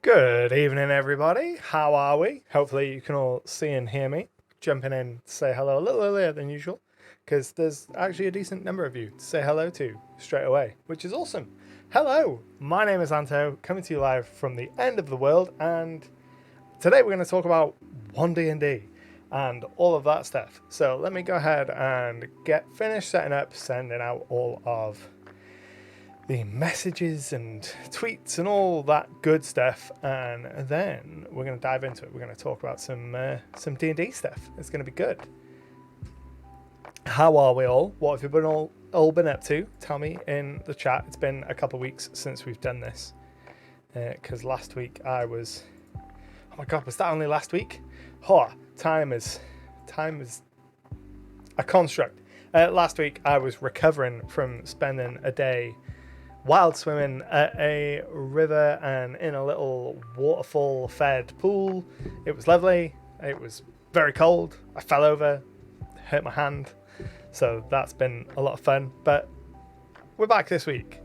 Good evening, everybody. How are we? Hopefully, you can all see and hear me. Jumping in to say hello a little earlier than usual, because there's actually a decent number of you to say hello to straight away, which is awesome. Hello, my name is Anto, coming to you live from the end of the world, and today we're going to talk about OneD&D and all of that stuff. So let me go ahead and get finished setting up, sending out all of the messages and tweets and all that good stuff, and then we're going to dive into it. We're going to talk about some D&D stuff. It's going to be good. How are we all? What have you been all been up to? Tell me in the chat. It's been a couple of weeks since we've done this, because last week I was, oh my god, was that only last week? Time is a construct. Last week I was recovering from spending a day wild swimming at a river and in a little waterfall fed pool. It was lovely. It was very cold. I fell over, hurt my hand. So that's been a lot of fun. But we're back this week.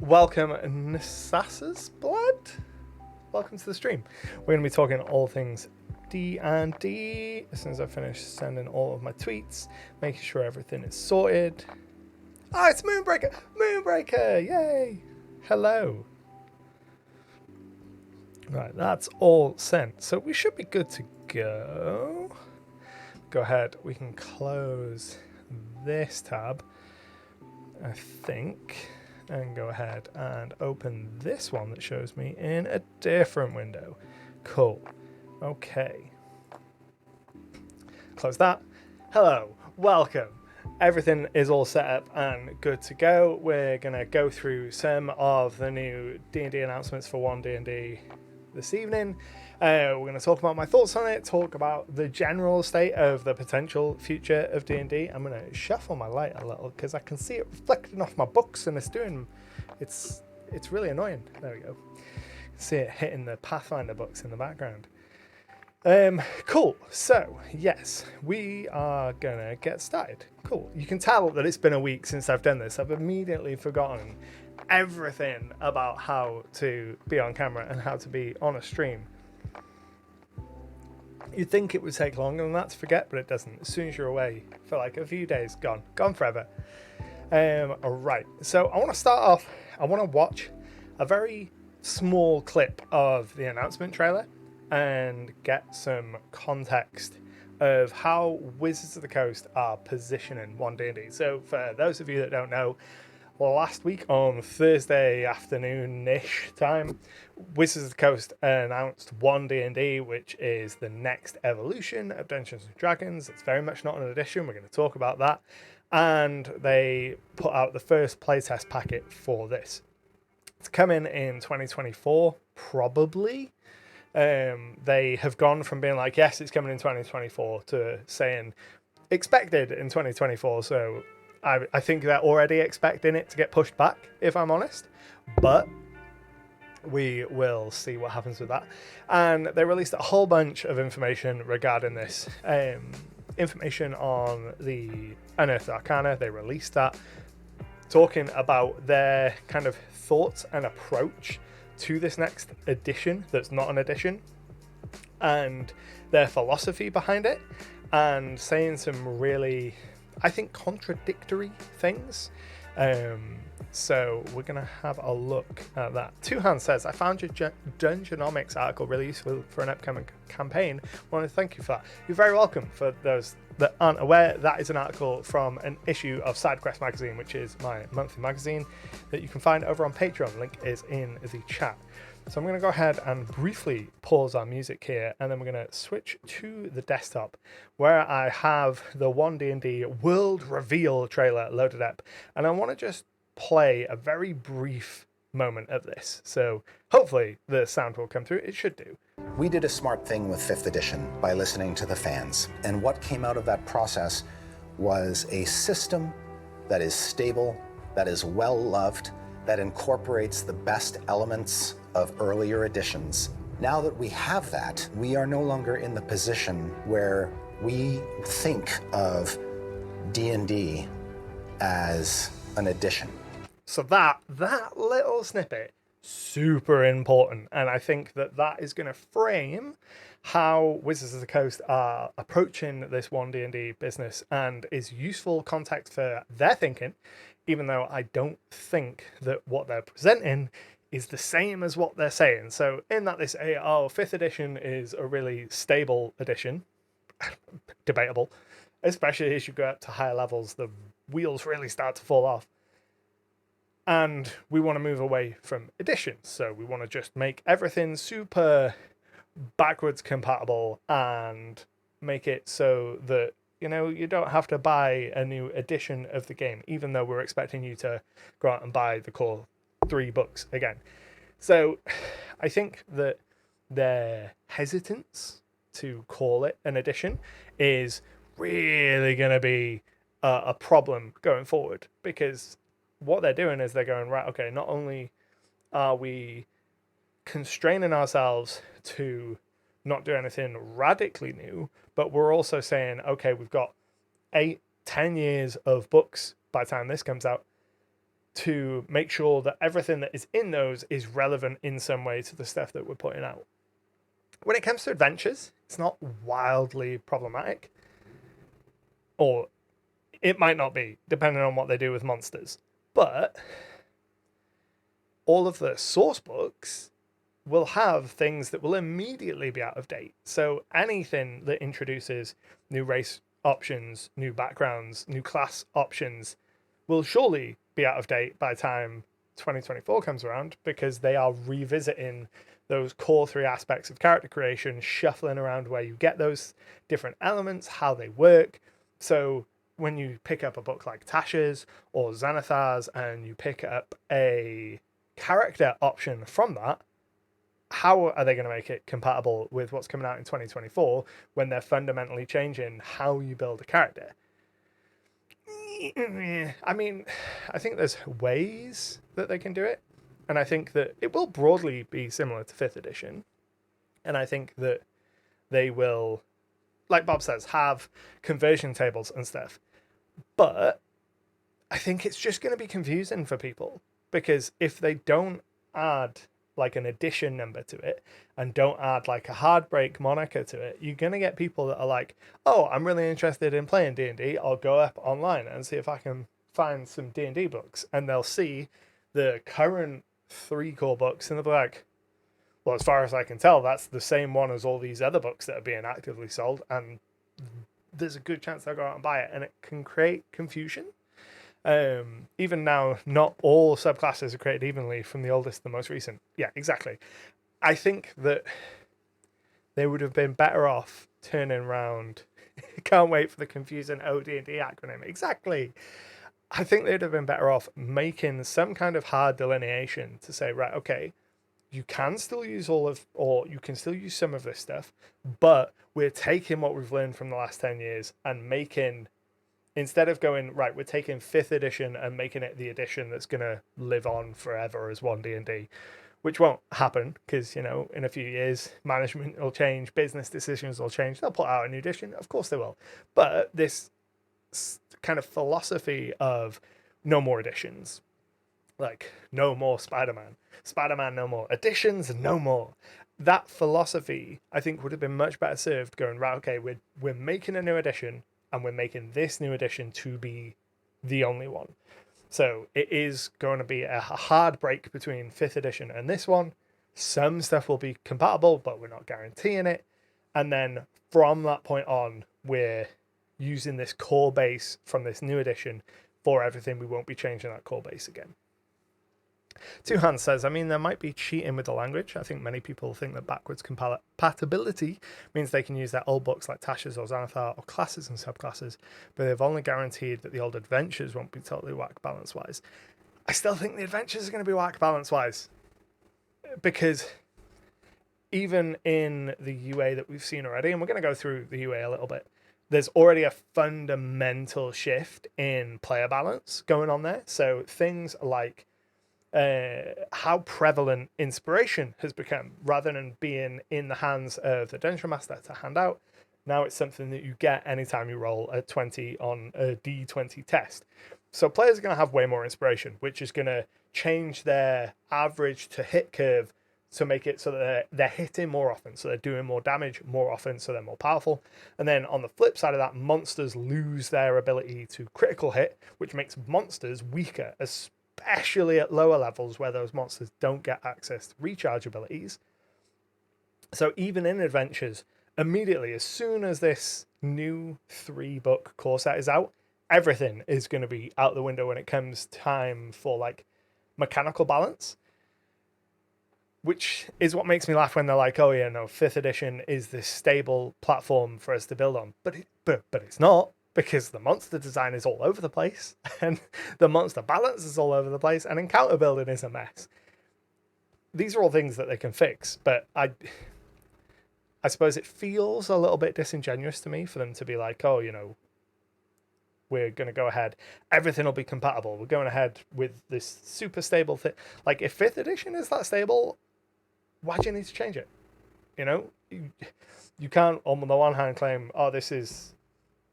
Welcome, Nasasa's Blood. Welcome to the stream. We're going to be talking all things D&D as soon as I finish sending all of my tweets, making sure everything is sorted. Oh, it's Moonbreaker! Moonbreaker! Yay! Hello. Right, that's all sent. So we should be good to go. Go ahead. We can close this tab, I think, and go ahead and open this one that shows me in a different window. Cool. Okay. Close that. Hello. Welcome. Everything is all set up and good to go. We're going to go through some of the new D&D announcements for OneD&D this evening. We're going to talk about my thoughts on it, talk about the general state of the potential future of D&D. I'm going to shuffle my light a little because I can see it reflecting off my books and it's really annoying. There we go. See it hitting the Pathfinder books in the background. Cool. So, yes, we are gonna get started. Cool. You can tell that it's been a week since I've done this. I've immediately forgotten everything about how to be on camera and how to be on a stream. You'd think it would take longer than that to forget, but it doesn't. As soon as you're away for like a few days, gone forever. Alright, so I want to start off, I want to watch a very small clip of the announcement trailer and get some context of how Wizards of the Coast are positioning OneD&D. So for those of you that don't know, last week on Thursday afternoon-ish time, Wizards of the Coast announced OneD&D, which is the next evolution of Dungeons and Dragons. It's very much not an edition. We're going to talk about that. And they put out the first playtest packet for this. It's coming in 2024, probably. They have gone from being like, yes, it's coming in 2024 to saying expected in 2024. So I think they're already expecting it to get pushed back, if I'm honest. But we will see what happens with that. And they released a whole bunch of information regarding this. Information on the Unearthed Arcana. They released that, talking about their kind of thoughts and approach to this next edition that's not an edition, and their philosophy behind it, and saying some really, I think, contradictory things. So we're going to have a look at that. Two Hands says, I found your Dungeonomics article really useful for an upcoming campaign. I want to thank you for that. You're very welcome. For those that aren't aware, that is an article from an issue of SIDEQUEST magazine, which is my monthly magazine that you can find over on Patreon. Link is in the chat. So I'm going to go ahead and briefly pause our music here, and then we're going to switch to the desktop where I have the OneD&D World Reveal trailer loaded up. And I want to just play a very brief moment of this. So hopefully the sound will come through. It should do. We did a smart thing with 5th edition by listening to the fans. And what came out of that process was a system that is stable, that is well loved, that incorporates the best elements of earlier editions. Now that we have that, we are no longer in the position where we think of D&D as an addition. So that little snippet super important. And I think that that is going to frame how Wizards of the Coast are approaching this OneD&D business, and is useful context for their thinking, even though I don't think that what they're presenting is the same as what they're saying. So in that they say, oh, 5th edition is a really stable edition, debatable, especially as you go up to higher levels, the wheels really start to fall off. And we want to move away from editions. So we want to just make everything super backwards compatible and make it so that, you know, you don't have to buy a new edition of the game, even though we're expecting you to go out and buy the core 3 books again. So I think that their hesitance to call it an edition is really going to be a problem going forward, because what they're doing is they're going, right, okay, not only are we constraining ourselves to not do anything radically new, but we're also saying, okay, we've got 8-10 years of books by the time this comes out to make sure that everything that is in those is relevant in some way to the stuff that we're putting out. When it comes to adventures, it's not wildly problematic, or it might not be, depending on what they do with monsters. But all of the source books will have things that will immediately be out of date. So anything that introduces new race options, new backgrounds, new class options will surely be out of date by the time 2024 comes around, because they are revisiting those core 3 aspects of character creation, shuffling around where you get those different elements, how they work. So when you pick up a book like Tasha's or Xanathar's and you pick up a character option from that, how are they going to make it compatible with what's coming out in 2024 when they're fundamentally changing how you build a character? I mean, I think there's ways that they can do it, and I think that it will broadly be similar to 5th edition, and I think that they will, like Bob says, have conversion tables and stuff. But I think it's just going to be confusing for people, because if they don't add like an edition number to it and don't add like a hard break moniker to it, you're going to get people that are like, oh, I'm really interested in playing D&D. I'll go up online and see if I can find some D&D books. And they'll see the current 3 core books and they'll be like, well, as far as I can tell, that's the same one as all these other books that are being actively sold. And there's a good chance they'll go out and buy it. And it can create confusion. Even now, not all subclasses are created evenly, from the oldest to the most recent. Yeah, exactly. I think that they would have been better off turning around. Can't wait for the confusing OD&D acronym. Exactly. I think they'd have been better off making some kind of hard delineation to say, right, okay, you can still use or you can still use some of this stuff, but we're taking what we've learned from the last 10 years and making, instead of going, right, we're taking 5th edition and making it the edition that's going to live on forever as OneD&D, which won't happen because, you know, in a few years, management will change, business decisions will change. They'll put out a new edition. Of course they will. But this kind of philosophy of no more editions, like no more Spider-Man, no more editions, no more. That philosophy, I think, would have been much better served going, right, okay, we're making a new edition, and we're making this new edition to be the only one. So it is going to be a hard break between 5th edition and this one. Some stuff will be compatible, but we're not guaranteeing it. And then from that point on, we're using this core base from this new edition for everything. We won't be changing that core base again. Two Hands says, I mean, there might be cheating with the language. I think many people think that backwards compatibility means they can use their old books like Tasha's or Xanathar or classes and subclasses, but they've only guaranteed that the old adventures won't be totally whack balance-wise. I still think the adventures are going to be whack balance-wise, because even in the UA that we've seen already, and we're going to go through the UA a little bit, there's already a fundamental shift in player balance going on there. So things like how prevalent inspiration has become, rather than being in the hands of the dungeon master to hand out. Now it's something that you get anytime you roll a 20 on a D20 test. So players are going to have way more inspiration, which is going to change their average to hit curve to make it so that they're hitting more often, so they're doing more damage more often, so they're more powerful. And then on the flip side of that, monsters lose their ability to critical hit, which makes monsters weaker, especially at lower levels where those monsters don't get access to recharge abilities. So even in adventures, immediately, as soon as this new 3-book core set is out, everything is going to be out the window when it comes time for like mechanical balance, which is what makes me laugh when they're like, oh yeah, no, 5th edition is this stable platform for us to build on. But it's not, because the monster design is all over the place and the monster balance is all over the place and encounter building is a mess. These are all things that they can fix, but I suppose it feels a little bit disingenuous to me for them to be like, oh, you know, we're going to go ahead, everything will be compatible, we're going ahead with this super stable thing. Like, if 5th edition is that stable, why do you need to change it? You know, you can't on the one hand claim, oh, this is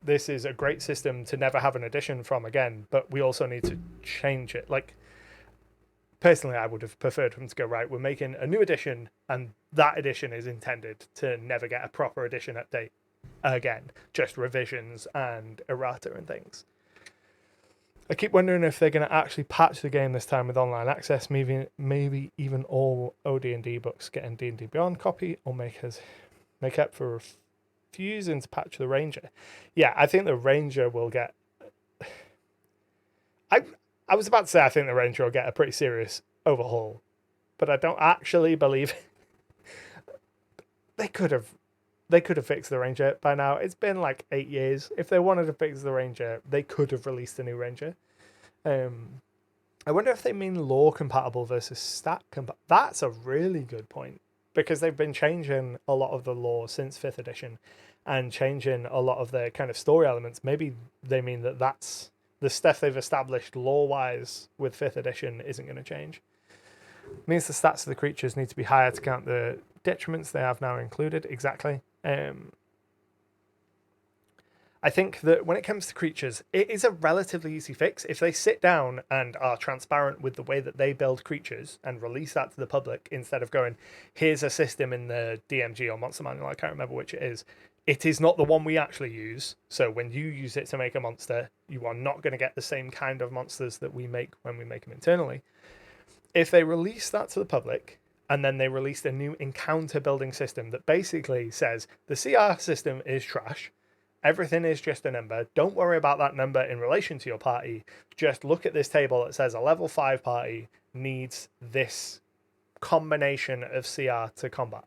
a great system to never have an edition from again, but we also need to change it. Like, personally, I would have preferred them to go, right, we're making a new edition, and that edition is intended to never get a proper edition update again, just revisions and errata and things. I keep wondering if they're going to actually patch the game this time with online access, maybe even all OD&D books getting D&D Beyond copy, or make up for refusing to patch the Ranger. Yeah, I think the Ranger will get... I was about to say I think the Ranger will get a pretty serious overhaul, but I don't actually believe they could have fixed the Ranger by now. It's been like 8 years. If they wanted to fix the Ranger, they could have released a new Ranger. I wonder if they mean lore compatible versus stat compatible. That's a really good point, because they've been changing a lot of the lore since 5th edition and changing a lot of their kind of story elements. Maybe they mean that that's the stuff they've established lore-wise with 5th edition isn't going to change. It means the stats of the creatures need to be higher to count the detriments they have now included. Exactly. I think that when it comes to creatures, it is a relatively easy fix. If they sit down and are transparent with the way that they build creatures and release that to the public, instead of going, here's a system in the DMG or Monster Manual, I can't remember which it is not the one we actually use. So when you use it to make a monster, you are not going to get the same kind of monsters that we make when we make them internally. If they release that to the public, and then they released a new encounter building system that basically says the CR system is trash, everything is just a number, don't worry about that number in relation to your party, just look at this table that says a level 5 party needs this combination of CR to combat.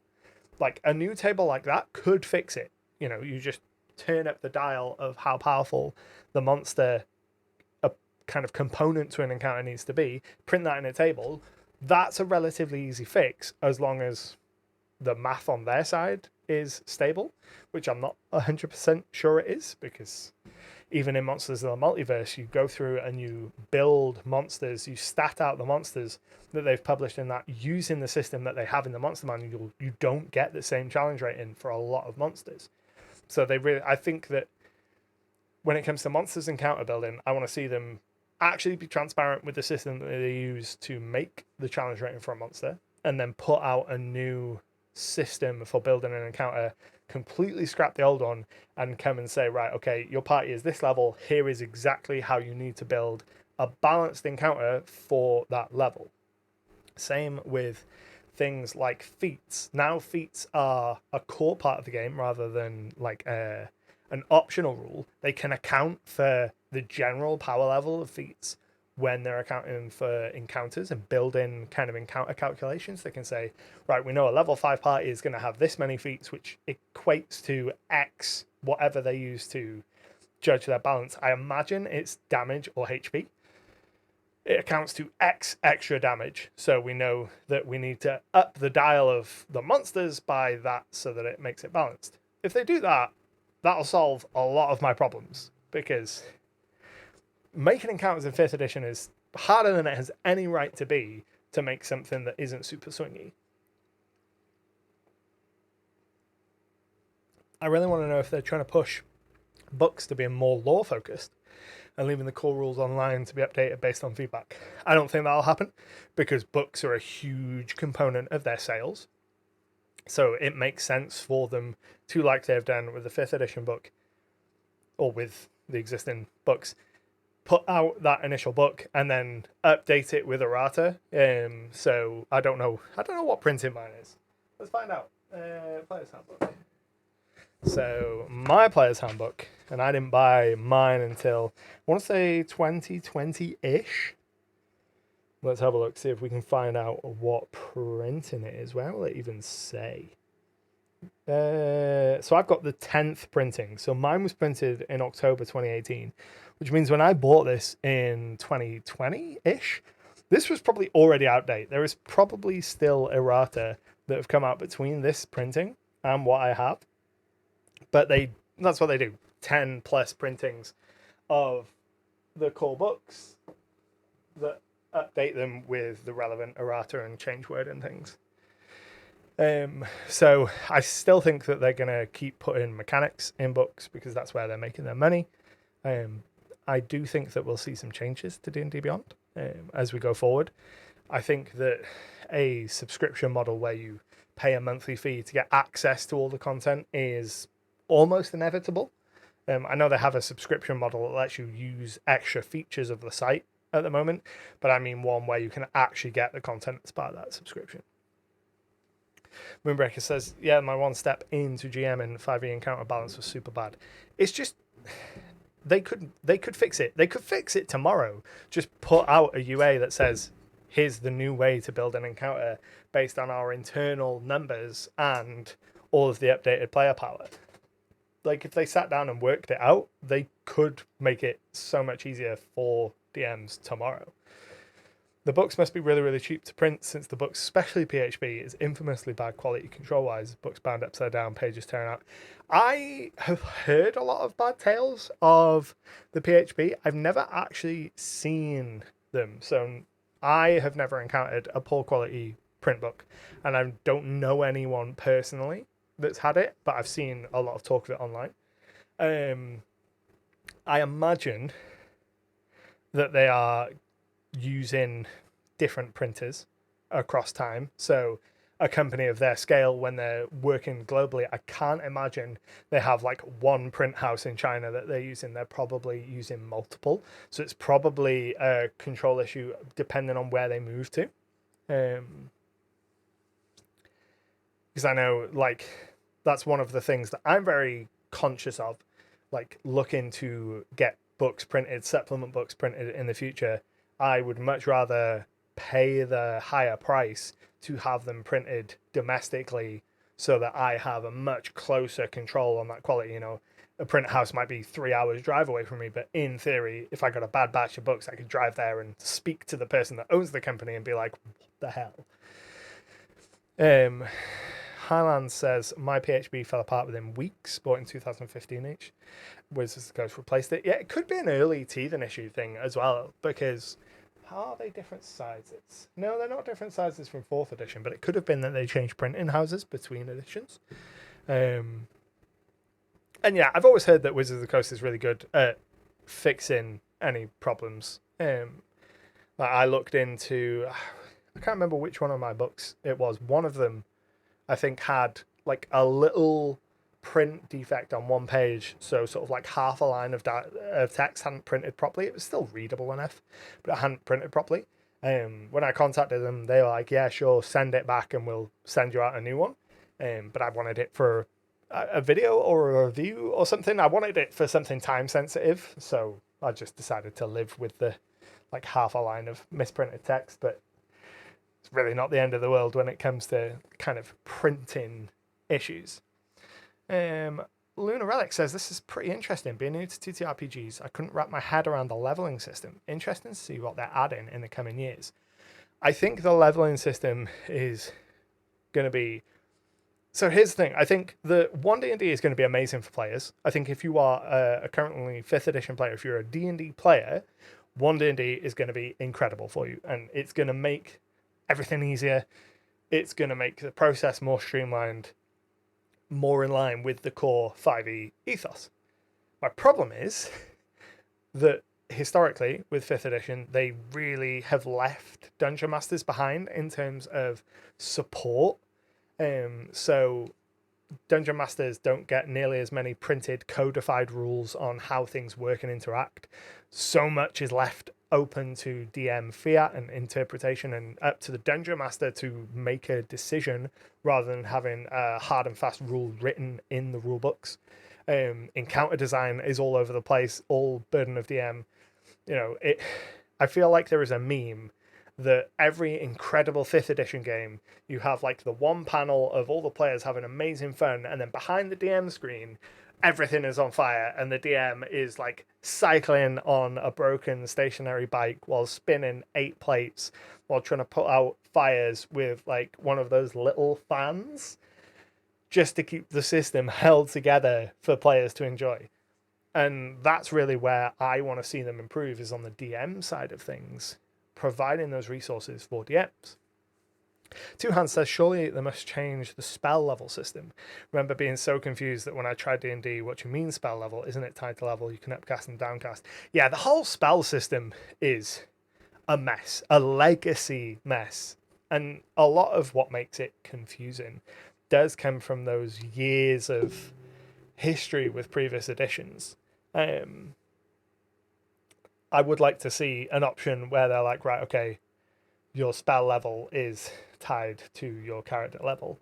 Like, a new table like that could fix it. You know, you just turn up the dial of how powerful the monster, a kind of component to an encounter, needs to be, print that in a table. That's a relatively easy fix, as long as the math on their side is stable, which I'm not 100% sure it is, because even in Monsters of the Multiverse, you go through and you build monsters, you stat out the monsters that they've published in that using the system that they have in the Monster Manual. You don't get the same challenge rating for a lot of monsters. So I think that when it comes to monsters and counter building, I want to see them actually be transparent with the system that they use to make the challenge rating for a monster, and then put out a new system for building an encounter, completely scrap the old one, and come and say, right, okay, your party is this level, here is exactly how you need to build a balanced encounter for that level. Same with things like feats. Now feats are a core part of the game rather than like an optional rule. They can account for the general power level of feats when they're accounting for encounters and building kind of encounter calculations. They can say, right, we know a level 5 party is going to have this many feats, which equates to X, whatever they use to judge their balance. I imagine it's damage or HP. It accounts to X extra damage. So we know that we need to up the dial of the monsters by that so that it makes it balanced. If they do that, that'll solve a lot of my problems, because making encounters in 5th edition is harder than it has any right to be to make something that isn't super swingy. I really want to know if they're trying to push books to be more lore focused, and leaving the core rules online to be updated based on feedback. I don't think that'll happen because books are a huge component of their sales. So it makes sense for them to, like they've done with the 5th edition book, or with the existing books, put out that initial book and then update it with errata. So I don't know what printing mine is. Let's find out. Player's handbook. So my player's handbook, and I didn't buy mine until I want to say 2020-ish. Let's have a look, see if we can find out what printing it is. Where will it even say? So I've got the 10th printing. So mine was printed in October 2018, which means when I bought this in 2020-ish, this was probably already out of date. There is probably still errata that have come out between this printing and what I have. But that's what they do. 10 plus printings of the core books that update them with the relevant errata and change word and things. So I still think that they're going to keep putting mechanics in books because that's where they're making their money. I do think that we'll see some changes to D&D Beyond as we go forward. I think that a subscription model where you pay a monthly fee to get access to all the content is almost inevitable. I know they have a subscription model that lets you use extra features of the site at the moment, but I mean one where you can actually get the content that's part of that subscription. Moonbreaker says, yeah, my one step into GM in 5e encounter balance was super bad. It's just they could fix it. They could fix it tomorrow. Just put out a UA that says, here's the new way to build an encounter based on our internal numbers and all of the updated player power. Like, if they sat down and worked it out, they could make it so much easier for DMs tomorrow. The books must be really, really cheap to print since the books, especially PHP, is infamously bad quality control-wise. Books bound upside down, pages tearing out. I have heard a lot of bad tales of the PHP. I've never actually seen them, so I have never encountered a poor quality print book, and I don't know anyone personally that's had it, but I've seen a lot of talk of it online. I imagine that they are using different printers across time. So a company of their scale, when they're working globally, I can't imagine they have like one print house in China that they're using. They're probably using multiple. So it's probably a control issue depending on where they move to. Because I know, like, that's one of the things that I'm very conscious of, like, looking to get books printed, supplement books printed in the future. I would much rather pay the higher price to have them printed domestically so that I have a much closer control on that quality. You know, a print house might be 3 hours drive away from me, but in theory, if I got a bad batch of books, I could drive there and speak to the person that owns the company and be like, what the hell? Highland says, my PHP fell apart within weeks, bought in 2015-ish. Wizards of the Coast replaced it. Yeah, it could be an early teething issue thing as well, because are they different sizes? No, they're not different sizes from 4th edition, but it could have been that they changed printing houses between editions. And yeah, I've always heard that Wizards of the Coast is really good at fixing any problems. Like I looked into, I can't remember which one of my books it was. One of them, I think, had like a little print defect on one page, so sort of like half a line of text hadn't printed properly. It was still readable enough, but it hadn't printed properly. When I contacted them, they were like, yeah, sure, send it back and we'll send you out a new one. But I wanted it for a video or a review or something. I wanted it for something time sensitive, so I just decided to live with the like half a line of misprinted text. But it's really not the end of the world when it comes to kind of printing issues. Luna Relic says, this is pretty interesting. Being new to TTRPGs, I couldn't wrap my head around the leveling system. Interesting to see what they're adding in the coming years. I think the leveling system is going to be... So here's the thing. I think the OneD&D is going to be amazing for players. I think if you are a currently 5th edition player, if you're a D&D player, OneD&D is going to be incredible for you. And it's going to make everything easier. It's going to make the process more streamlined, more in line with the core 5e ethos. My problem is that historically with 5th edition, they really have left dungeon masters behind in terms of support. So dungeon masters don't get nearly as many printed codified rules on how things work and interact. So much is left open to DM fiat and interpretation, and up to the dungeon master to make a decision rather than having a hard and fast rule written in the rule books. Encounter design is all over the place, all burden of DM. I feel like there is a meme that every incredible 5th edition game, you have like the one panel of all the players having amazing fun, and then behind the DM screen, everything is on fire, and the DM is like cycling on a broken stationary bike while spinning 8 plates while trying to put out fires with like one of those little fans just to keep the system held together for players to enjoy. And that's really where I want to see them improve, is on the DM side of things, providing those resources for DMs. Two Hands says, surely they must change the spell level system. Remember being so confused that when I tried D&D, what you mean spell level? Isn't it tied to level? You can upcast and downcast. Yeah, the whole spell system is a mess, a legacy mess. And a lot of what makes it confusing does come from those years of history with previous editions. I would like to see an option where they're like, right, okay, your spell level is tied to your character level,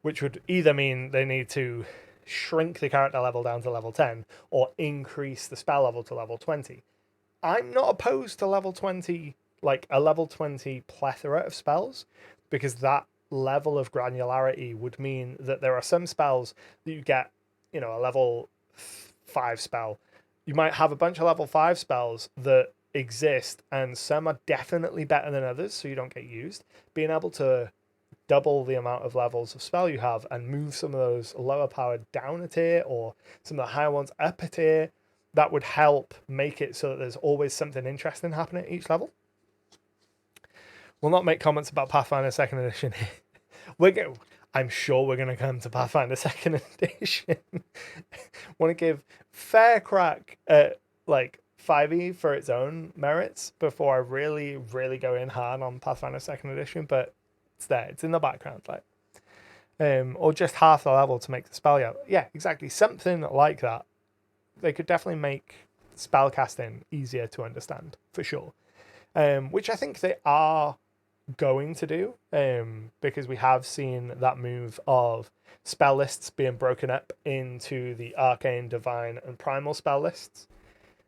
which would either mean they need to shrink the character level down to level 10 or increase the spell level to level 20. I'm not opposed to level 20, like a level 20 plethora of spells, because that level of granularity would mean that there are some spells that you get, a level 5 spell. You might have a bunch of level 5 spells that exist, and some are definitely better than others, so you don't get used. Being able to double the amount of levels of spell you have and move some of those lower powered down a tier, or some of the higher ones up a tier, that would help make it so that there's always something interesting happening at each level. We'll not make comments about Pathfinder 2nd edition. I'm sure we're going to come to Pathfinder 2nd edition. Want to give fair crack at like 5e for its own merits before I really, really go in hard on Pathfinder 2nd edition, but it's there. It's in the background, or just half the level to make the spell out. Yeah, exactly. Something like that. They could definitely make spellcasting easier to understand, for sure. Which I think they are going to do, because we have seen that move of spell lists being broken up into the arcane, divine, and primal spell lists.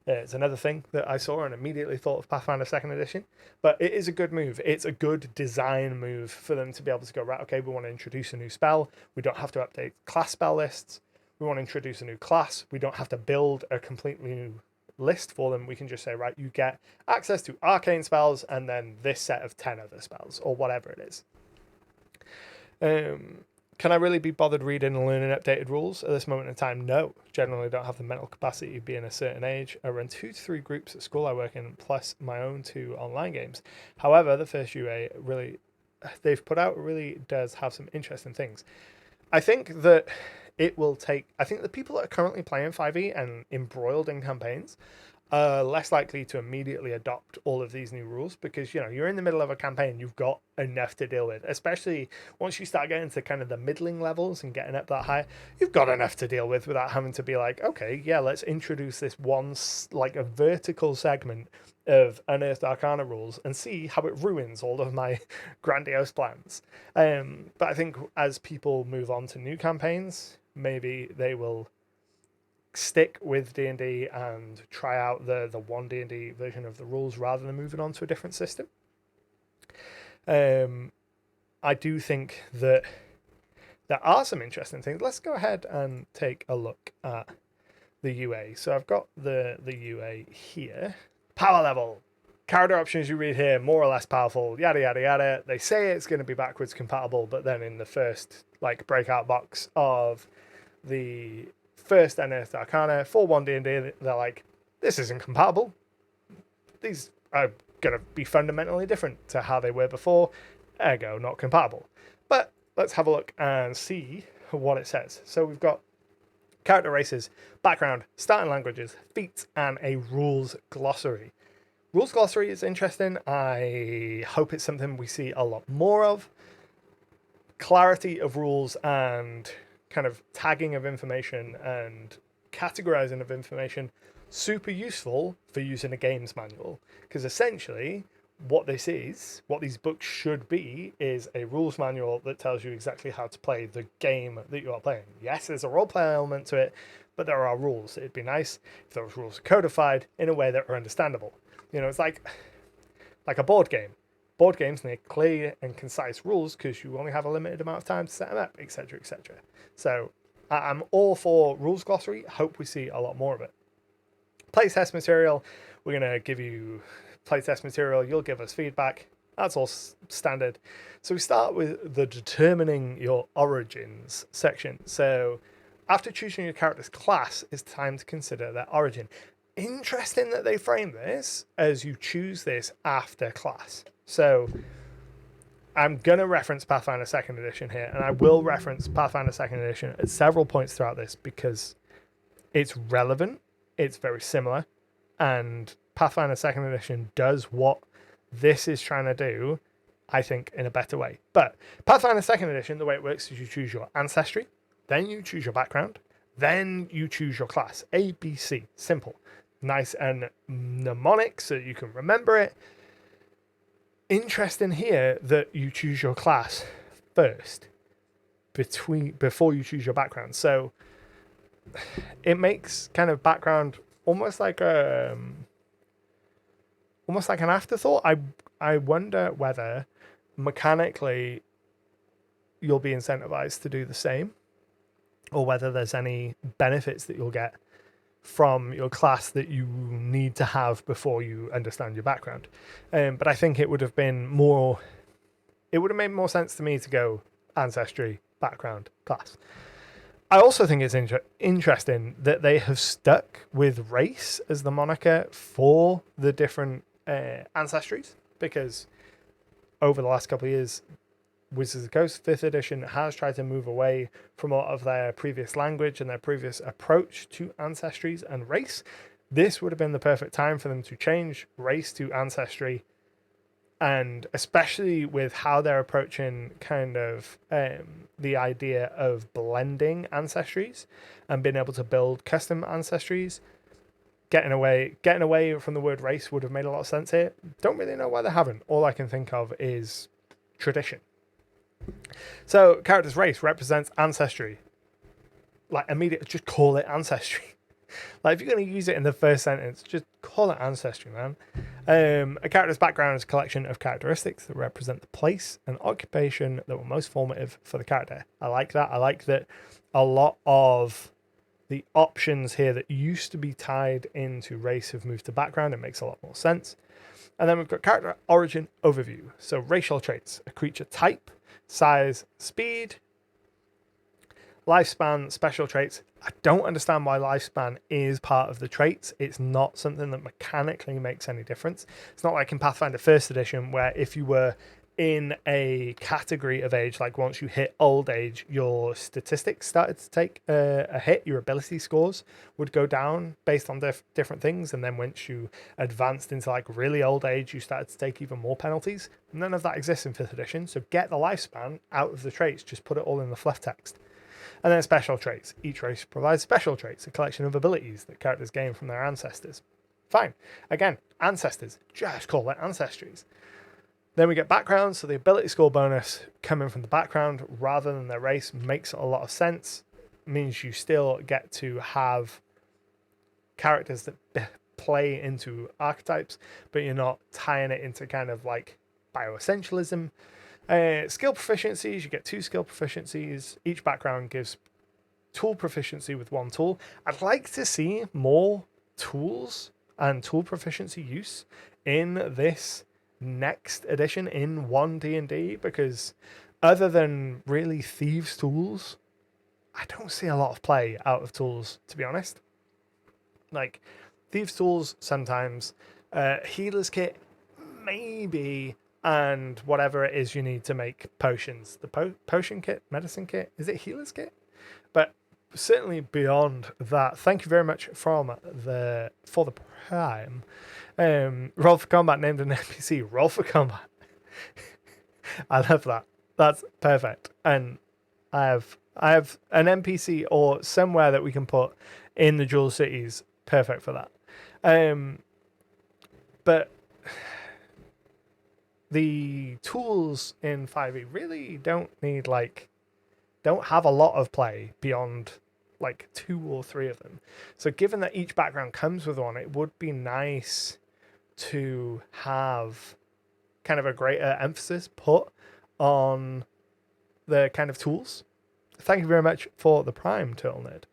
It's another thing that I saw and immediately thought of Pathfinder 2nd edition, but it is a good move. It's a good design move for them to be able to go, right, okay, we want to introduce a new spell. We don't have to update class spell lists. We want to introduce a new class. We don't have to build a completely new list for them. We can just say, right, you get access to arcane spells and then this set of 10 other spells, or whatever it is. Can I really be bothered reading and learning updated rules at this moment in time? No. Generally don't have the mental capacity to be in a certain age. I run 2 to 3 groups at school I work in, plus my own 2 online games. However, the first UA they've put out really does have some interesting things. I think that I think the people that are currently playing 5e and embroiled in campaigns are less likely to immediately adopt all of these new rules, because you're in the middle of a campaign, you've got enough to deal with, especially once you start getting to kind of the middling levels and getting up that high. You've got enough to deal with without having to be like, okay, yeah, let's introduce this one, like a vertical segment of Unearthed Arcana rules and see how it ruins all of my grandiose plans. But I think as people move on to new campaigns, maybe they will stick with D&D and try out the OneD&D version of the rules rather than moving on to a different system. I do think that there are some interesting things. Let's go ahead and take a look at the UA. So I've got the UA here. Power level. Character options you read here, more or less powerful, yada, yada, yada. They say it's going to be backwards compatible, but then in the first breakout box of the first Unearthed Arcana for OneD&D, they're like, this isn't compatible. These are going to be fundamentally different to how they were before, ergo not compatible. But let's have a look and see what it says. So we've got character races, background, starting languages, feats, and a rules glossary. Rules glossary is interesting. I hope it's something we see a lot more of. Clarity of rules and kind of tagging of information and categorizing of information, super useful for using a games manual, because essentially what these books should be, is a rules manual that tells you exactly how to play the game that you are playing. Yes, there's a role-play element to it, but there are rules. It'd be nice if those rules are codified in a way that are understandable. You know, it's like a board game. Board games need clear and concise rules because you only have a limited amount of time to set them up, etc., etc. So I'm all for rules glossary. Hope we see a lot more of it. Playtest material. We're going to give you playtest material. You'll give us feedback. That's all standard. So we start with the determining your origins section. So after choosing your character's class, it's time to consider their origin. Interesting that they frame this as you choose this after class. So I'm going to reference Pathfinder 2nd Edition here, and I will reference Pathfinder 2nd Edition at several points throughout this because it's relevant, it's very similar, and Pathfinder 2nd Edition does what this is trying to do, I think, in a better way. But Pathfinder 2nd Edition, the way it works is you choose your ancestry, then you choose your background, then you choose your class. A, B, C. Simple. Nice and mnemonic so you can remember it. Interesting here that you choose your class first before you choose your background. So it makes kind of background almost like an afterthought. I wonder whether mechanically you'll be incentivized to do the same, or whether there's any benefits that you'll get from your class that you need to have before you understand your background. But I think it would have made more sense to me to go ancestry, background, class. I also think it's interesting that they have stuck with race as the moniker for the different ancestries, because over the last couple of years, Wizards of the Coast 5th edition has tried to move away from a lot of their previous language and their previous approach to ancestries and race. This would have been the perfect time for them to change race to ancestry, and especially with how they're approaching kind of the idea of blending ancestries and being able to build custom ancestries. Getting away from the word race would have made a lot of sense here. Don't really know why they haven't. All I can think of is tradition. So character's race represents ancestry. Like, immediately, just call it ancestry. Like, if you're going to use it in the first sentence, just call it ancestry, man. A character's background is a collection of characteristics that represent the place and occupation that were most formative for the character. I like that. I like that a lot of the options here that used to be tied into race have moved to background. It makes a lot more sense. And then we've got character origin overview. So racial traits, a creature type, size, speed, lifespan, special traits. I don't understand why lifespan is part of the traits. It's not something that mechanically makes any difference. It's not like in Pathfinder 1st edition, where if you were in a category of age, like once you hit old age, your statistics started to take a hit. Your ability scores would go down based on different things, and then once you advanced into like really old age, you started to take even more penalties. None of that exists in 5th edition, so get the lifespan out of the traits. Just put it all in the fluff text. And then special traits. Each race provides special traits, a collection of abilities that characters gain from their ancestors. Fine. Again, ancestors. Just call it ancestries. Then we get background, so the ability score bonus coming from the background rather than their race makes a lot of sense. It means you still get to have characters that play into archetypes, but you're not tying it into kind of like bioessentialism. Skill proficiencies, you get 2 skill proficiencies. Each background gives tool proficiency with 1 tool. I'd like to see more tools and tool proficiency use in this next edition in OneD&D, because other than really thieves tools, I don't see a lot of play out of tools, to be honest. Like thieves tools sometimes, healer's kit maybe, and whatever it is you need to make potions. The potion kit, medicine kit, is it healer's kit? But certainly beyond that, thank you very much for the Prime. Roll for Combat named an NPC. Roll for Combat. I love that. That's perfect. And I have an NPC or somewhere that we can put in the Jewel Cities. Perfect for that. But the tools in 5e really don't have a lot of play beyond like 2 or 3 of them. So given that each background comes with one, it would be nice to have kind of a greater emphasis put on the kind of tools. Thank you very much for the Prime, Turtle Nerd.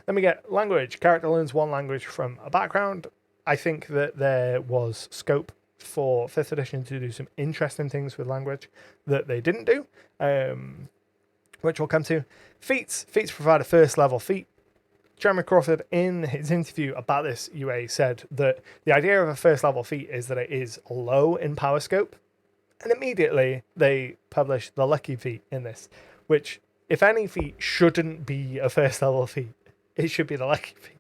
Then we get language. Character learns 1 language from a background. I think that there was scope for 5th edition to do some interesting things with language that they didn't do, which we'll come to. Feats provide a first level feat. Jeremy Crawford, in his interview about this UA, said that the idea of a first level feat is that it is low in power scope, and immediately they published the lucky feat in this, which, if any feat shouldn't be a first level feat, it should be the lucky feat.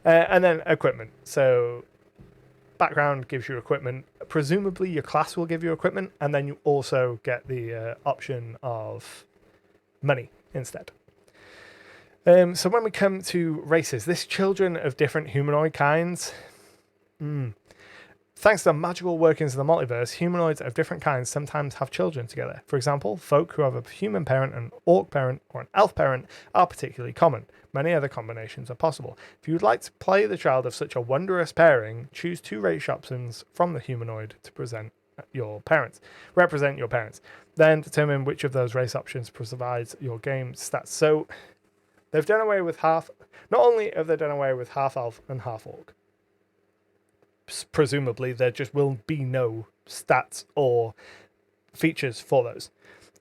And then equipment. So background gives you equipment. Presumably your class will give you equipment, and then you also get the option of money instead. So when we come to races, this children of different humanoid kinds. Thanks to the magical workings of the multiverse, humanoids of different kinds sometimes have children together. For example, folk who have a human parent, an orc parent, or an elf parent are particularly common. Many other combinations are possible. If you would like to play the child of such a wondrous pairing, choose 2 race options from the humanoid to represent your parents. Then determine which of those race options provides your game stats. So they've done away with not only have they done away with half elf and half orc, presumably there just will be no stats or features for those.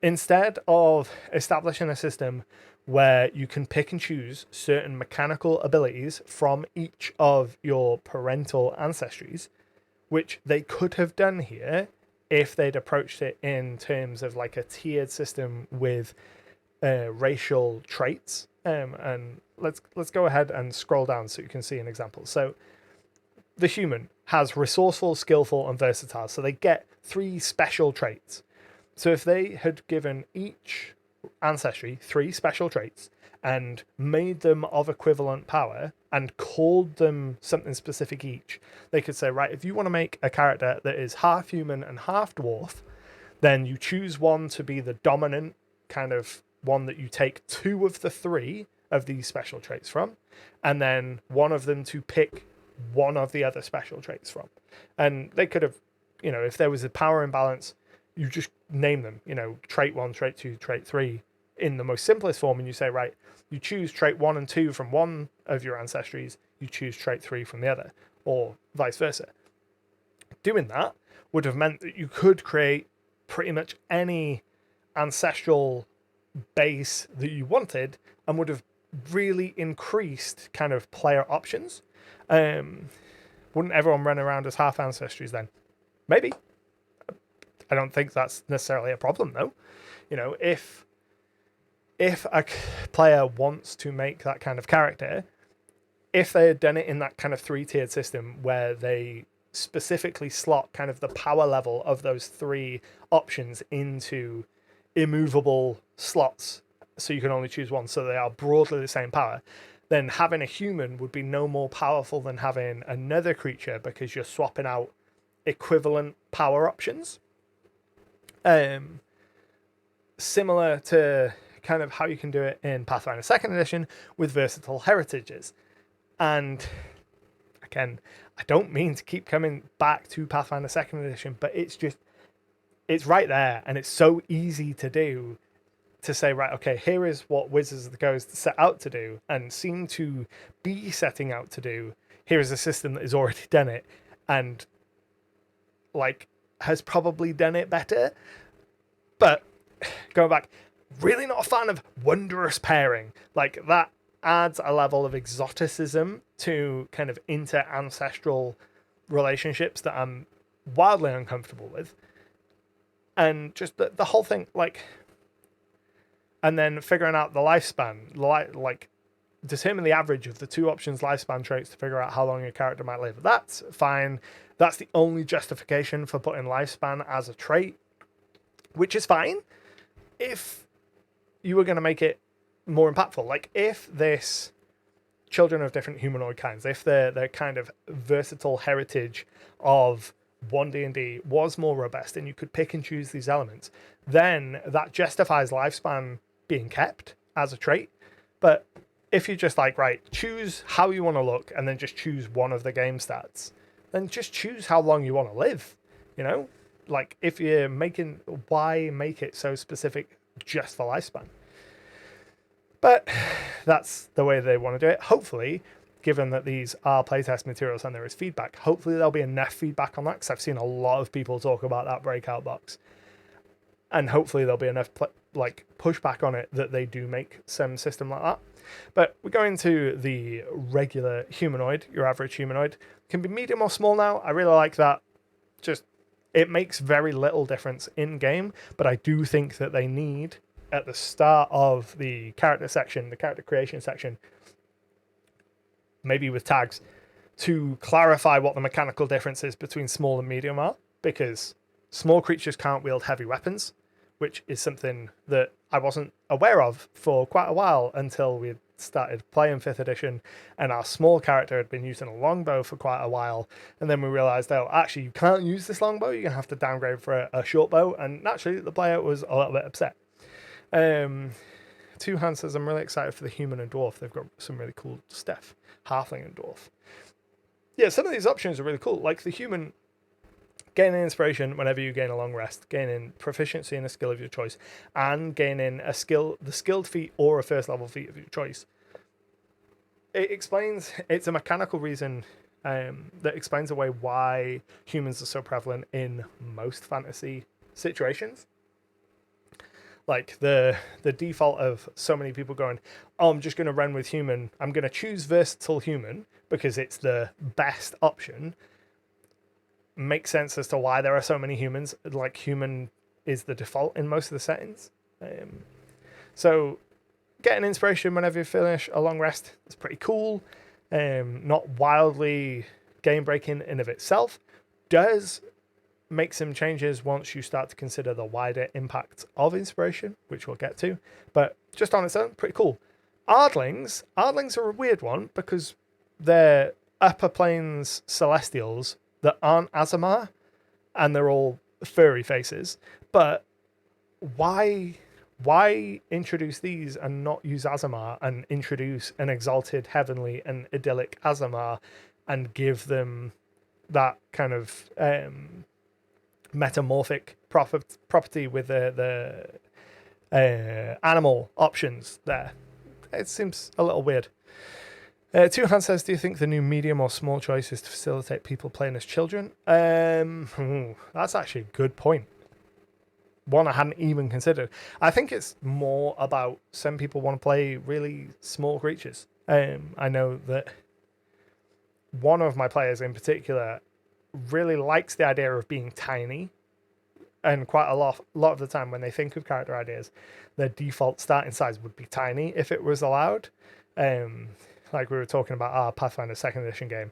Instead of establishing a system where you can pick and choose certain mechanical abilities from each of your parental ancestries, which they could have done here if they'd approached it in terms of like a tiered system with racial traits. And let's go ahead and scroll down so you can see an example. So the human has resourceful, skillful, and versatile. So they get 3 special traits. So if they had given each ancestry 3 special traits and made them of equivalent power and called them something specific each, they could say, right, if you want to make a character that is half human and half dwarf, then you choose one to be the dominant kind of one that you take 2 of the 3 of these special traits from, and then one of them to pick one of the other special traits from. And they could have, if there was a power imbalance, you just name them, trait 1, trait 2, trait 3 in the most simplest form, and you say, right, you choose trait 1 and 2 from one of your ancestries, you choose trait 3 from the other, or vice versa. Doing that would have meant that you could create pretty much any ancestral base that you wanted, and would have really increased kind of player options. Wouldn't everyone run around as half ancestries then? Maybe. I don't think that's necessarily a problem though. If a player wants to make that kind of character, if they had done it in that kind of 3-tiered system where they specifically slot kind of the power level of those 3 options into immovable slots, so you can only choose one, so they are broadly the same power, then having a human would be no more powerful than having another creature, because you're swapping out equivalent power options. Similar to kind of how you can do it in Pathfinder 2nd edition with versatile heritages. And again, I don't mean to keep coming back to Pathfinder 2nd edition, but it's right there, and it's so easy to do, to say, right, okay, here is what Wizards of the Coast set out to do and seem to be setting out to do. Here is a system that has already done it and has probably done it better. But going back, really not a fan of wondrous pairing. That adds a level of exoticism to kind of inter-ancestral relationships that I'm wildly uncomfortable with. And just the whole thing, and then figuring out the lifespan, determine the average of the two options lifespan traits to figure out how long your character might live. That's fine. That's the only justification for putting lifespan as a trait, which is fine if you were going to make it more impactful. Like if this children of different humanoid kinds, if their kind of versatile heritage of OneD&D was more robust and you could pick and choose these elements, then that justifies lifespan being kept as a trait. But if you're just like, right, choose how you want to look and then just choose one of the game stats, then just choose how long you want to live. You know, like if you're making, why make it so specific just for lifespan? But that's the way they want to do it. Hopefully, given that these are playtest materials and there is feedback, hopefully there'll be enough feedback on that, because I've seen a lot of people talk about that breakout box. And hopefully there'll be enough pushback on it that they do make some system like that. But we're going to the regular humanoid, your average humanoid. Can be medium or small now. I really like that. Just, it makes very little difference in game, but I do think that they need, at the start of the character section, the character creation section, maybe with tags, to clarify what the mechanical differences between small and medium are, because small creatures can't wield heavy weapons, which is something that I wasn't aware of for quite a while until we started playing 5th edition, and our small character had been using a longbow for quite a while, and then we realized, oh, actually you can't use this longbow, you're gonna have to downgrade for a short bow, and naturally the player was a little bit upset. Two Hands says, I'm really excited for the human and dwarf. They've got some really cool stuff. Halfling and dwarf. Yeah, some of these options are really cool. Like the human, gaining inspiration whenever you gain a long rest, gaining proficiency in a skill of your choice, and gaining a skill, the skilled feat or a first level feat of your choice. It explains, it's a mechanical reason that explains away why humans are so prevalent in most fantasy situations. Like the default of so many people going, oh, I'm just going to run with human. I'm going to choose versatile human because it's the best option. Makes sense as to why there are so many humans. Like human is the default in most of the settings. So getting inspiration whenever you finish a long rest is pretty cool. Not wildly game breaking in of itself. Does make some changes once you start to consider the wider impact of inspiration, which we'll get to, but just on its own, pretty cool. Ardlings are a weird one because they're upper planes celestials that aren't Azamar, and they're all furry faces. But why introduce these and not use Azamar, and introduce an exalted, heavenly, and idyllic Azamar, and give them that kind of metamorphic property with the animal options there? It seems a little weird. Two Hands says, do you think the new medium or small choice is to facilitate people playing as children? That's actually a good point. One I hadn't even considered. I think it's more about some people want to play really small creatures. I know that one of my players in particular really likes the idea of being tiny, and quite a lot of the time when they think of character ideas, their default starting size would be tiny if it was allowed. Like we were talking about our Pathfinder 2nd edition game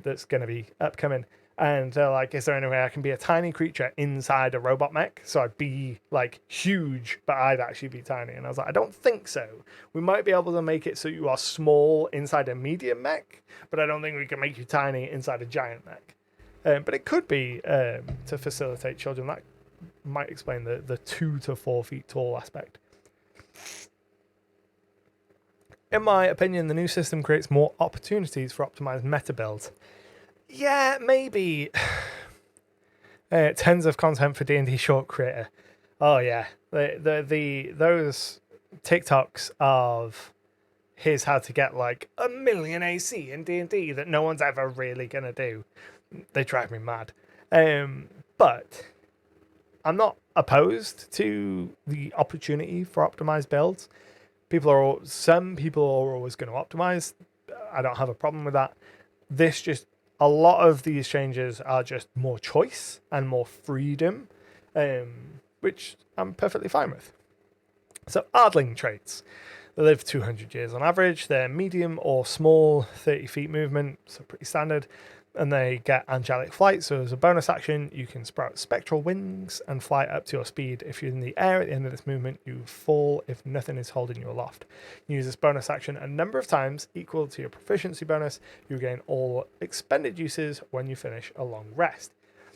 that's going to be upcoming, and they're like, is there any way I can be a tiny creature inside a robot mech? So I'd be like huge, but I'd actually be tiny. And I was like, I don't think so. We might be able to make it so you are small inside a medium mech, but I don't think we can make you tiny inside a giant mech. But it could be to facilitate children. That might explain the 2 to 4 feet tall aspect. In my opinion, the new system creates more opportunities for optimized meta builds. Yeah, maybe. Tons of content for D&D short creator. Oh yeah, those TikToks of here's how to get like 1 million AC in D&D that no one's ever really gonna do. They drive me mad. But I'm not opposed to the opportunity for optimized builds. Some people are always going to optimize. I don't have a problem with that. A lot of these changes are just more choice and more freedom, which I'm perfectly fine with. So Ardling traits. They live 200 years on average. They're medium or small, 30 feet movement, so pretty standard. And they get angelic flight, so as a bonus action, you can sprout spectral wings and fly up to your speed. If you're in the air at the end of this movement, you fall if nothing is holding you aloft. You use this bonus action a number of times, equal to your proficiency bonus. You gain all expended uses when you finish a long rest.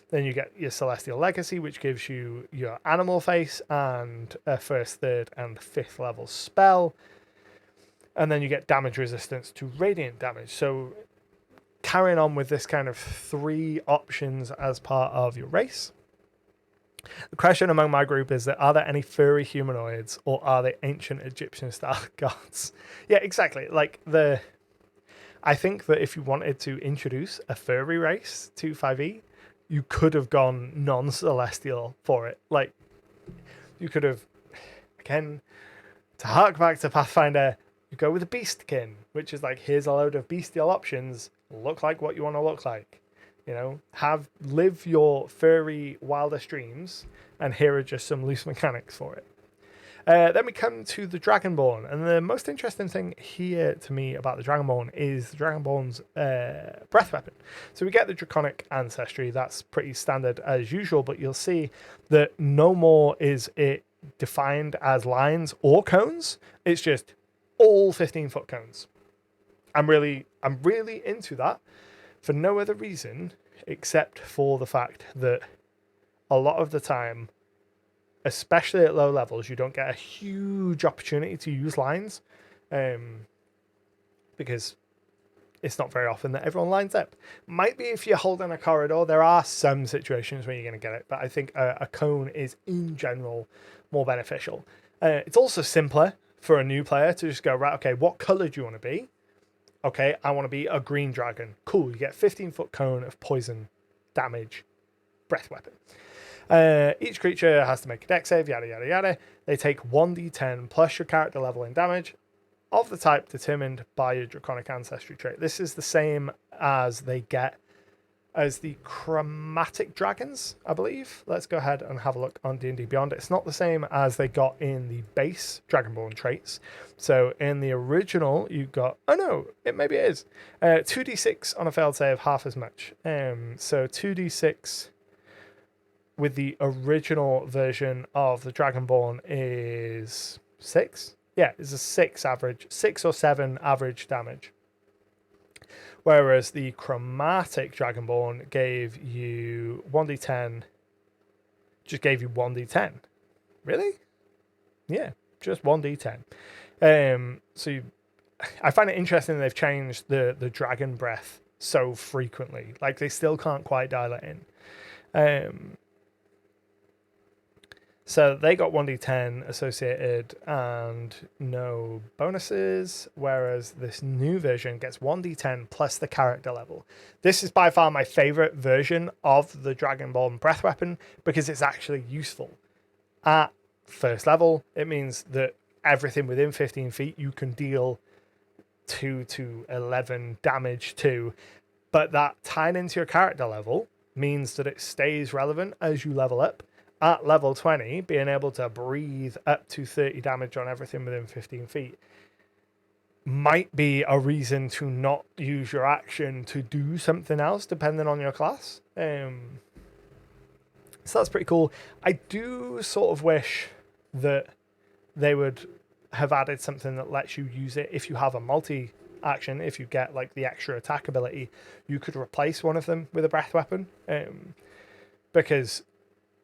Then you get your Celestial Legacy, which gives you your animal face and a first, third, and fifth level spell. And then you get damage resistance to radiant damage. So carrying on with this kind of 3 options as part of your race. The question among my group is that are there any furry humanoids or are they ancient Egyptian style gods? Yeah, exactly. I think that if you wanted to introduce a furry race to 5e, you could have gone non-celestial for it. Like, you could have, again, to hark back to Pathfinder, you go with the Beastkin, which is like, here's a load of bestial options. Look like what you want to look like. You know, live your furry wildest dreams, and here are just some loose mechanics for it. Then we come to the Dragonborn, and the most interesting thing here to me about the Dragonborn is the Dragonborn's breath weapon. So we get the Draconic ancestry, that's pretty standard as usual, but you'll see that no more is it defined as lines or cones, it's just all 15-foot cones. I'm really into that for no other reason except for the fact that a lot of the time, especially at low levels, you don't get a huge opportunity to use lines because it's not very often that everyone lines up. Might be if you're holding a corridor, there are some situations where you're going to get it, but I think a cone is in general more beneficial. It's also simpler for a new player to just go, right, okay, what color do you want to be? Okay, I want to be a green dragon. Cool, you get 15-foot cone of poison damage breath weapon. Each creature has to make a dex save, yada, yada, yada. They take 1d10 plus your character level in damage of the type determined by your Draconic Ancestry trait. This is the same as they get as the Chromatic Dragons, I believe. Let's go ahead and have a look on D&D Beyond. It's not the same as they got in the base Dragonborn traits. So in the original, you got... Oh no, maybe it is. 2d6 on a failed save, half as much. So 2d6... with the original version of the Dragonborn is 6. Yeah, it's a 6 or 7 average damage. Whereas the Chromatic Dragonborn gave you 1d10, just gave you 1d10. Really? Yeah, just 1d10. I find it interesting they've changed the dragon breath so frequently. Like, they still can't quite dial it in. So they got 1d10 associated and no bonuses, whereas this new version gets 1d10 plus the character level. This is by far my favorite version of the Dragonborn breath weapon because it's actually useful. At first level, it means that everything within 15 feet you can deal 2 to 11 damage to, but that tied into your character level means that it stays relevant as you level up. At level 20, being able to breathe up to 30 damage on everything within 15 feet might be a reason to not use your action to do something else, depending on your class. So that's pretty cool. I do sort of wish that they would have added something that lets you use it if you have a multi-action. If you get like the extra attack ability, you could replace one of them with a breath weapon. Because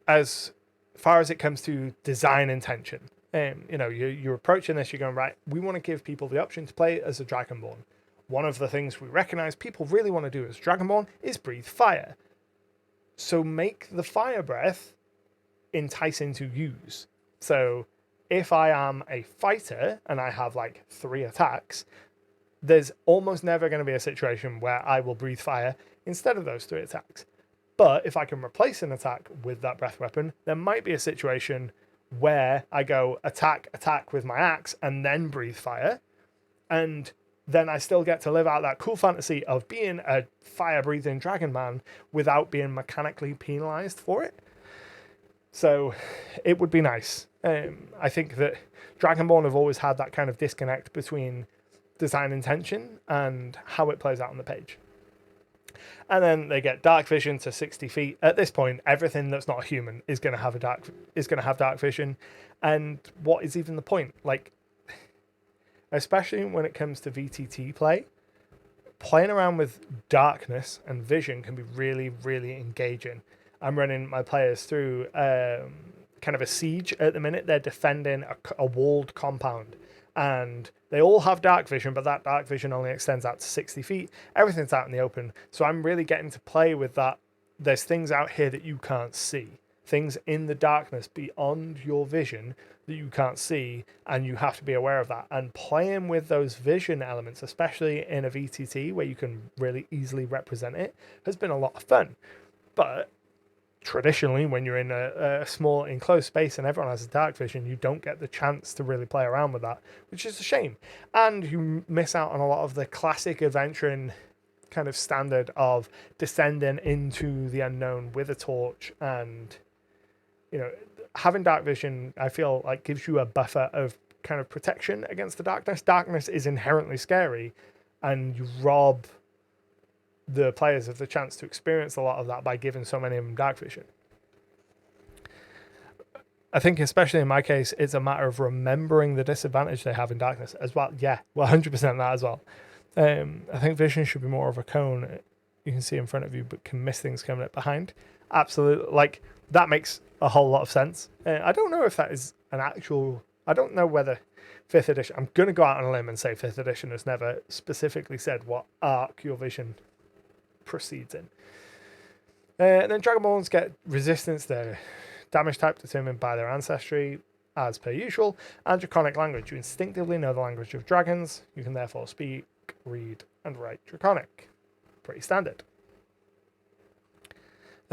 as far as it comes to design intention, you're approaching this, you're going, right, we want to give people the option to play as a Dragonborn. One of the things we recognize people really want to do as Dragonborn is breathe fire. So make the fire breath enticing to use. So if I am a fighter and I have like 3 attacks, there's almost never going to be a situation where I will breathe fire instead of those 3 attacks. But if I can replace an attack with that breath weapon, there might be a situation where I go attack with my axe and then breathe fire. And then I still get to live out that cool fantasy of being a fire-breathing dragon man without being mechanically penalized for it. So it would be nice. I think that Dragonborn have always had that kind of disconnect between design intention and how it plays out on the page. And then they get dark vision to 60 feet. At this point, everything that's not a human is going to have dark vision. And what is even the point? Like, especially when it comes to VTT play, playing around with darkness and vision can be really, really engaging. I'm running my players through kind of a siege at the minute. They're defending a walled compound, and they all have dark vision, but that dark vision only extends out to 60 feet. Everything's out in the open. So I'm really getting to play with that. There's things out here that you can't see, things in the darkness beyond your vision that you can't see, and you have to be aware of that. And playing with those vision elements, especially in a VTT where you can really easily represent it, has been a lot of fun. But traditionally, when you're in a small enclosed space and everyone has a dark vision, you don't get the chance to really play around with that, which is a shame. And you miss out on a lot of the classic adventuring kind of standard of descending into the unknown with a torch. And, you know, having dark vision, I feel like, gives you a buffer of kind of protection against the darkness. Darkness is inherently scary, and you rob the players of the chance to experience a lot of that by giving so many of them dark vision. I think, especially in my case, it's a matter of remembering the disadvantage they have in darkness as well. Yeah, 100% that as well. I think vision should be more of a cone you can see in front of you, but can miss things coming up behind. Absolutely. Like, that makes a whole lot of sense. I don't know if that is an actual... I don't know whether 5th edition... I'm going to go out on a limb and say 5th edition has never specifically said what arc your vision proceeds in. And then Dragonborns get resistance to damage type determined by their ancestry, as per usual, and Draconic language. You instinctively know the language of dragons. You can therefore speak, read, and write Draconic. Pretty standard.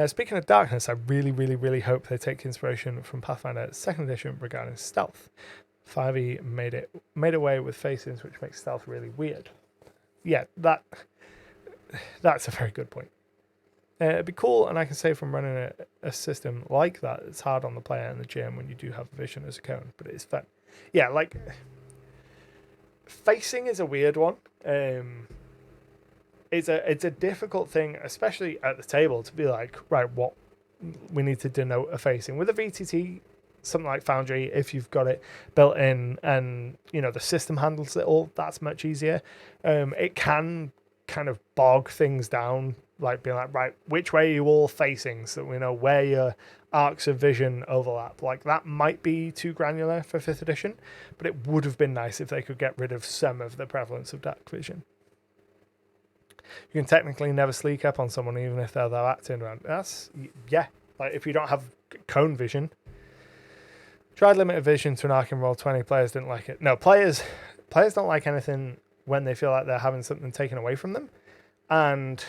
Speaking of darkness, I really, really, really hope they take inspiration from Pathfinder 2nd edition regarding stealth. 5e made away with facings, which makes stealth really weird. Yeah, that's a very good point. It'd be cool, and I can say from running a system like that, it's hard on the player and the GM when you do have vision as a cone, but it is fun. Yeah, like, facing is a weird one. It's a difficult thing, especially at the table, to be like, right, what we need to denote a facing. With a VTT, something like Foundry, if you've got it built in and, you know, the system handles it all, that's much easier. It can kind of bog things down, like being like, right, which way are you all facing, so we know where your arcs of vision overlap. Like, that might be too granular for 5th edition, but it would have been nice if they could get rid of some of the prevalence of dark vision. You can technically never sneak up on someone even if they're acting around. That's, yeah, like if you don't have cone vision. Tried limited vision to an arc in Roll20. Players didn't like it. No, players don't like anything when they feel like they're having something taken away from them. And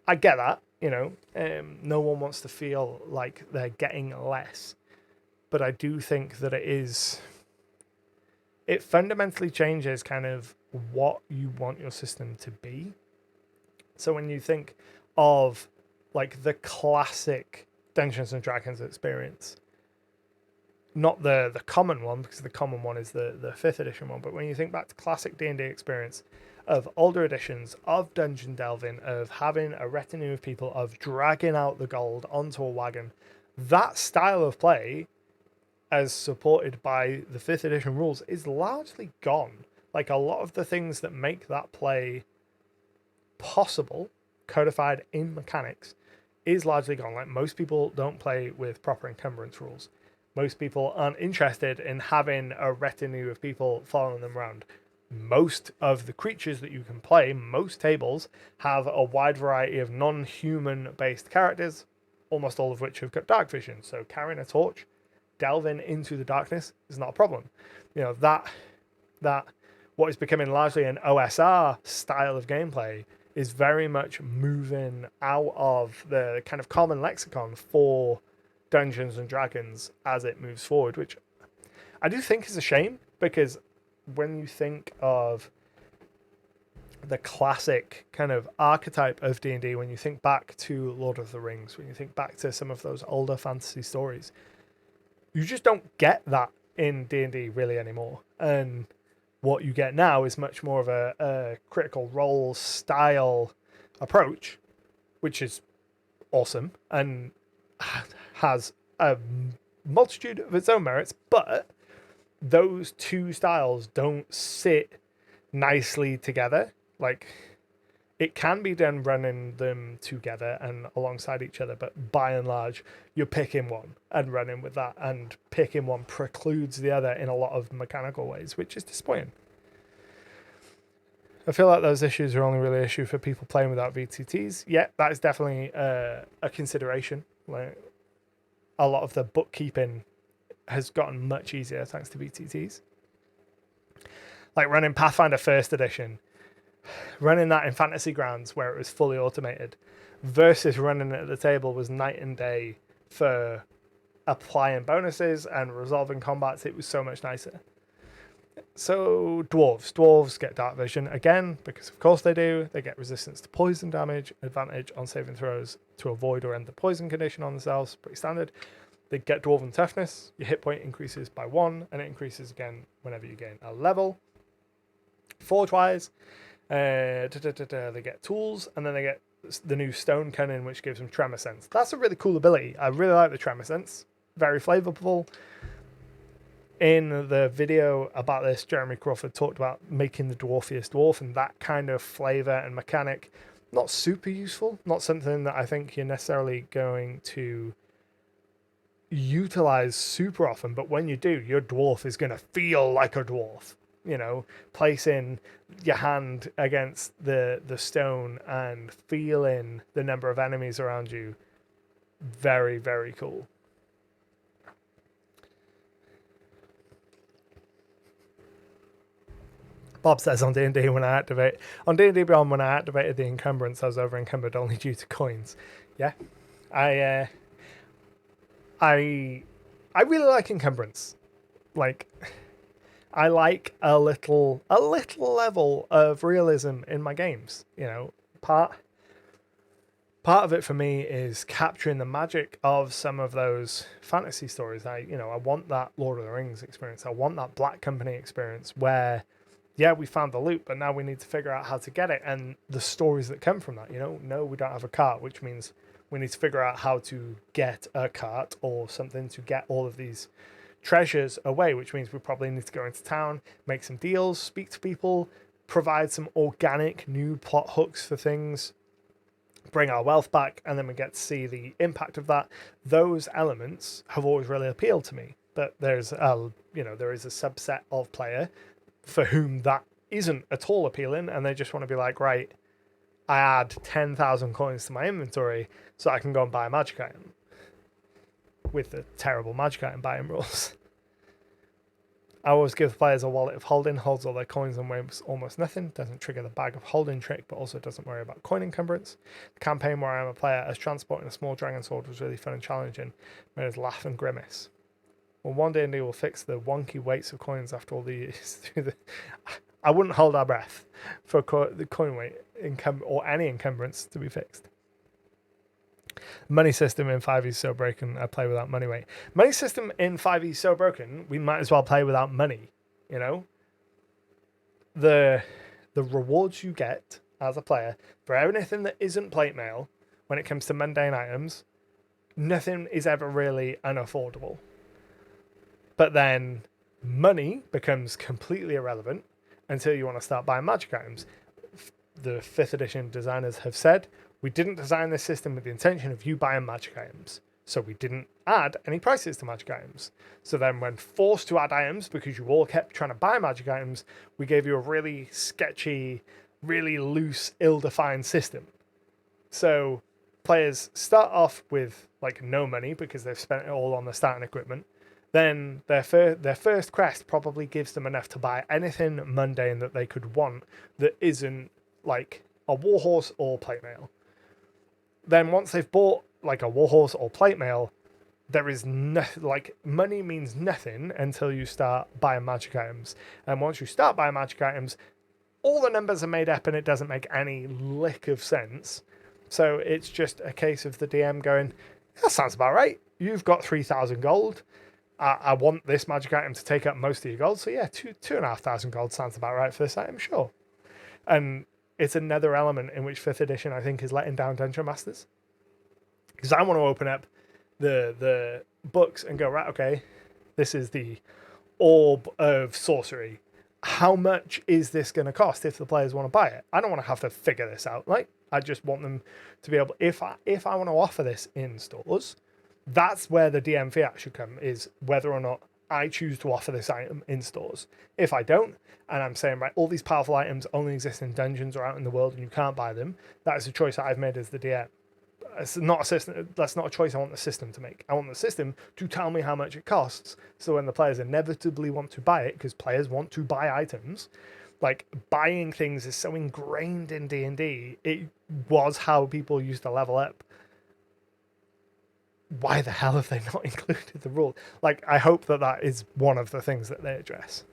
I get that, you know. No one wants to feel like they're getting less. But I do think that it fundamentally changes kind of what you want your system to be. So when you think of like the classic Dungeons and Dragons experience, not the common one, because the common one is the 5th edition one, but when you think back to classic D&D experience of older editions, of dungeon delving, of having a retinue of people, of dragging out the gold onto a wagon, that style of play, as supported by the 5th edition rules, is largely gone. Like, a lot of the things that make that play possible, codified in mechanics, is largely gone. Like, most people don't play with proper encumbrance rules. Most people aren't interested in having a retinue of people following them around. Most of the creatures that you can play, most tables, have a wide variety of non-human based characters, almost all of which have got dark vision. So carrying a torch, delving into the darkness is not a problem. You know, that what is becoming largely an OSR style of gameplay is very much moving out of the kind of common lexicon for Dungeons and Dragons as it moves forward, which I do think is a shame, because when you think of the classic kind of archetype of D&D when you think back to Lord of the Rings, when you think back to some of those older fantasy stories. You just don't get that in D&D really anymore. And what you get now is much more of a critical role style approach, which is awesome and has a multitude of its own merits, but those two styles don't sit nicely together. Like, it can be done running them together and alongside each other, but by and large, you're picking one and running with that, and picking one precludes the other in a lot of mechanical ways, which is disappointing. I feel like those issues are only really an issue for people playing without VTTs. Yeah, that is definitely a consideration. Like, a lot of the bookkeeping has gotten much easier thanks to VTTs. Like running Pathfinder First Edition, running that in Fantasy Grounds where it was fully automated versus running it at the table was night and day for applying bonuses and resolving combats. It was so much nicer. So dwarves get dark vision again, because of course they do. They get resistance to poison damage, advantage on saving throws to avoid or end the poison condition on themselves, pretty standard. They get dwarven toughness. Your hit point increases by 1, and it increases again whenever you gain a level. Forge wise, they get tools, and then they get the new stone cannon, which gives them tremor sense. That's a really cool ability. I really like the tremor sense. Very flavorful. In the video about this, Jeremy Crawford talked about making the dwarfiest dwarf, and that kind of flavor and mechanic, not super useful, not something that I think you're necessarily going to utilize super often, but when you do, your dwarf is going to feel like a dwarf. You know, placing your hand against the stone and feeling the number of enemies around you. Very, very cool. Bob says on D&D Beyond, when I activated the encumbrance, I was over encumbered only due to coins. Yeah, I really like encumbrance. Like, I like a little level of realism in my games. You know, part of it for me is capturing the magic of some of those fantasy stories. I want that Lord of the Rings experience. I want that Black Company experience where, yeah, we found the loot, but now we need to figure out how to get it, and the stories that come from that. You know, no, we don't have a cart, which means we need to figure out how to get a cart or something to get all of these treasures away, which means we probably need to go into town, make some deals, speak to people, provide some organic new plot hooks for things, bring our wealth back, and then we get to see the impact of that. Those elements have always really appealed to me, but there is a subset of player for whom that isn't at all appealing, and they just want to be like, right, I add 10,000 coins to my inventory so I can go and buy a magic item with the terrible magic item buying rules. I always give players a wallet of holding, holds all their coins and weighs almost nothing, doesn't trigger the bag of holding trick, but also doesn't worry about coin encumbrance. The campaign where I'm a player as transporting a small dragon sword was really fun and challenging, made us laugh and grimace. Well, one day will fix the wonky weights of coins after all the years. I wouldn't hold our breath for the coin weight or any encumbrance to be fixed. Money system in 5e is so broken, I play without money weight. Money system in 5e is so broken, we might as well play without money, you know? The rewards you get as a player for anything that isn't plate mail, when it comes to mundane items, nothing is ever really unaffordable. But then money becomes completely irrelevant until you want to start buying magic items. The 5th edition designers have said, we didn't design this system with the intention of you buying magic items, so we didn't add any prices to magic items. So then when forced to add items, because you all kept trying to buy magic items, we gave you a really sketchy, really loose, ill-defined system. So players start off with like no money because they've spent it all on the starting equipment. Then their first quest probably gives them enough to buy anything mundane that they could want that isn't like a warhorse or plate mail. Then once they've bought like a warhorse or plate mail, there is nothing, like money means nothing until you start buying magic items. And once you start buying magic items, all the numbers are made up and it doesn't make any lick of sense. So it's just a case of the DM going, that sounds about right. You've got 3,000 gold. I want this magic item to take up most of your gold. So yeah, 2,500 gold sounds about right for this item, sure. And it's another element in which 5th edition, I think, is letting down Dungeon Masters. Because I want to open up the books and go, right, okay, this is the orb of sorcery. How much is this going to cost if the players want to buy it? I don't want to have to figure this out. Like, I just want them to be able, if I want to offer this in stores, that's where the DM fiat should come, is whether or not I choose to offer this item in stores. If I don't, and I'm saying, right, all these powerful items only exist in dungeons or out in the world and you can't buy them, that is a choice that I've made as the DM. It's not a system, that's not a choice I want the system to make. I want the system to tell me how much it costs, so when the players inevitably want to buy it, because players want to buy items, like, buying things is so ingrained in D&D. It was how people used to level up. Why the hell have they not included the rule? Like, I hope that is one of the things that they address.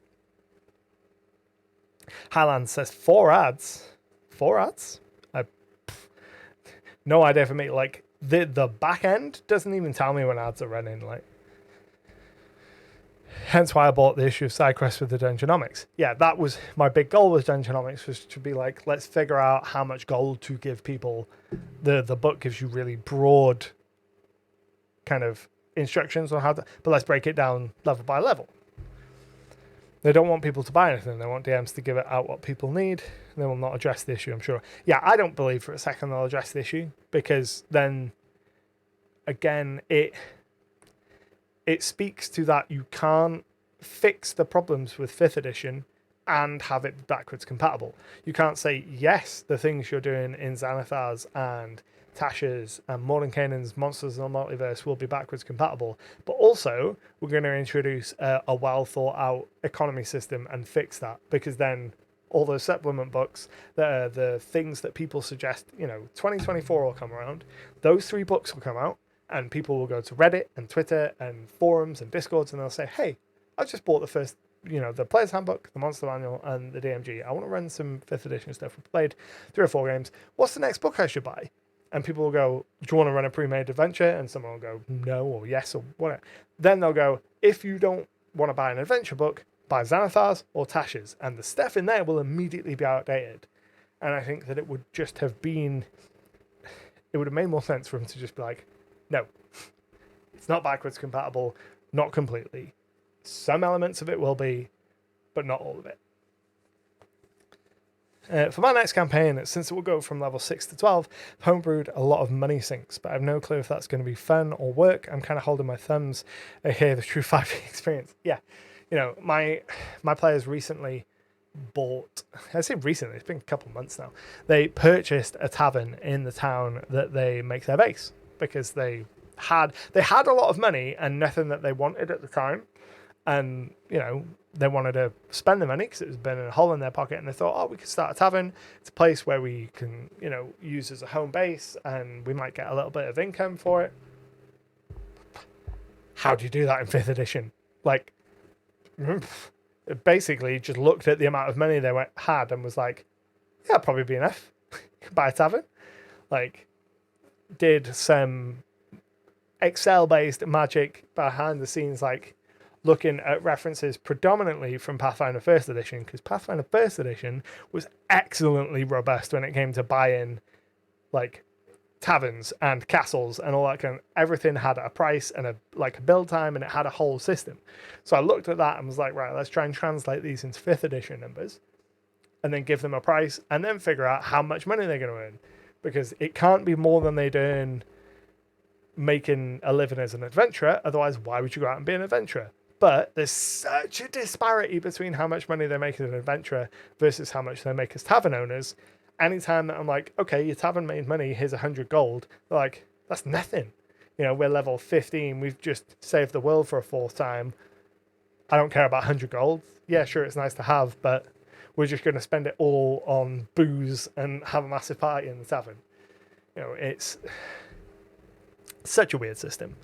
Highland says 4 ads. 4 ads? No idea for me. Like, the back end doesn't even tell me when ads are running. Like, hence why I bought the issue of SideQuest with the Dungeonomics. Yeah, that was my big goal with Dungeonomics, was to be like, let's figure out how much gold to give people. The book gives you really broad kind of instructions on how to, but let's break it down level by level. They don't want people to buy anything. They want DMs to give it out what people need. They will not address the issue, I'm sure. Yeah, I don't believe for a second they'll address the issue, because then, again, it speaks to that you can't fix the problems with 5th edition and have it backwards compatible. You can't say, yes, the things you're doing in Xanathar's and Tasha's and Mordenkainen's Monsters in the Multiverse will be backwards compatible, but also we're going to introduce a well thought out economy system and fix that, because then all those supplement books that are the things that people suggest, 2024 will come around, those 3 books will come out, and people will go to Reddit and Twitter and forums and Discords, and they'll say, hey, I just bought the first, the Player's Handbook, the Monster Manual, and the DMG. I want to run some 5th edition stuff. We've played 3 or 4 games. What's the next book I should buy? And people will go, do you want to run a pre-made adventure? And someone will go, no, or yes, or whatever. Then they'll go, if you don't want to buy an adventure book, buy Xanathar's or Tasha's. And the stuff in there will immediately be outdated. And I think that it would just have been, it would have made more sense for them to just be like, no, it's not backwards compatible, not completely. Some elements of it will be, but not all of it. For my next campaign, since it will go from level 6 to 12, I've homebrewed a lot of money sinks, but I have no clue if that's going to be fun or work. I'm kind of holding my thumbs. Okay, the true 5e experience. Yeah, my players recently bought, I say recently, it's been a couple of months now, they purchased a tavern in the town that they make their base, because they had a lot of money and nothing that they wanted at the time. And, they wanted to spend the money because it was been in a hole in their pocket, and they thought, oh, we could start a tavern. It's a place where we can, use as a home base, and we might get a little bit of income for it. How do you do that in 5th edition? Like, basically just looked at the amount of money they had and was like, yeah, that'd probably be enough. Buy a tavern. Like, did some Excel-based magic behind the scenes, like, looking at references predominantly from Pathfinder 1st edition, because Pathfinder 1st edition was excellently robust when it came to buying, like, taverns and castles and all that kind of, everything had a price and a build time, and it had a whole system. So I looked at that and was like, right, let's try and translate these into 5th edition numbers, and then give them a price, and then figure out how much money they're going to earn, because it can't be more than they'd earn making a living as an adventurer. Otherwise, why would you go out and be an adventurer? But there's such a disparity between how much money they make as an adventurer versus how much they make as tavern owners. Anytime that I'm like, okay, your tavern made money, here's 100 gold, they're like, that's nothing. We're level 15, we've just saved the world for a 4th time. I don't care about 100 gold. Yeah, sure, it's nice to have, but we're just going to spend it all on booze and have a massive party in the tavern. It's such a weird system.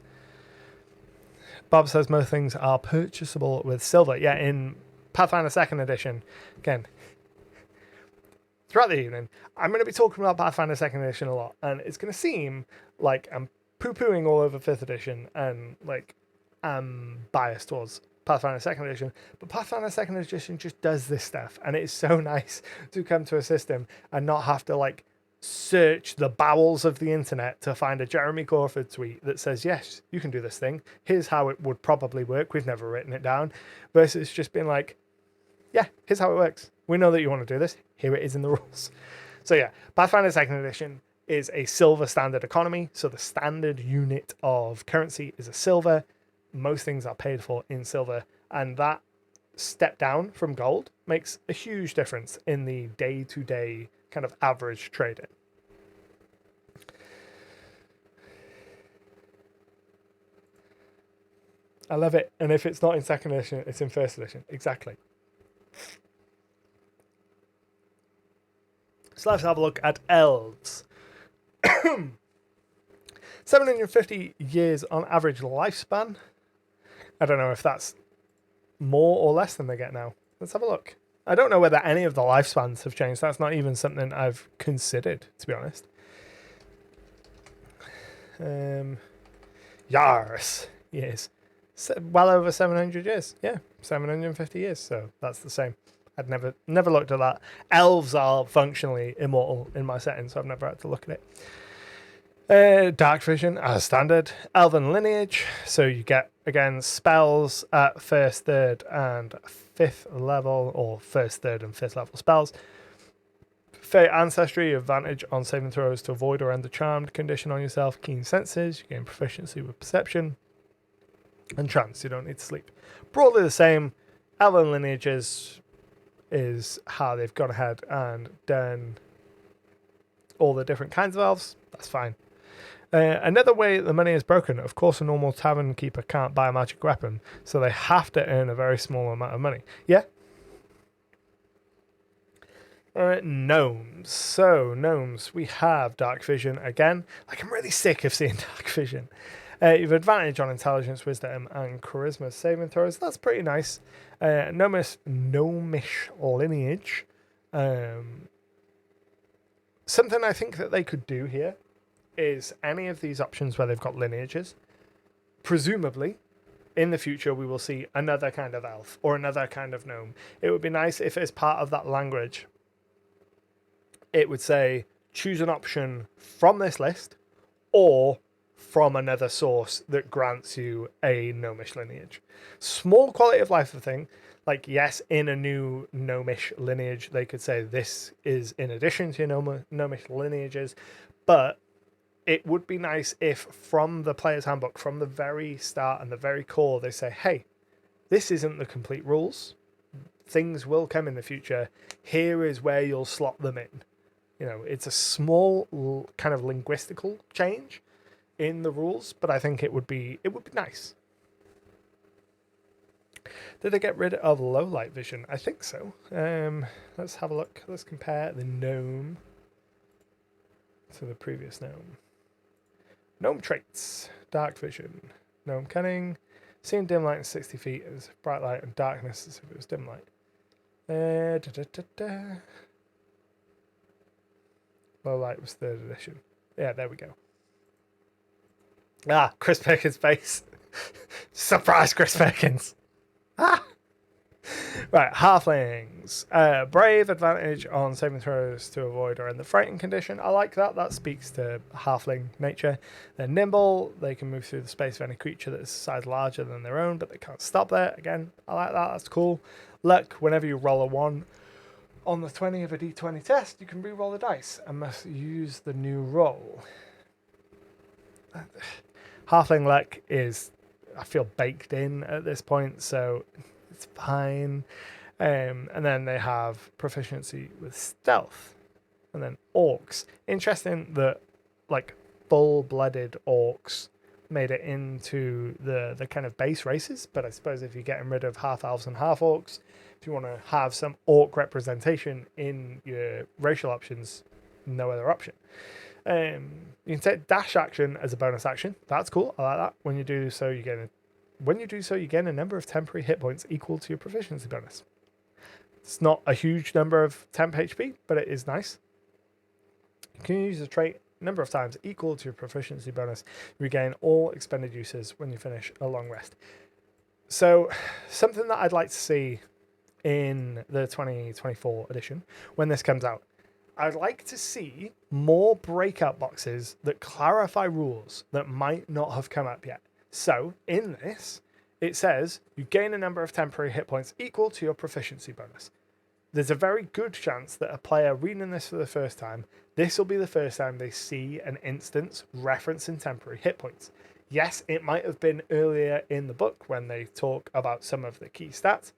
Bob says most things are purchasable with silver. Yeah, in Pathfinder 2nd edition, again, throughout the evening, I'm going to be talking about Pathfinder 2nd Edition a lot, and it's going to seem like I'm poo-pooing all over 5th Edition and like I'm biased towards Pathfinder 2nd Edition, but Pathfinder 2nd Edition just does this stuff, and it's so nice to come to a system and not have to like search the bowels of the internet to find a Jeremy Crawford tweet that says, yes, you can do this thing. Here's how it would probably work. We've never written it down. Versus just being like, yeah, here's how it works. We know that you want to do this. Here it is in the rules. So yeah, Pathfinder 2nd Edition is a silver standard economy. So the standard unit of currency is a silver. Most things are paid for in silver. And that step down from gold makes a huge difference in the day-to-day kind of average trading. I love it. And if it's not in 2nd edition, it's in 1st edition. Exactly. So let's have a look at elves. 750 years on average lifespan. I don't know if that's more or less than they get now. Let's have a look. I don't know whether any of the lifespans have changed. That's not even something I've considered, to be honest. Yars. Years. Well over 700 years. Yeah, 750 years. So that's the same. I'd never looked at that. Elves are functionally immortal in my setting, so I've never had to look at it. Dark vision as standard. Elven lineage. So you get, again, spells at 1st, 3rd, and 5th level, or 1st, 3rd, and 5th level spells. Fate ancestry, advantage on saving throws to avoid or end the charmed condition on yourself. Keen senses, you gain proficiency with perception. And trance, you don't need to sleep. Broadly the same. Elven lineages is how they've gone ahead and done all the different kinds of elves. That's fine. Another way the money is broken, of course, a normal tavern keeper can't buy a magic weapon, so they have to earn a very small amount of money. Yeah. Gnomes. So, gnomes, we have dark vision again. Like, I'm really sick of seeing dark vision. You have advantage on intelligence, wisdom, and charisma saving throws. That's pretty nice. Gnomish lineage. Something I think that they could do here is any of these options where they've got lineages. Presumably, in the future, we will see another kind of elf or another kind of gnome. It would be nice if, as part of that language, it would say, choose an option from this list or from another source that grants you a gnomish lineage. Small quality of life thing. Like, yes, in a new gnomish lineage, they could say this is in addition to your gnomish lineages, but it would be nice if from the player's handbook, from the very start and the very core, they say, hey, this isn't the complete rules. Things will come in the future. Here is where you'll slot them in. You know, it's a small kind of linguistical change in the rules, but I think it would be nice. Did they get rid of low light vision? I think so. Let's have a look. Let's compare the gnome to the previous gnome. Gnome traits. Dark vision. Gnome cunning. Seeing dim light in 60 feet as bright light and darkness as if it was dim light. Low light was 3rd edition. Yeah, there we go. Ah, Chris Perkins' face. Surprise, Chris Perkins. Ah! Right, halflings. Brave, advantage on saving throws to avoid or end the frightened condition. I like that. That speaks to halfling nature. They're nimble. They can move through the space of any creature that's a size larger than their own, but they can't stop there. Again, I like that. That's cool. Luck, whenever you roll a 1 on the 20 of a d20 test, you can re-roll the dice and must use the new roll. Halfling luck is, I feel, baked in at this point, so it's fine. And then they have proficiency with stealth. And then orcs. Interesting that, like, full-blooded orcs made it into the kind of base races, but I suppose if you're getting rid of half-elves and half-orcs, if you want to have some orc representation in your racial options, no other option. You can take dash action as a bonus action. That's cool. I like that. When you do so, you gain a number of temporary hit points equal to your proficiency bonus. It's not a huge number of temp HP, but it is nice. You can use the trait a number of times equal to your proficiency bonus. You regain all expended uses when you finish a long rest. So something that I'd like to see in the 2024 edition, when this comes out, I'd like to see more breakout boxes that clarify rules that might not have come up yet. So in this, it says you gain a number of temporary hit points equal to your proficiency bonus. There's a very good chance that a player reading this for the first time, this will be the first time they see an instance referencing temporary hit points. Yes, it might have been earlier in the book when they talk about some of the key stats,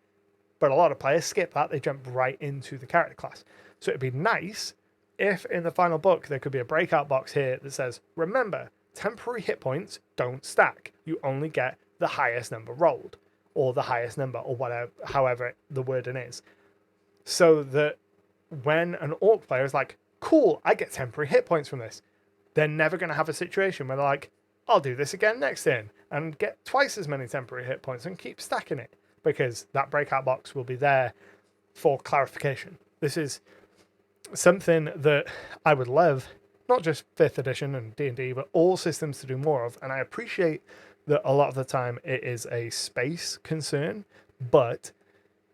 but a lot of players skip that. They jump right into the character class. So it'd be nice if in the final book there could be a breakout box here that says, remember, temporary hit points don't stack. You only get the highest number rolled, or the highest number, or whatever, however the wording is. So that when an orc player is like, cool, I get temporary hit points from this, they're never going to have a situation where they're like, I'll do this again next turn and get twice as many temporary hit points and keep stacking it, because that breakout box will be there for clarification. This is something that I would love, not just 5th edition and D&D, but all systems to do more of. And I appreciate that a lot of the time it is a space concern, but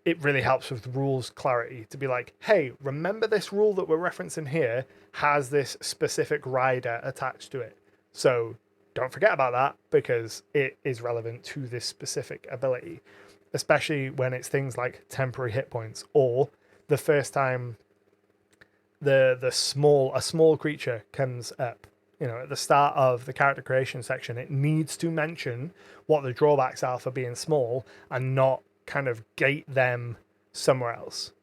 it really helps with rules clarity to be like, hey, remember this rule that we're referencing here has this specific rider attached to it. So don't forget about that, because it is relevant to this specific ability, especially when it's things like temporary hit points, or the first time a small creature comes up. At the start of the character creation section, it needs to mention what the drawbacks are for being small and not kind of gate them somewhere else,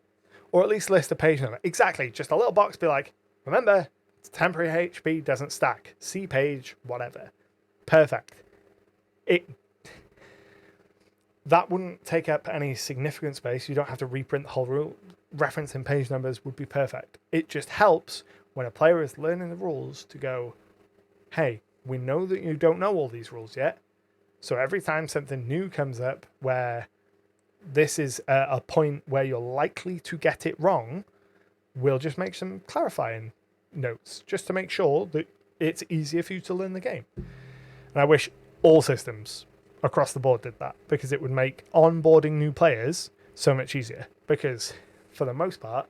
or at least list a page number. Exactly, just a little box, be like, remember, temporary HP doesn't stack, see page whatever. Perfect. That wouldn't take up any significant space. You don't have to reprint the whole rule. Referencing page numbers would be perfect. It just helps when a player is learning the rules to go, hey, we know that you don't know all these rules yet, so every time something new comes up where this is a point where you're likely to get it wrong, we'll just make some clarifying notes just to make sure that it's easier for you to learn the game. And I wish all systems across the board did that, because it would make onboarding new players so much easier. Because for the most part,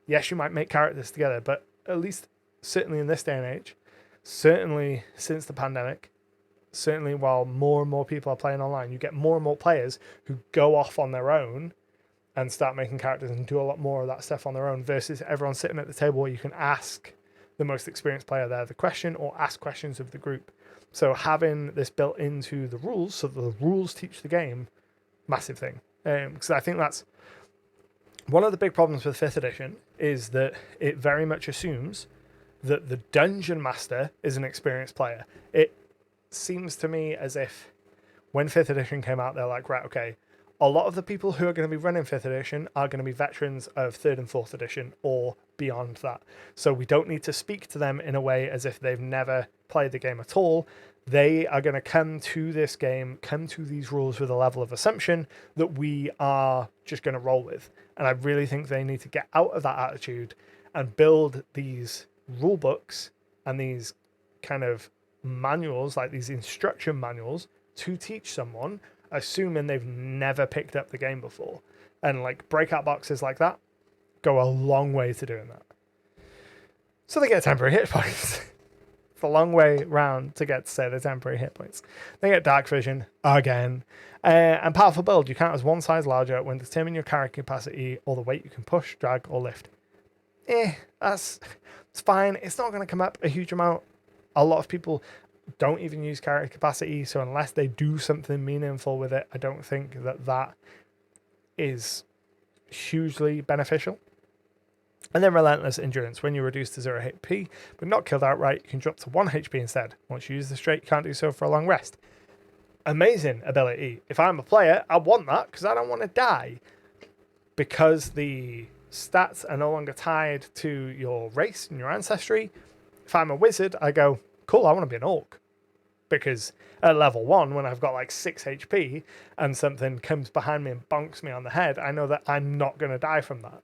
yes, you might make characters together, but at least certainly in this day and age, certainly since the pandemic, certainly while more and more people are playing online, you get more and more players who go off on their own and start making characters and do a lot more of that stuff on their own, versus everyone sitting at the table where you can ask the most experienced player there the question, or ask questions of the group. So having this built into the rules, so the rules teach the game, massive thing. Because I think that's one of the big problems with 5th edition, is that it very much assumes that the dungeon master is an experienced player. It seems to me as if when 5th edition came out, they're like, right, okay, a lot of the people who are going to be running 5th edition are going to be veterans of 3rd and 4th edition or beyond that. So we don't need to speak to them in a way as if they've never played the game at all. They are going to come to this game, come to these rules with a level of assumption that we are just going to roll with. And I really think they need to get out of that attitude and build these rule books and these kind of manuals, like these instruction manuals, to teach someone, assuming they've never picked up the game before. And like breakout boxes like that go a long way to doing that. So they get temporary hit points. It's a long way round to get to say the temporary hit points. They get dark vision again. And powerful build. You count as one size larger when determining your character capacity or the weight you can push, drag, or lift. It's fine. It's not going to come up a huge amount. A lot of people don't even use character capacity, so unless they do something meaningful with it, I don't think that is hugely beneficial. And then relentless endurance. When you reduce to 0 HP but not killed outright, you can drop to 1 HP instead. Once you use the trait, you can't do so for a long rest. Amazing ability. If I'm a player, I want that because I don't want to die. Because the stats are no longer tied to your race and your ancestry. If I'm a wizard, I go, cool, I want to be an orc. because at level 1, when I've got like 6 HP and something comes behind me and bonks me on the head, I know that I'm not going to die from that.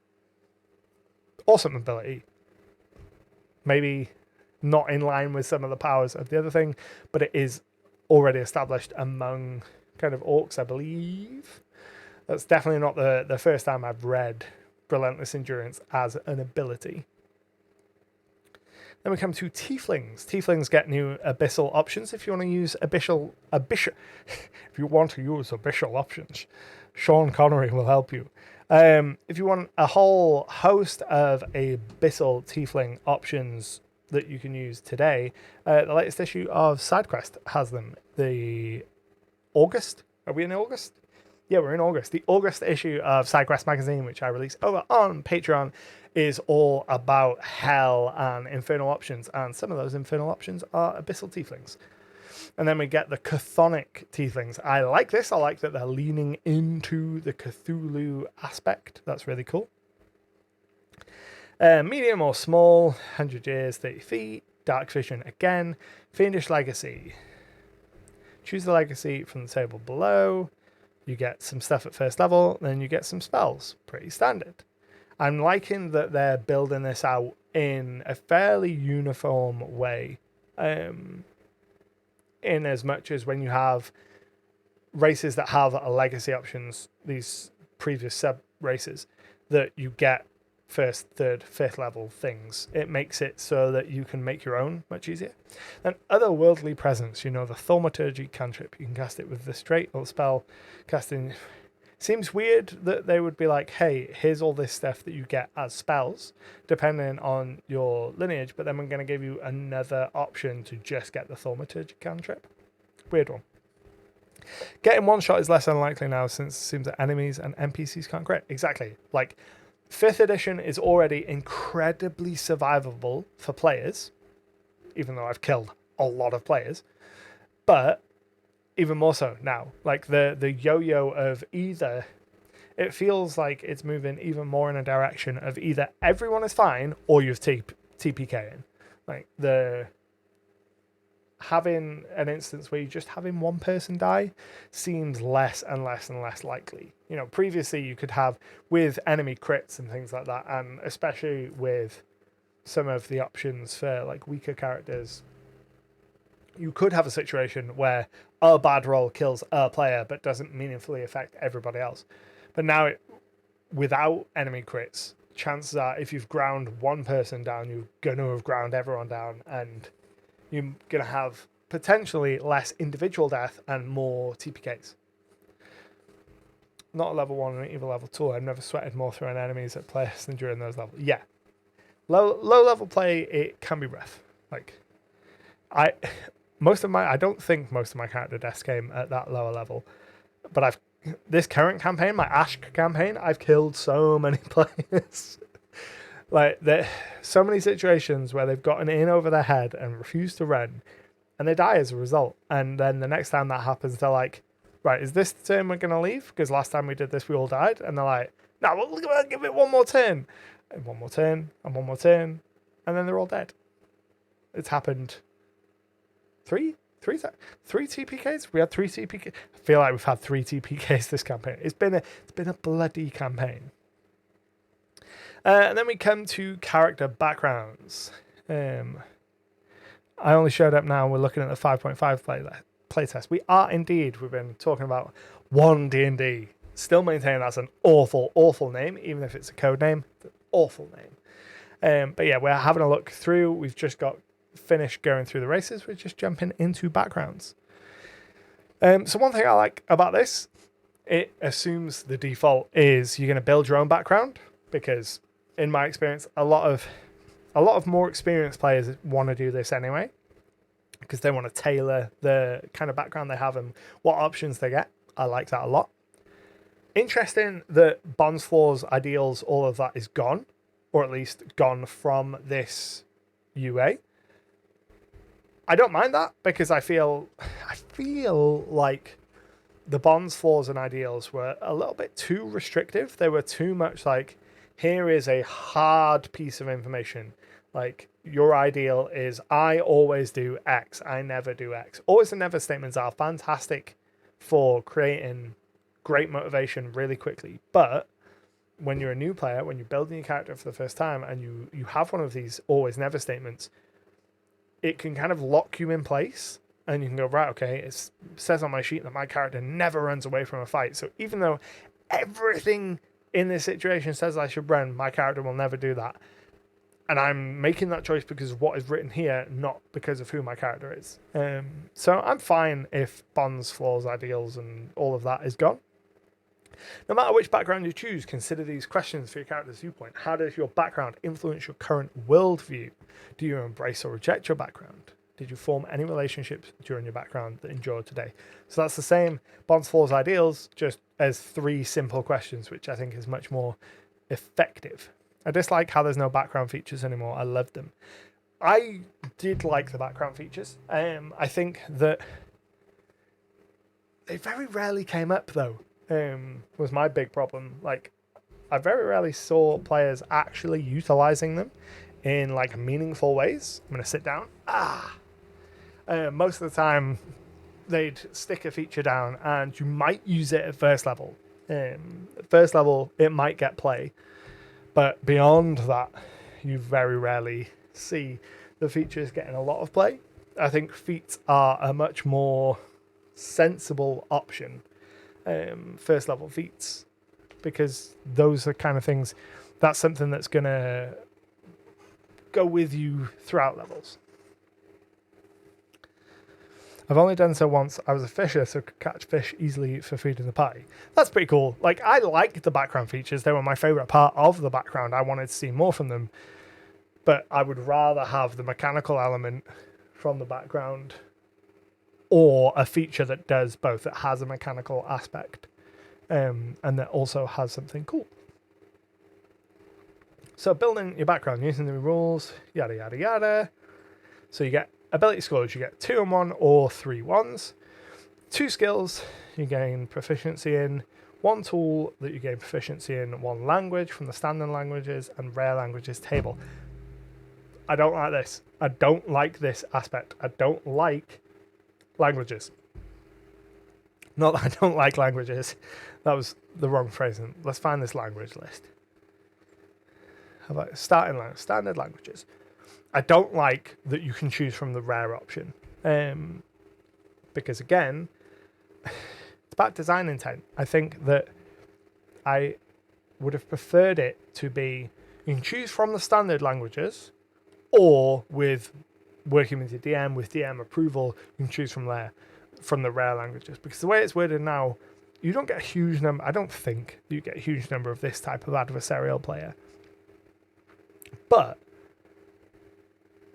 Awesome ability. Maybe not in line with some of the powers of the other thing, but it is already established among kind of orcs, I believe. That's definitely not the first time I've read Relentless Endurance as an ability. Then we come to Tieflings. Tieflings get new abyssal options if you want to use abyssal if you want to use abyssal options. Sean Connery will help you. If you want a whole host of abyssal tiefling options that you can use today, the latest issue of SideQuest has them. The August? Are we in August? Yeah, we're in August. The August issue of SideQuest magazine, which I release over on Patreon, is all about hell and infernal options, and some of those infernal options are abyssal tieflings. And then we get the chthonic tieflings. I like this. I like that they're leaning into the Cthulhu aspect. That's really cool. Medium or small, 100 years, 30 feet. Dark vision again. Fiendish legacy. Choose the legacy from the table below. You get some stuff at first level, then you get some spells. Pretty standard. I'm liking that they're building this out in a fairly uniform way. In as much as when you have races that have legacy options, these previous sub races, that you get first, third, fifth level things. It makes it so that you can make your own much easier. And otherworldly presence, the thaumaturgy cantrip, you can cast it with the straight or spell casting. Seems weird that they would be like, hey, here's all this stuff that you get as spells, depending on your lineage, but then we're going to give you another option to just get the thaumaturgy cantrip. Weird one. Getting one shot is less unlikely now, since it seems that enemies and NPCs can't crit. Exactly. Like, 5th edition is already incredibly survivable for players, even though I've killed a lot of players, but even more so now. Like the yo-yo of either, it feels like it's moving even more in a direction of either everyone is fine or you've TPK in. Like having an instance where you're just having one person die seems less and less and less likely. Previously you could have with enemy crits and things like that, and especially with some of the options for like weaker characters, you could have a situation where a bad roll kills a player but doesn't meaningfully affect everybody else. But now, without enemy crits, chances are if you've ground one person down, you're going to have ground everyone down, and you're going to have potentially less individual death and more TPKs. Not a level 1 and even level 2. I've never sweated more through an enemies at players than during those levels. Yeah. Low level play, it can be rough. Like, I don't think most of my character deaths came at that lower level, but this current campaign, my Ashk campaign, I've killed so many players. Like, there so many situations where they've gotten in over their head and refused to run, and they die as a result. And then the next time that happens, they're like, right, is this the turn we're going to leave? Because last time we did this, we all died. And they're like, no, we'll give it one more turn. And one more turn, and one more turn. And then they're all dead. It's happened three TPKs? We had 3 TPKs. I feel like we've had 3 TPKs this campaign. It's been a bloody campaign. And then we come to character backgrounds. I only showed up now. We're looking at the 5.5 playtest. We are indeed. We've been talking about OneD&D. Still maintaining that's an awful, awful name, even if it's a code name. It's an awful name. But yeah, we're having a look through. We've just got finished going through the races. We're just jumping into backgrounds. So one thing I like about this, it assumes the default is you're going to build your own background, because in my experience, a lot of more experienced players want to do this anyway, because they want to tailor the kind of background they have and what options they get. I like that a lot. Interesting that bonds, flaws, ideals, all of that is gone, or at least gone from this UA. I don't mind that, because I feel like the bonds, flaws, and ideals were a little bit too restrictive. They were too much like, here is a hard piece of information Like, your ideal is, I always do X, I never do X. Always and never statements are fantastic for creating great motivation really quickly. But when you're a new player, when you're building your character for the first time, and you have one of these always never statements, it can kind of lock you in place. And you can go, right, okay, it says on my sheet that my character never runs away from a fight. So even though everything in this situation says I should run, my character will never do that. And I'm making that choice because of what is written here, not because of who my character is. So I'm fine if bonds, flaws, ideals, and all of that is gone. No matter which background you choose, consider these questions for your character's viewpoint. How does your background influence your current worldview? Do you embrace or reject your background? Did you form any relationships during your background that endure today? So that's the same bonds, flaws, ideals, just as 3 simple questions, which I think is much more effective. I dislike how there's no background features anymore. I love them. I did like the background features. I think that they very rarely came up, though, was my big problem. Like, I very rarely saw players actually utilizing them in like meaningful ways. I'm going to sit down. Most of the time, they'd stick a feature down and you might use it at first level. First level, it might get play. But beyond that, you very rarely see the features getting a lot of play. I think feats are a much more sensible option, first level feats, because those are kind of things, that's something that's going to go with you throughout levels. I've only done so once. I was a fisher, so could catch fish easily for food in the party. That's pretty cool. Like, I liked the background features. They were my favorite part of the background. I wanted to see more from them. But I would rather have the mechanical element from the background, or a feature that does both, that has a mechanical aspect, and that also has something cool. So building your background using the rules, yada, yada, yada. So you get ability scores, you get 2 and 1 or 3 ones. 2 skills you gain proficiency in, 1 tool that you gain proficiency in, 1 language from the standard languages and rare languages table. I don't like this. I don't like this aspect. I don't like languages. Not that I don't like languages. That was the wrong phrasing. Let's find this language list. How about standard languages? I don't like that you can choose from the rare option, because again, it's about design intent. I think that I would have preferred it to be, you can choose from the standard languages, or with working with your DM, with DM approval, you can choose from the rare languages. Because the way it's worded now, you don't get a huge number. I don't think you get a huge number of this type of adversarial player, but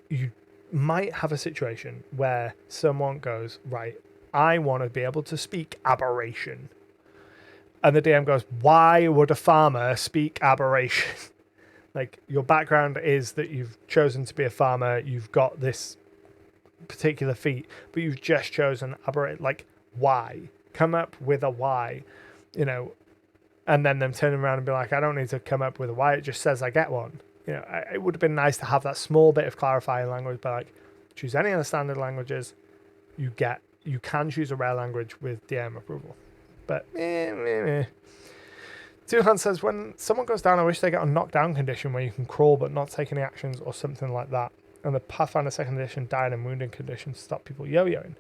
you might have a situation where someone goes, right, I want to be able to speak aberration. And the DM goes, why would a farmer speak aberration? Like, your background is that you've chosen to be a farmer, you've got this particular feat, but you've just chosen aberrate. Like, why? Come up with a why, and then them turning around and be like, I don't need to come up with a why, it just says I get one. It would have been nice to have that small bit of clarifying language, but like, choose any of the standard languages, you can choose a rare language with DM approval. But Tuhan says, when someone goes down, I wish they get a knockdown condition where you can crawl but not take any actions or something like that. And the Pathfinder 2nd edition dying and wounding condition to stop people yo-yoing.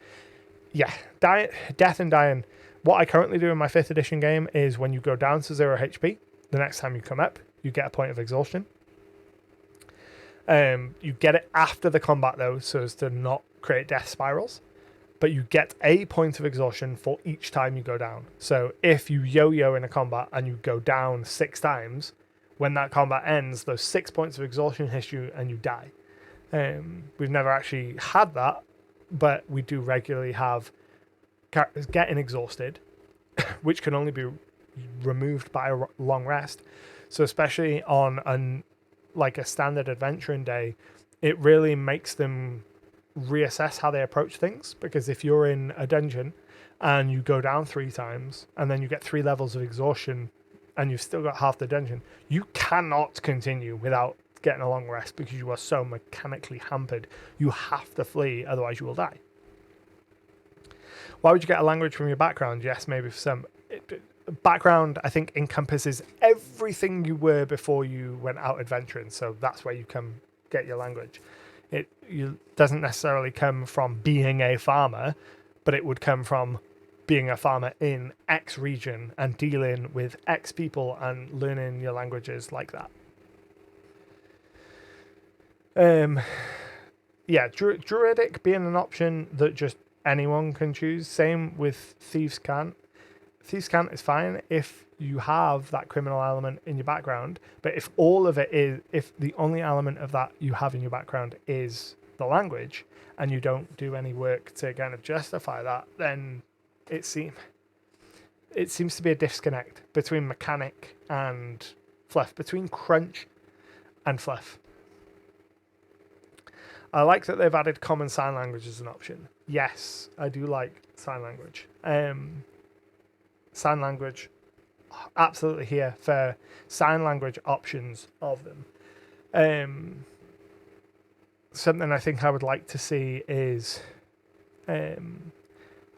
Yeah, death and dying. What I currently do in my 5th edition game is when you go down to 0 HP, the next time you come up, you get a point of exhaustion. You get it after the combat though, so as to not create death spirals, but you get a point of exhaustion for each time you go down. So if you yo-yo in a combat and you go down 6 times, when that combat ends, those 6 points of exhaustion hit you and you die. We've never actually had that, but we do regularly have characters getting exhausted, which can only be removed by a long rest. So especially on a standard adventuring day, it really makes them reassess how they approach things. Because if you're in a dungeon and you go down 3 times and then you get 3 levels of exhaustion and you've still got half the dungeon, you cannot continue without getting a long rest because you are so mechanically hampered. You have to flee, otherwise you will die. Why would you get a language from your background? Yes, maybe for some. Background, I think, encompasses everything you were before you went out adventuring. So that's where you can get your language. It doesn't necessarily come from being a farmer, but it would come from being a farmer in X region and dealing with X people and learning your languages like that. Yeah, druidic being an option that just anyone can choose. Same with Thieves' Cant. Thieves' Cant is fine if you have that criminal element in your background, but if all of it is, if the only element of that you have in your background is the language, and you don't do any work to kind of justify that, then it seems to be a disconnect between mechanic and fluff, between crunch and fluff. I like that they've added common sign language as an option. Yes, I do like sign language. Sign language, absolutely here for sign language options of them. Something I think I would like to see is, I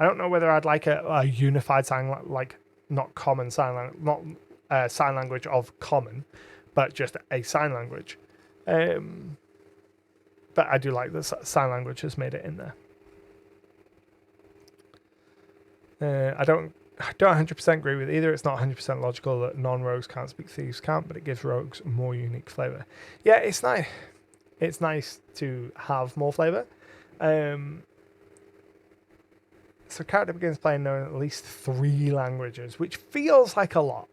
don't know whether I'd like a unified sign, like not common sign language, not sign language of common, but just a sign language. But I do like that sign language has made it in there. I don't 100% agree with either. It's not 100% logical that non-rogues can't speak Thieves' Cant, but it gives rogues more unique flavor. Yeah, it's nice. It's nice to have more flavor. So character begins playing knowing at least 3 languages, which feels like a lot,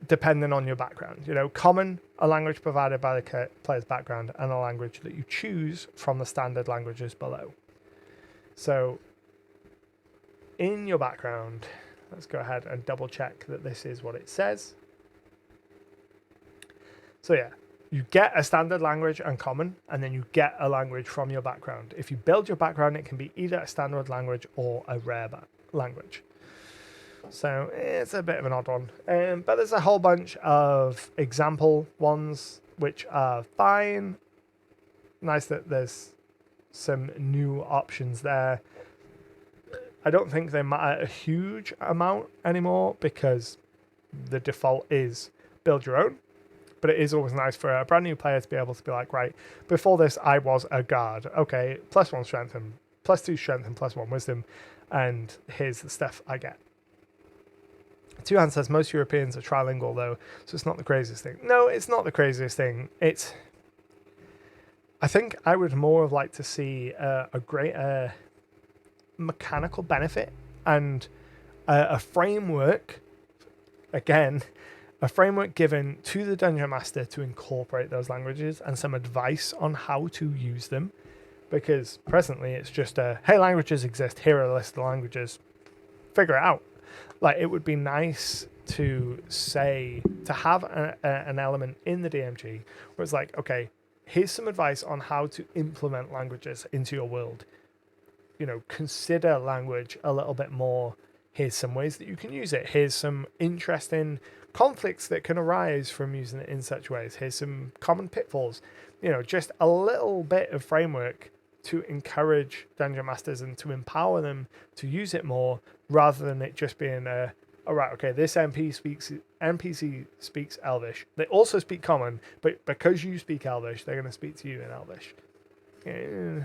depending on your background. You know, common, a language provided by the player's background, and a language that you choose from the standard languages below. So in your background, let's go ahead and double check that this is what it says. So yeah, you get a standard language and common, and then you get a language from your background. If you build your background, it can be either a standard language or a rare language. So it's a bit of an odd one. But there's a whole bunch of example ones which are fine. Nice that there's some new options there. I don't think they matter a huge amount anymore because the default is build your own. But it is always nice for a brand new player to be able to be like, right, before this I was a guard. Okay, +1 strength and +2 strength and +1 wisdom. And here's the stuff I get. Two Hands says most Europeans are trilingual though, so it's not the craziest thing. No, it's not the craziest thing. I think I would more have liked to see a greater mechanical benefit and a framework, again, a framework given to the Dungeon Master to incorporate those languages and some advice on how to use them. Because presently it's just hey, languages exist, here are a list of languages, figure it out. Like, it would be nice to have an element in the DMG where it's like, okay, here's some advice on how to implement languages into your world. You know, consider language a little bit more. Here's some ways that you can use it. Here's some interesting conflicts that can arise from using it in such ways. Here's some common pitfalls. You know, just a little bit of framework to encourage Dungeon Masters and to empower them to use it more, rather than it just being all right, okay, this NPC speaks Elvish. They also speak Common, but because you speak Elvish, they're going to speak to you in Elvish. Yeah.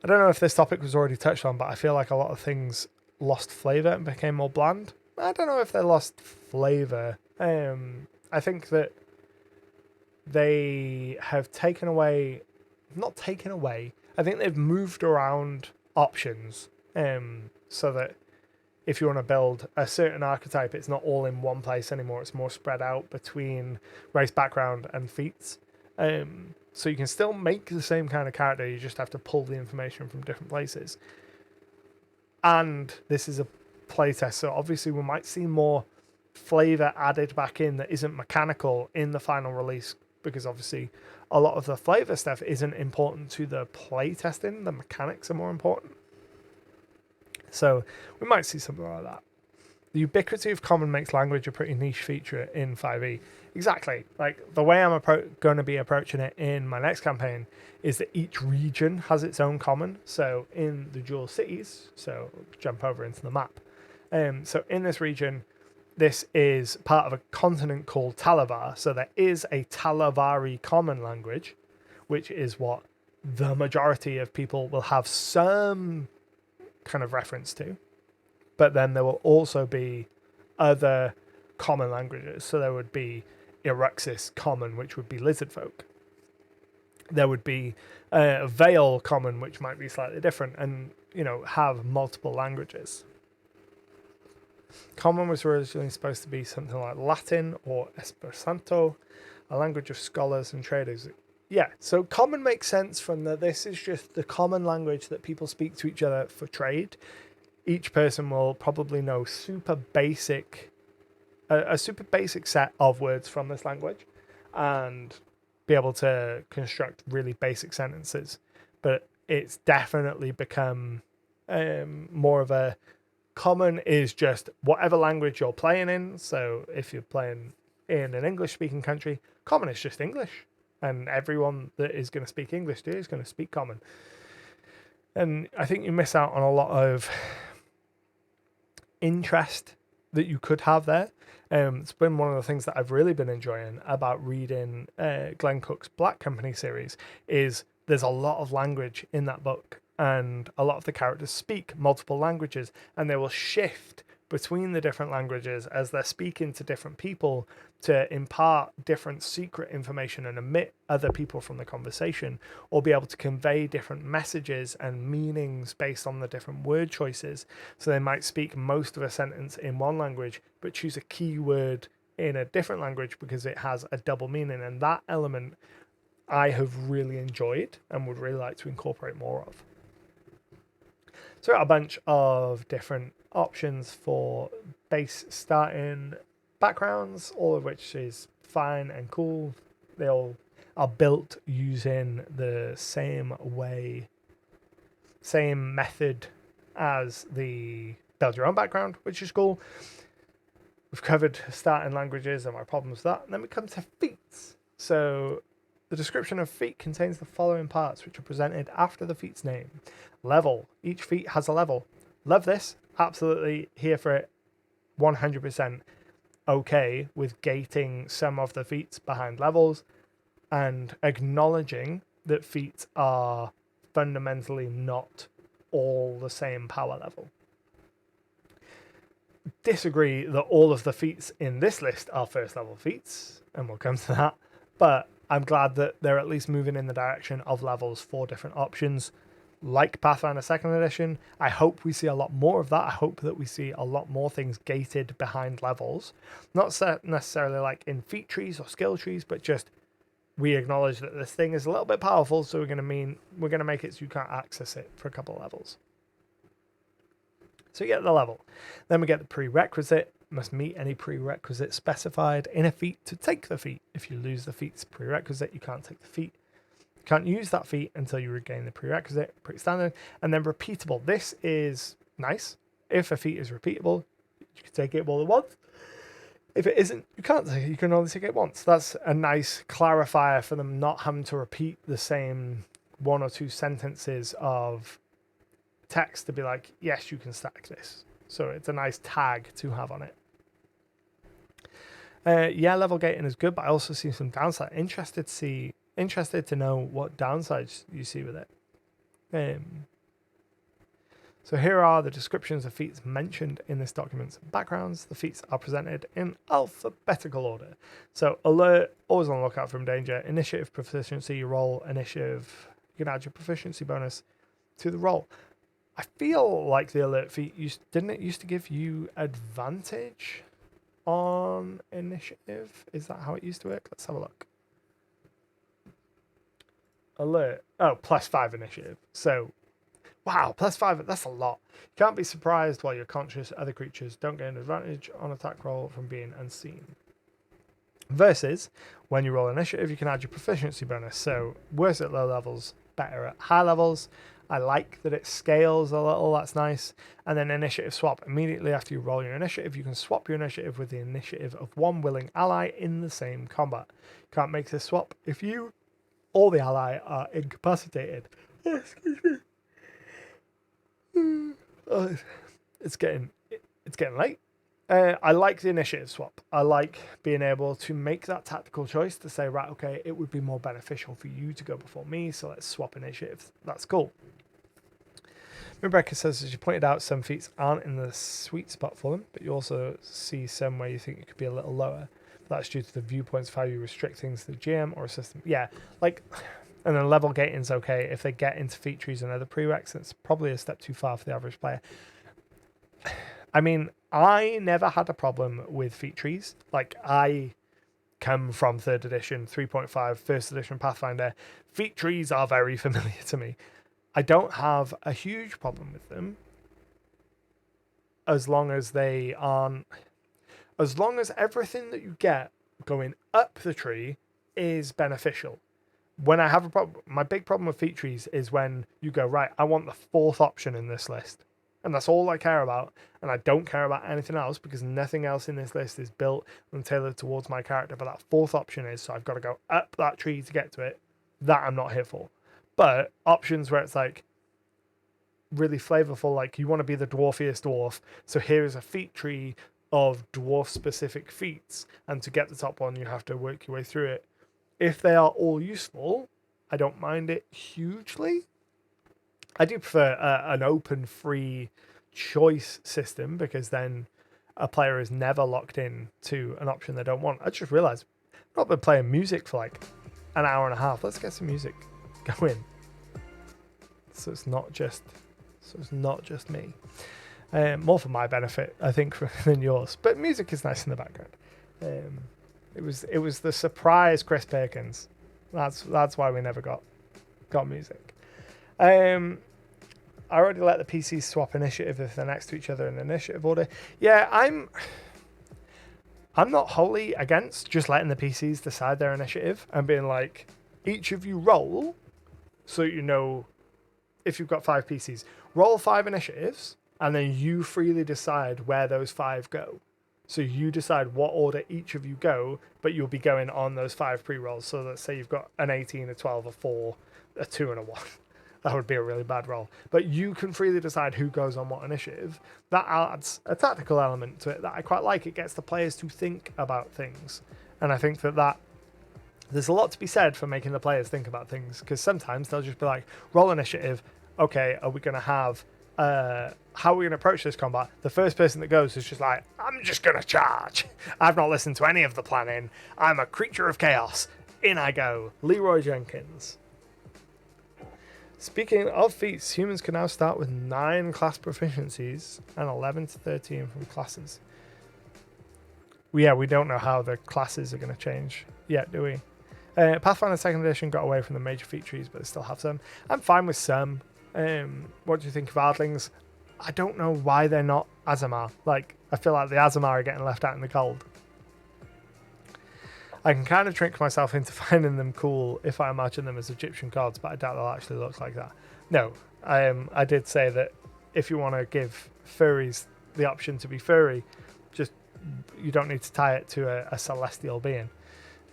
I don't know if this topic was already touched on, but I feel like a lot of things lost flavor and became more bland. I don't know if they lost flavor. I think that they have not taken away, I think they've moved around options so that if you want to build a certain archetype, it's not all in one place anymore. It's more spread out between race, background, and feats. So you can still make the same kind of character, you just have to pull the information from different places. And this is a playtest, so obviously we might see more flavor added back in that isn't mechanical in the final release, because obviously a lot of the flavor stuff isn't important to the playtesting, the mechanics are more important. So we might see something like that. The ubiquity of common makes language a pretty niche feature in 5e. Exactly. Like, the way I'm going to be approaching it in my next campaign is that each region has its own common. So in the dual cities, so jump over into the map. So in this region, this is part of a continent called Talavar. So there is a Talavari common language, which is what the majority of people will have some kind of reference to. But then there will also be other common languages. So there would be Iruxis common, which would be lizard folk. There would be a Vale common, which might be slightly different and, have multiple languages. Common was originally supposed to be something like Latin or Esperanto, a language of scholars and traders. Yeah, so common makes sense from this is just the common language that people speak to each other for trade. Each person will probably know a super basic set of words from this language and be able to construct really basic sentences. But it's definitely become more of a common is just whatever language you're playing in. So if you're playing in an English-speaking country, common is just English. And everyone that is going to speak English is going to speak common. And I think you miss out on a lot of interest that you could have there. It's been one of the things that I've really been enjoying about reading Glenn Cook's Black Company series is there's a lot of language in that book, and a lot of the characters speak multiple languages, and they will shift between the different languages as they're speaking to different people to impart different secret information and omit other people from the conversation, or be able to convey different messages and meanings based on the different word choices. So they might speak most of a sentence in one language, but choose a key word in a different language because it has a double meaning. And that element I have really enjoyed and would really like to incorporate more of. So a bunch of different options for base starting backgrounds, all of which is fine and cool. They all are built using the same method as the build your own background, which is cool. We've covered starting languages and my problems with that. And then we come to feats. So the description of feat contains the following parts, which are presented after the feat's name. Level. Each feat has a level. Love this. Absolutely here for it. 100% okay with gating some of the feats behind levels and acknowledging that feats are fundamentally not all the same power level. Disagree that all of the feats in this list are first level feats, and we'll come to that, but I'm glad that they're at least moving in the direction of levels for different options. Like Pathfinder 2nd Edition, I hope we see a lot more of that. I hope that we see a lot more things gated behind levels. Not necessarily like in feat trees or skill trees, but just we acknowledge that this thing is a little bit powerful, so we're going to make it so you can't access it for a couple of levels. So you get the level. Then we get the prerequisite. Must meet any prerequisite specified in a feat to take the feat. If you lose the feat's prerequisite, you can't take the feat. You can't use that feat until you regain the prerequisite. Pretty standard. And then repeatable. This is nice. If a feat is repeatable, you can take it more than once. If it isn't, you can't take it. You can only take it once. That's a nice clarifier for them not having to repeat the same one or two sentences of text to be like, yes, you can stack this. So it's a nice tag to have on it. Level gating is good, but I also see some downside. Interested to know what downsides you see with it. So here are the descriptions of feats mentioned in this document's backgrounds. The feats are presented in alphabetical order. So alert, always on the lookout from danger. Initiative proficiency, roll initiative. You can add your proficiency bonus to the roll. I feel like the alert feat didn't it used to give you advantage on initiative? Is that how it used to work? Let's have a look. Alert. Oh, +5 initiative. So, wow, +5. That's a lot. You can't be surprised while you're conscious. Other creatures don't gain advantage on attack roll from being unseen. Versus, when you roll initiative, you can add your proficiency bonus. So, worse at low levels, better at high levels. I like that it scales a little, that's nice. And then initiative swap. Immediately after you roll your initiative, you can swap your initiative with the initiative of one willing ally in the same combat. You can't make this swap if you or the ally are incapacitated. Oh, excuse me. Oh, it's getting late. I like the initiative swap. I like being able to make that tactical choice to say, right, okay, it would be more beneficial for you to go before me, so let's swap initiatives. That's cool. Rebecca says, as you pointed out, some feats aren't in the sweet spot for them, but you also see some where you think it could be a little lower. That's due to the viewpoints of how you restrict things to the GM or a system. Yeah, like, and then level gating's okay. If they get into feat trees and other prereqs, it's probably a step too far for the average player. I mean, I never had a problem with feat trees. Like, I come from 3rd edition, 3.5, 1st edition Pathfinder. Feat trees are very familiar to me. I don't have a huge problem with them as long as they aren't... As long as everything that you get going up the tree is beneficial. When I have a problem... My big problem with feat trees is when you go, right, I want the 4th option in this list. And that's all I care about. And I don't care about anything else because nothing else in this list is built and tailored towards my character. But that 4th option is, so I've got to go up that tree to get to it. That I'm not here for. But options where it's like really flavorful, like you want to be the dwarfiest dwarf. So here is a feat tree of dwarf specific feats. And to get the top one, you have to work your way through it. If they are all useful, I don't mind it hugely. I do prefer an open, free choice system because then a player is never locked in to an option they don't want. I just realized I've not been playing music for like an hour and a half. Let's get some music going. So it's not just me. More for my benefit, I think, than yours. But music is nice in the background. It was the surprise Chris Perkins. That's why we never got music. I already let the PCs swap initiative if they're next to each other in initiative order. Yeah, I'm not wholly against just letting the PCs decide their initiative and being like, each of you roll, so you know if you've got 5 PCs, roll 5 initiatives, and then you freely decide where those 5 go. So you decide what order each of you go, but you'll be going on those 5 pre-rolls. So let's say you've got an 18, a 12, a 4, a 2, and a 1. That would be a really bad roll. But you can freely decide who goes on what initiative. That adds a tactical element to it that I quite like. It gets the players to think about things. And I think that there's a lot to be said for making the players think about things. Because sometimes they'll just be like, roll initiative. Okay, are we going to have... how are we going to approach this combat? The first person that goes is just like, I'm just going to charge. I've not listened to any of the planning. I'm a creature of chaos. In I go. Leroy Jenkins. Speaking of feats, humans can now start with 9 class proficiencies and 11 to 13 from classes. Yeah, we don't know how the classes are going to change yet, do we? Pathfinder 2nd edition got away from the major feat trees, but they still have some. I'm fine with some. What do you think of Ardlings? I don't know why they're not Azamar. Like, I feel like the Azamar are getting left out in the cold. I can kind of trick myself into finding them cool if I imagine them as Egyptian gods, but I doubt they'll actually look like that. No, I did say that if you want to give furries the option to be furry, just you don't need to tie it to a celestial being.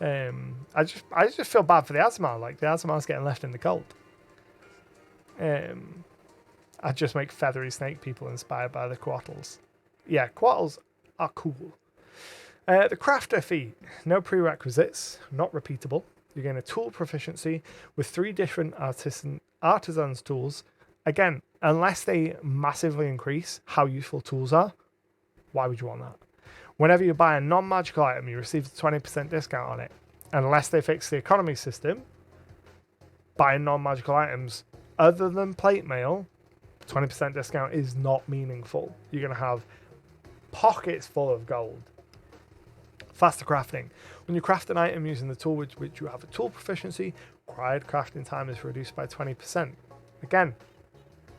I just feel bad for the Azamar. Like, the Azamar's getting left in the cold. I'd just make feathery snake people inspired by the Quattles. Yeah, Quattles are cool. The crafter feat, no prerequisites, not repeatable. You gain a tool proficiency with 3 different artisans tools. Again, unless they massively increase how useful tools are, why would you want that? Whenever you buy a non-magical item, you receive a 20% discount on it. Unless they fix the economy system, buying non-magical items other than plate mail, 20% discount is not meaningful. You're going to have pockets full of gold. Faster crafting. When you craft an item using the tool which you have a tool proficiency, required crafting time is reduced by 20%. Again,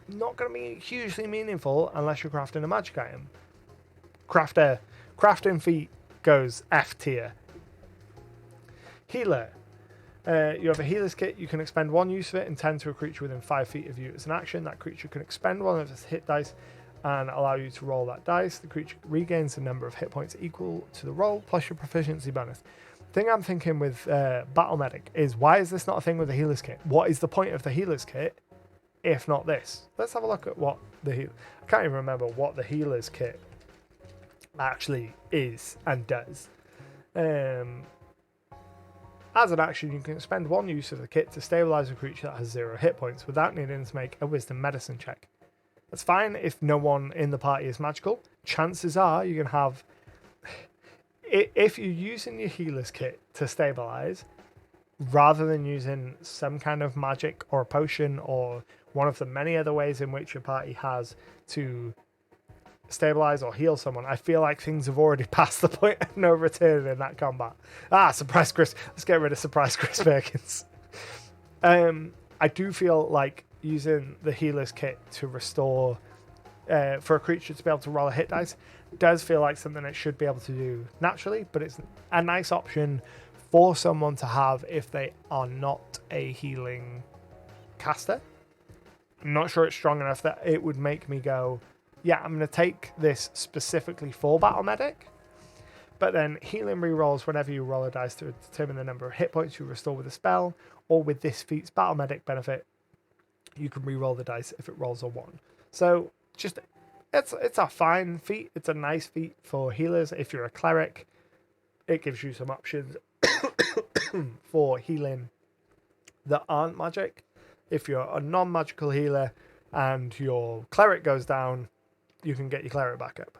not going to be hugely meaningful unless you're crafting a magic item. Crafting feat goes F tier. Healer. You have a healer's kit. You can expend one use of it and tend to a creature within 5 feet of you as an action. That creature can expend one of its hit dice and allow you to roll that dice. The creature regains the number of hit points equal to the roll plus your proficiency bonus. The thing I'm thinking with Battle Medic is, why is this not a thing with the healer's kit? What is the point of the healer's kit if not this? Let's have a look at what the I can't even remember what the healer's kit actually is and does. As an action, you can spend one use of the kit to stabilize a creature that has 0 hit points without needing to make a wisdom medicine check. That's fine if no one in the party is magical. Chances are you can have... If you're using your healer's kit to stabilize, rather than using some kind of magic or a potion or one of the many other ways in which your party has to stabilize or heal someone, I feel like things have already passed the point of no return in that combat. Surprise Chris. Let's get rid of Surprise Chris Perkins. I do feel like using the healer's kit to restore for a creature to be able to roll a hit dice does feel like something it should be able to do naturally, but it's a nice option for someone to have if they are not a healing caster. I'm not sure it's strong enough that it would make me go, yeah, I'm going to take this specifically for Battle Medic. But then healing rerolls whenever you roll a dice to determine the number of hit points you restore with a spell, or with this feat's Battle Medic benefit, you can reroll the dice if it rolls a 1. So just it's a fine feat. It's a nice feat for healers. If you're a cleric, it gives you some options for healing that aren't magic. If you're a non-magical healer and your cleric goes down, you can get your cleric back up.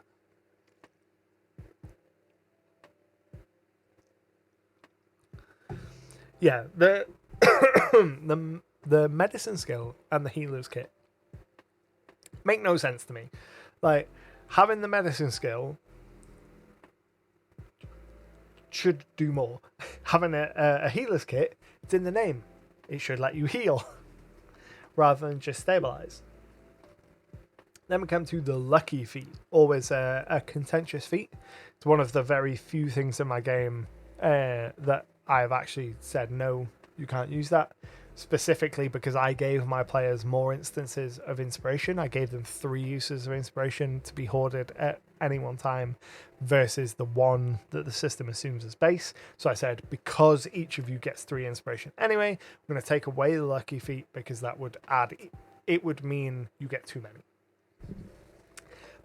Yeah, the medicine skill and the healer's kit make no sense to me. Like, having the medicine skill should do more. Having a healer's kit, it's in the name. It should let you heal rather than just stabilize. Then we come to the lucky feat, always a contentious feat. It's one of the very few things in my game that I've actually said, no, you can't use that. Specifically because I gave my players more instances of inspiration. I gave them 3 uses of inspiration to be hoarded at any one time versus the 1 that the system assumes as base. So I said, because each of you gets 3 inspiration anyway, I'm going to take away the lucky feat because that would it would mean you get too many.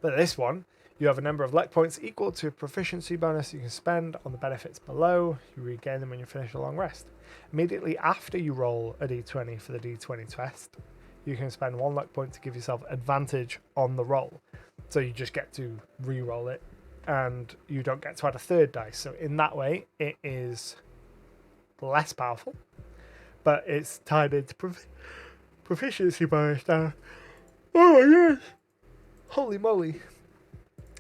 But this one, you have a number of luck points equal to a proficiency bonus you can spend on the benefits below. You regain them when you finish a long rest. Immediately after you roll a d20 for the d20 test, you can spend 1 luck point to give yourself advantage on the roll. So you just get to re-roll it, and you don't get to add a 3rd dice. So in that way, it is less powerful, but it's tied into proficiency bonus now. Oh my gosh! Holy moly!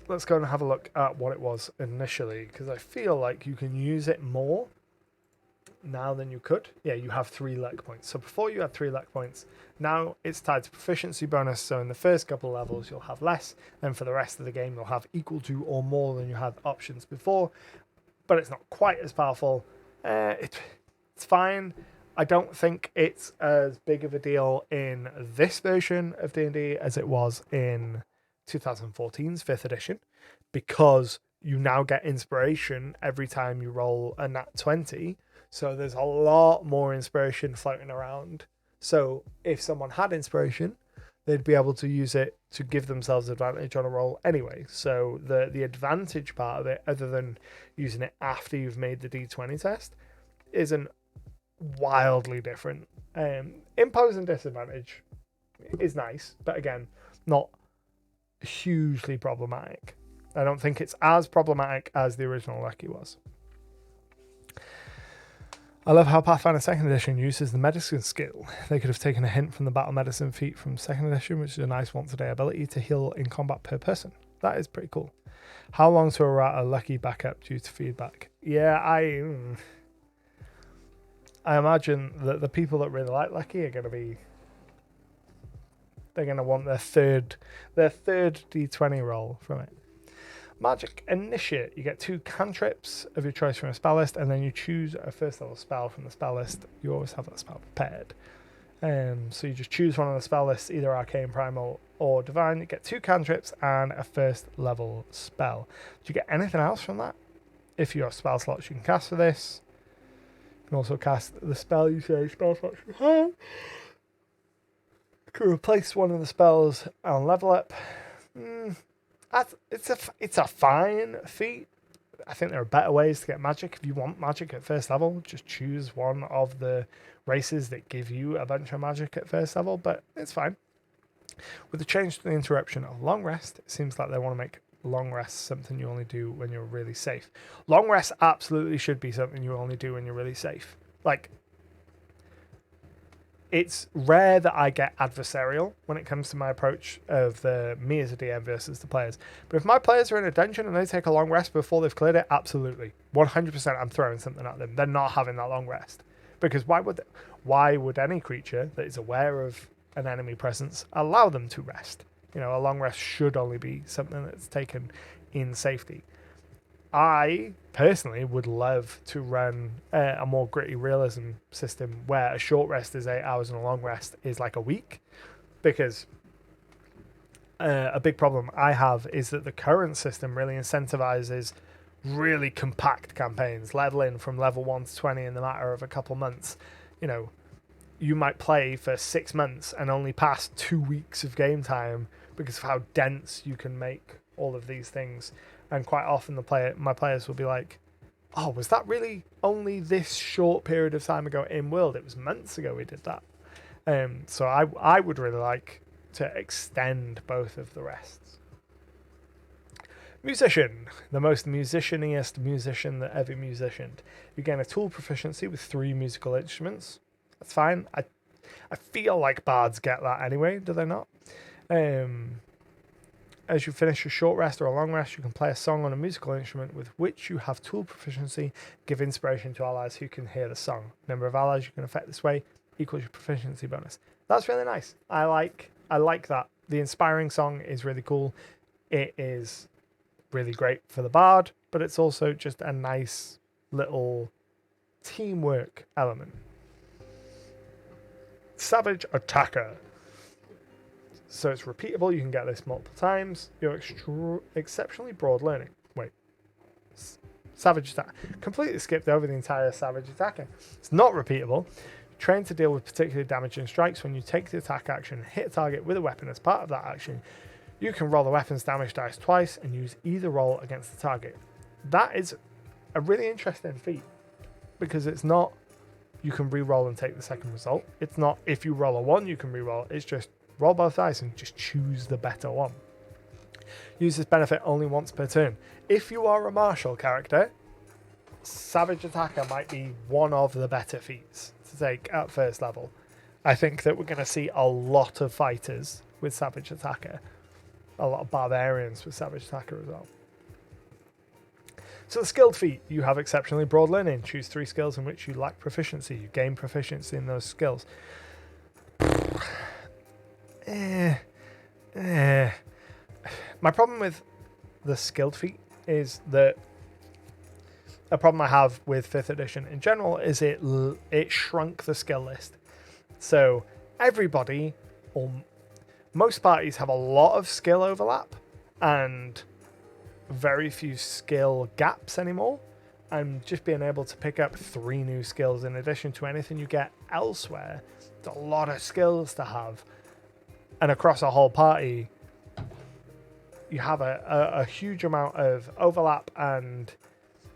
Let's go and have a look at what it was initially, because I feel like you can use it more now than you could. Yeah, you have 3 luck points. So before you had 3 luck points, now it's tied to proficiency bonus. So in the first couple of levels, you'll have less. And for the rest of the game, you'll have equal to or more than you had options before. But it's not quite as powerful. It's fine. I don't think it's as big of a deal in this version of D&D as it was in 2014's 5th edition, because you now get inspiration every time you roll a nat 20. So there's a lot more inspiration floating around. So if someone had inspiration, they'd be able to use it to give themselves advantage on a roll anyway. So the advantage part of it, other than using it after you've made the d20 test, isn't wildly different. Imposing disadvantage is nice, but again, not hugely problematic. I don't think it's as problematic as the original Lucky was. I love how Pathfinder 2nd edition uses the medicine skill. They could have taken a hint from the battle medicine feat from 2nd edition, which is a nice once-a-day ability to heal in combat per person. That is pretty cool. How long to errata Lucky backup due to feedback? Yeah, I imagine that the people that really like Lucky are going to be... They're going to want their third D20 roll from it. Magic Initiate. You get 2 cantrips of your choice from a spell list, and then you choose a first level spell from the spell list. You always have that spell prepared. So you just choose one of the spell lists, either Arcane, Primal, or Divine. You get 2 cantrips and a first level spell. Do you get anything else from that? If you have spell slots you can cast for this. You can also cast the spell you say spell slots you have. You can replace one of the spells and level up. It's a fine feat. I think there are better ways to get magic. If you want magic at first level, just choose one of the races that give you a bunch of magic at first level, but it's fine. With the change to the interruption of long rest, it seems like they want to make long rest something you only do when you're really safe. Long rest absolutely should be something you only do when you're really safe. Like, it's rare that I get adversarial when it comes to my approach of me as a DM versus the players. But if my players are in a dungeon and they take a long rest before they've cleared it, absolutely. 100% I'm throwing something at them. They're not having that long rest. Because why would any creature that is aware of an enemy presence allow them to rest? You know, a long rest should only be something that's taken in safety. I personally would love to run a more gritty realism system where a short rest is 8 hours and a long rest is like a week, because a big problem I have is that the current system really incentivizes really compact campaigns, leveling from level 1 to 20 in the matter of a couple months. You know, you might play for 6 months and only pass 2 weeks of game time because of how dense you can make all of these things. And quite often my players will be like, oh, was that really only this short period of time ago in world? It was months ago we did that. So I would really like to extend both of the rests. Musician, the most musicianiest musician that ever musicianed. You gain a tool proficiency with 3 musical instruments. That's fine. I feel like bards get that anyway, do they not? As you finish a short rest or a long rest, you can play a song on a musical instrument with which you have tool proficiency. Give inspiration to allies who can hear the song. Number of allies you can affect this way equals your proficiency bonus. That's really nice. I like that. The inspiring song is really cool. It is really great for the bard, but it's also just a nice little teamwork element. Savage Attacker. So it's repeatable. You can get this multiple times. You're exceptionally broad learning. Wait. Savage Attacker. Completely skipped over the entire Savage Attacker. It's not repeatable. Trained to deal with particularly damaging strikes. When you take the attack action and hit a target with a weapon as part of that action, you can roll the weapon's damage dice twice and use either roll against the target. That is a really interesting feat, because it's not you can re-roll and take the second result. It's not if you roll a 1 you can re-roll. It's just roll both dice and just choose the better one. Use this benefit only once per turn. If you are a martial character, Savage Attacker might be one of the better feats to take at first level. I think that we're going to see a lot of fighters with Savage Attacker. A lot of barbarians with Savage Attacker as well. So the skilled feat, you have exceptionally broad learning. Choose 3 skills in which you lack proficiency. You gain proficiency in those skills. My problem with the skilled feat is that a problem I have with 5th edition in general is it shrunk the skill list. So everybody, or most parties, have a lot of skill overlap and very few skill gaps anymore. And just being able to pick up 3 new skills in addition to anything you get elsewhere, it's a lot of skills to have. And across a whole party, you have a huge amount of overlap, and,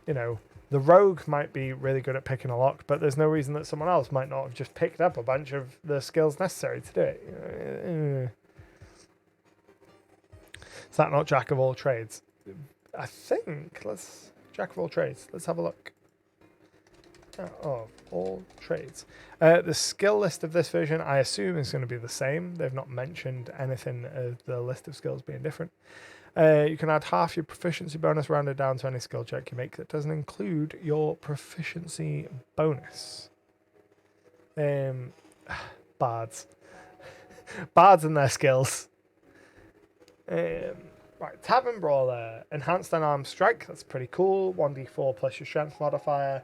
you know, the rogue might be really good at picking a lock, but there's no reason that someone else might not have just picked up a bunch of the skills necessary to do it. Is that not Jack of all trades? I think Jack of all trades. Let's have a look. Of all trades. The skill list of this version, I assume, is going to be the same. They've not mentioned anything of the list of skills being different. You can add half your proficiency bonus rounded down to any skill check you make that doesn't include your proficiency bonus. Bards. Bards and their skills. Right, Tavern Brawler, Enhanced Unarmed Strike. That's pretty cool. 1d4 plus your strength modifier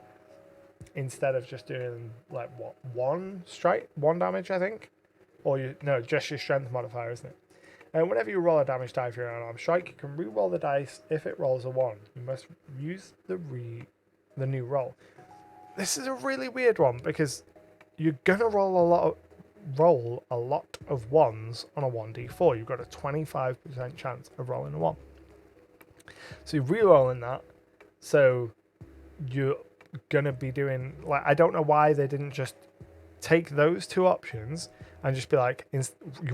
instead of just doing like what, one damage, I think, or just your strength modifier, isn't it? And whenever you roll a damage die for your unarmed strike, you can re-roll the dice. If it rolls a 1, you must use the new roll. This is a really weird one because you're gonna roll a lot of 1s on a 1d4. You've got a 25% chance of rolling a 1. So you're re-rolling that. So you're gonna be doing, like, I don't know why they didn't just take those two options and just be like, you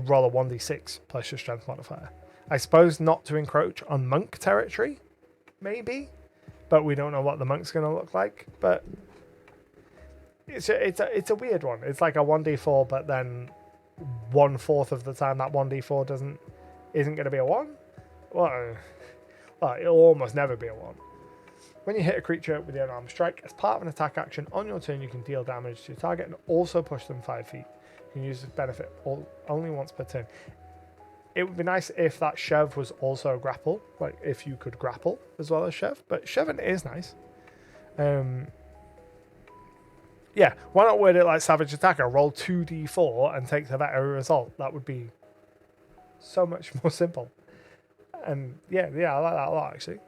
roll a 1d6 plus your strength modifier. I suppose not to encroach on monk territory, maybe, but we don't know what the monk's gonna look like. But it's a weird one. It's like a 1d4, but then 1/4 of the time that 1d4 isn't going to be a 1. Well, it'll almost never be a 1. When you hit a creature with the unarmed strike, as part of an attack action on your turn, you can deal damage to your target and also push them 5 feet. You can use this benefit only once per turn. It would be nice if that shove was also a grapple, like if you could grapple as well as shove, but shoving is nice. Yeah, why not word it like Savage Attacker? Roll 2d4 and take the better result. That would be so much more simple. And yeah, I like that a lot, actually.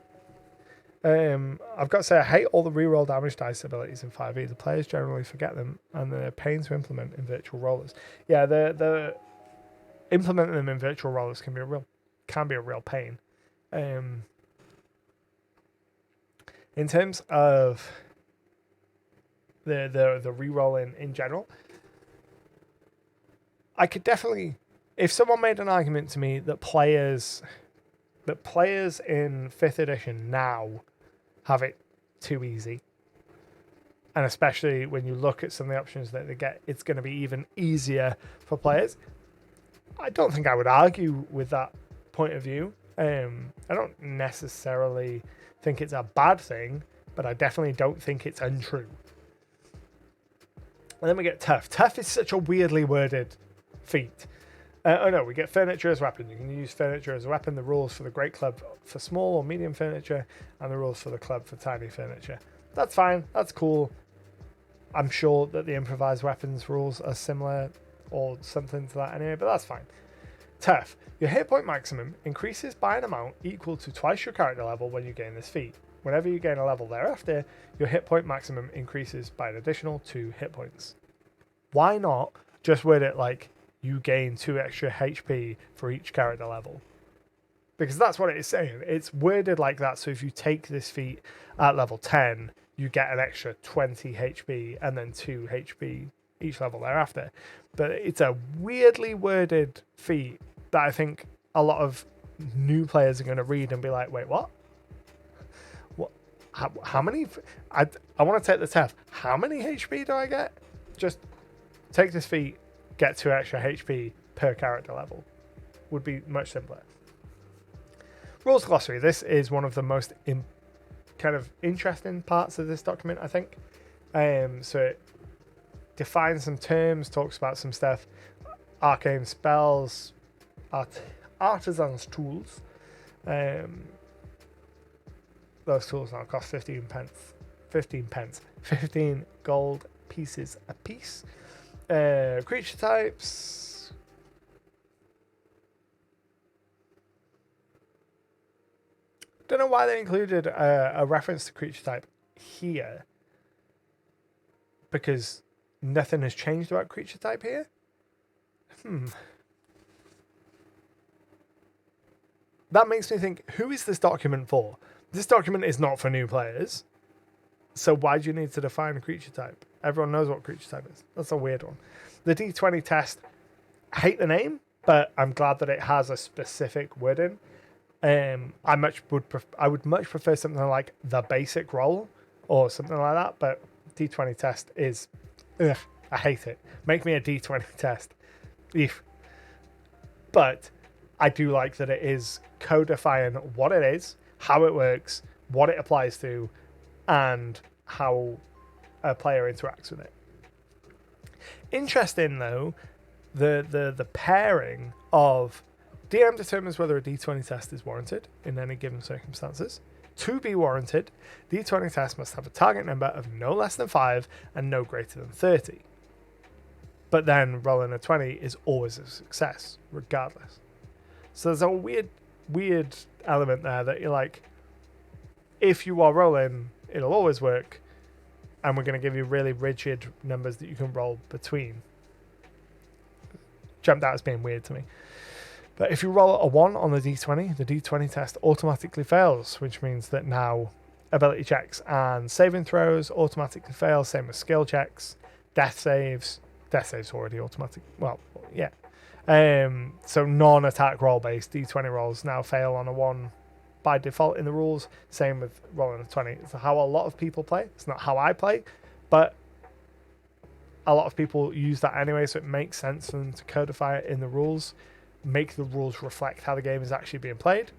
I've got to say, I hate all the reroll damage dice abilities in 5e. The players generally forget them, and they're a pain to implement in virtual rollers. Yeah, the implementing them in virtual rollers can be a real pain. In terms of the rerolling in general, I could definitely, if someone made an argument to me that players in 5th edition now have it too easy, and especially when you look at some of the options that they get, it's going to be even easier for players. I don't think I would argue with that point of view. I don't necessarily think it's a bad thing, but I definitely don't think it's untrue. And then we get tough. Tough is such a weirdly worded feat. We get furniture as weapon. You can use furniture as a weapon. The rules for the Great Club for small or medium furniture, and the rules for the club for tiny furniture. That's fine. That's cool. I'm sure that the improvised weapons rules are similar or something to that anyway, but that's fine. Tough. Your hit point maximum increases by an amount equal to twice your character level when you gain this feat. Whenever you gain a level thereafter, your hit point maximum increases by an additional 2 hit points. Why not just word it like you gain 2 extra HP for each character level? Because that's what it is saying. It's worded like that, so if you take this feat at level 10, you get an extra 20 HP and then 2 HP each level thereafter. But it's a weirdly worded feat that I think a lot of new players are going to read and be like, wait, what? How many? I want to take the test. How many HP do I get? Just take this feat, get 2 extra HP per character level. Would be much simpler. Rules glossary. This is one of the most kind of interesting parts of this document, I think. So it defines some terms, talks about some stuff, arcane spells, artisans' tools. Those tools now cost 15 gold pieces a piece. Creature types. Don't know why they included a reference to creature type here, because nothing has changed about creature type here. That makes me think, who is this document for? This document is not for new players. So why do you need to define a creature type? Everyone knows what creature type is. That's a weird one. The D20 test, I hate the name, but I'm glad that it has a specific wording. I would much prefer something like the basic roll or something like that, but D20 test is, I hate it. Make me a D20 test. But I do like that it is codifying what it is, how it works, what it applies to, and how a player interacts with it. Interesting though, the pairing of DM determines whether a D20 test is warranted in any given circumstances. To be warranted, D20 test must have a target number of no less than 5 and no greater than 30. But then rolling a 20 is always a success, regardless. So there's a weird element there that you're like, if you are rolling, it'll always work, and we're going to give you really rigid numbers that you can roll between. Jumped out as being weird to me. But if you roll a 1 on the D20, the D20 test automatically fails, which means that now ability checks and saving throws automatically fail, same with skill checks, death saves. Death saves already automatic. Well, yeah. So non-attack roll-based D20 rolls now fail on a 1 by default in the rules. Same with rolling a 20. It's how a lot of people play. It's not how I play, but a lot of people use that anyway, so it makes sense for them to codify it in the rules, make the rules reflect how the game is actually being played.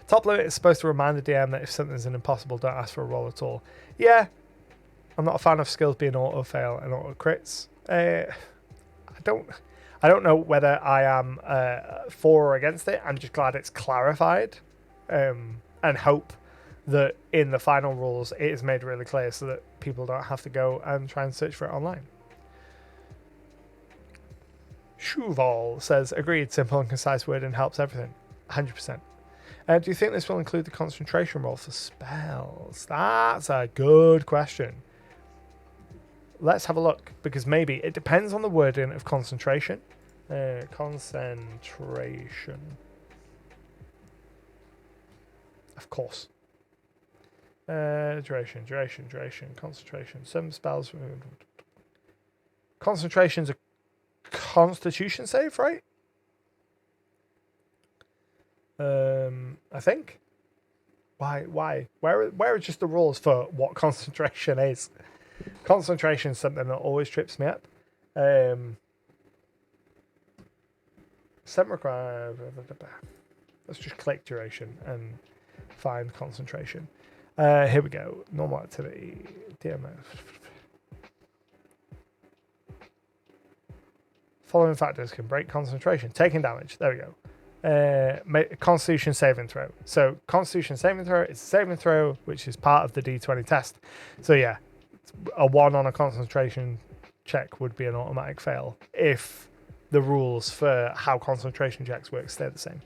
Top limit is supposed to remind the DM that if something's an impossible, don't ask for a roll at all. Yeah, I'm not a fan of skills being auto fail and auto crits. I don't know whether I am for or against it. I'm just glad it's clarified, and hope that in the final rules it is made really clear so that people don't have to go and try and search for it online. Shuval says, agreed, simple and concise wording helps everything. 100%. Do you think this will include the concentration roll for spells? That's a good question. Let's have a look, because maybe it depends on the wording of concentration. Concentration. Of course. Duration, concentration. Some spells. Concentration's a Constitution save, right? I think. Why? Where are just the rules for what concentration is? Concentration is something that always trips me up. Let's just click duration and find concentration. Here we go. Normal activity. DMF. Following factors can break concentration. Taking damage. There we go. Constitution saving throw. So Constitution saving throw is a saving throw, which is part of the D20 test. So yeah, a 1 on a concentration check would be an automatic fail if the rules for how concentration checks work stay the same.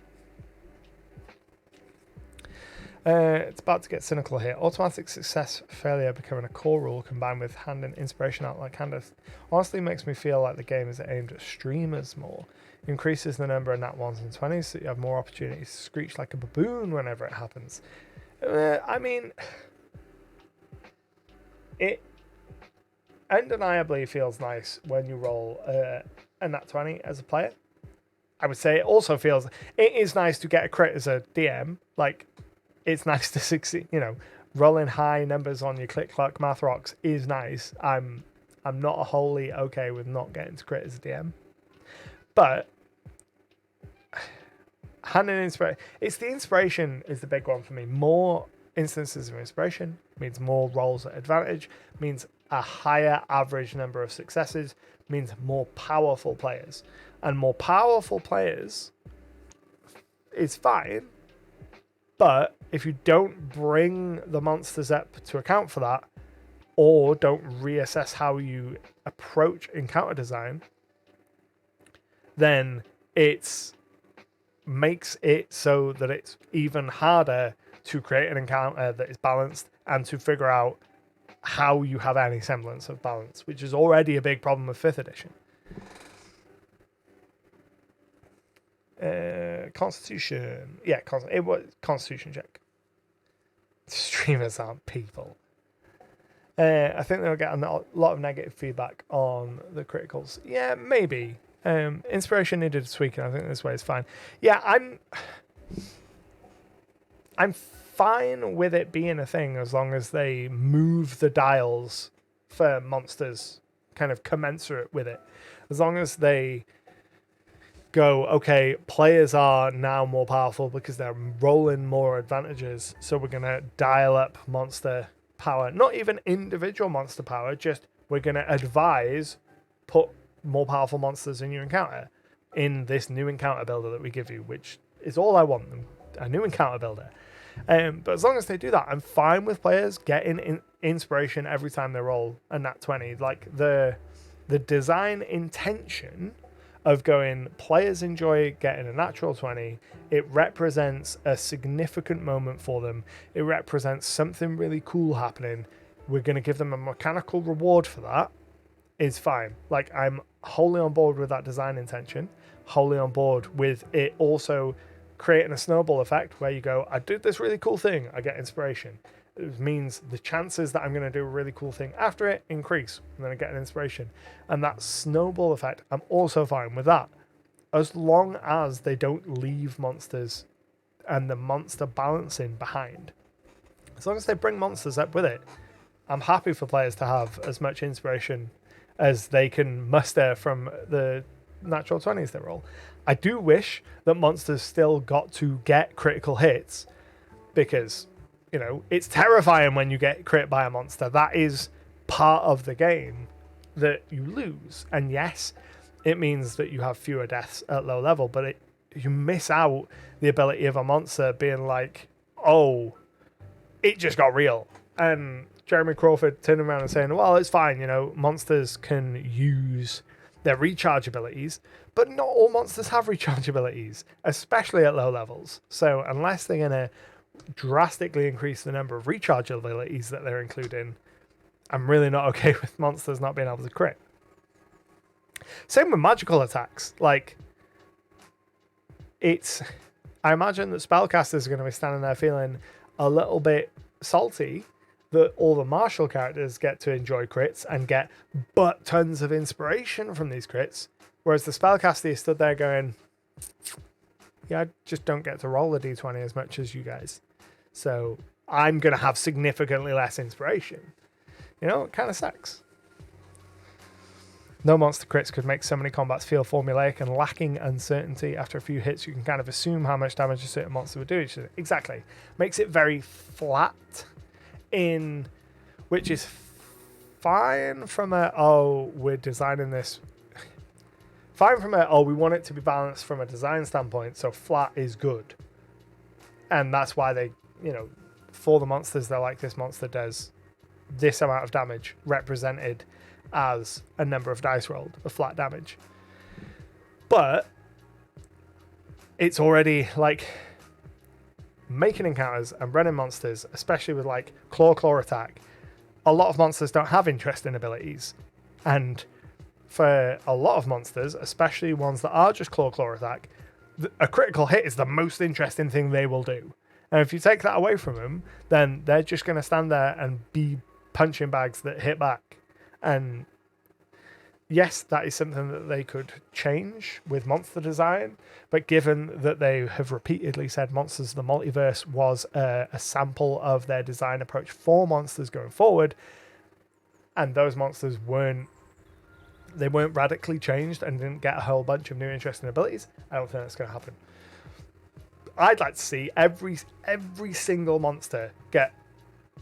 It's about to get cynical here. Automatic success failure becoming a core rule combined with handing inspiration out like Candace honestly makes me feel like the game is aimed at streamers more. Increases the number of nat 1s and 20s so you have more opportunities to screech like a baboon whenever it happens. I mean, it undeniably feels nice when you roll a nat 20 as a player. I would say it is nice to get a crit as a DM. Like, it's nice to succeed, rolling high numbers on your click-clack math rocks is nice. I'm not wholly okay with not getting to crit as a DM. But handing inspiration, it's the inspiration is the big one for me. More instances of inspiration means more rolls at advantage, means a higher average number of successes, means more powerful players. And more powerful players is fine, but if you don't bring the monsters up to account for that, or don't reassess how you approach encounter design, then it makes it so that it's even harder to create an encounter that is balanced and to figure out how you have any semblance of balance, which is already a big problem with 5th edition. Constitution. Yeah, it was Constitution check. Streamers aren't people. I think they'll get a lot of negative feedback on the criticals. Yeah, maybe. Inspiration needed a tweak, and I think this way is fine. Yeah, I'm fine with it being a thing as long as they move the dials for monsters kind of commensurate with it. As long as they go, okay, players are now more powerful because they're rolling more advantages, so we're going to dial up monster power. Not even individual monster power, just we're going to advise put more powerful monsters in your encounter. in this new encounter builder that we give you, which is all I want them, a new encounter builder. But as long as they do that, I'm fine with players getting inspiration every time they roll a nat 20. Like the design intention of going, players enjoy getting a natural 20. It represents a significant moment for them. It represents something really cool happening. We're going to give them a mechanical reward for that. Is fine. Like, I'm wholly on board with that design intention, wholly on board with it also creating a snowball effect where you go, I did this really cool thing, I get inspiration. It means the chances that I'm going to do a really cool thing after it increase, and then I get an inspiration. And that snowball effect, I'm also fine with that, as long as they don't leave monsters and the monster balancing behind. As long as they bring monsters up with it, I'm happy for players to have as much inspiration as they can muster from the natural 20s they roll. I do wish that monsters still got to get critical hits, because, you know, it's terrifying when you get crit by a monster. That is part of the game that you lose. And yes, it means that you have fewer deaths at low level, but you miss out the ability of a monster being like, oh, it just got real. And Jeremy Crawford turning around and saying, well, it's fine, you know, monsters can use their recharge abilities, but not all monsters have recharge abilities, especially at low levels. So unless they're going to drastically increase the number of recharge abilities that they're including, I'm really not okay with monsters not being able to crit. Same with magical attacks. Like, I imagine that spellcasters are going to be standing there feeling a little bit salty that all the martial characters get to enjoy crits and get but tons of inspiration from these crits, whereas the spellcaster is stood there going, yeah, I just don't get to roll a d20 as much as you guys, so I'm going to have significantly less inspiration. You know, it kind of sucks. No monster crits could make so many combats feel formulaic and lacking uncertainty. After a few hits, you can kind of assume how much damage a certain monster would do. Exactly. Makes it very flat, which is fine from we're designing this. Fine from we want it to be balanced from a design standpoint, so flat is good. And that's why they, you know, for the monsters, they're like, this monster does this amount of damage represented as a number of dice rolled of flat damage. But it's already like making encounters and running monsters, especially with like claw attack. A lot of monsters don't have interesting abilities, and for a lot of monsters, especially ones that are just claw attack, a critical hit is the most interesting thing they will do. And if you take that away from them, then they're just going to stand there and be punching bags that hit back. And yes, that is something that they could change with monster design, but given that they have repeatedly said Monsters of the Multiverse was a sample of their design approach for monsters going forward, and those monsters weren't radically changed and didn't get a whole bunch of new interesting abilities, I don't think that's going to happen. I'd like to see every single monster get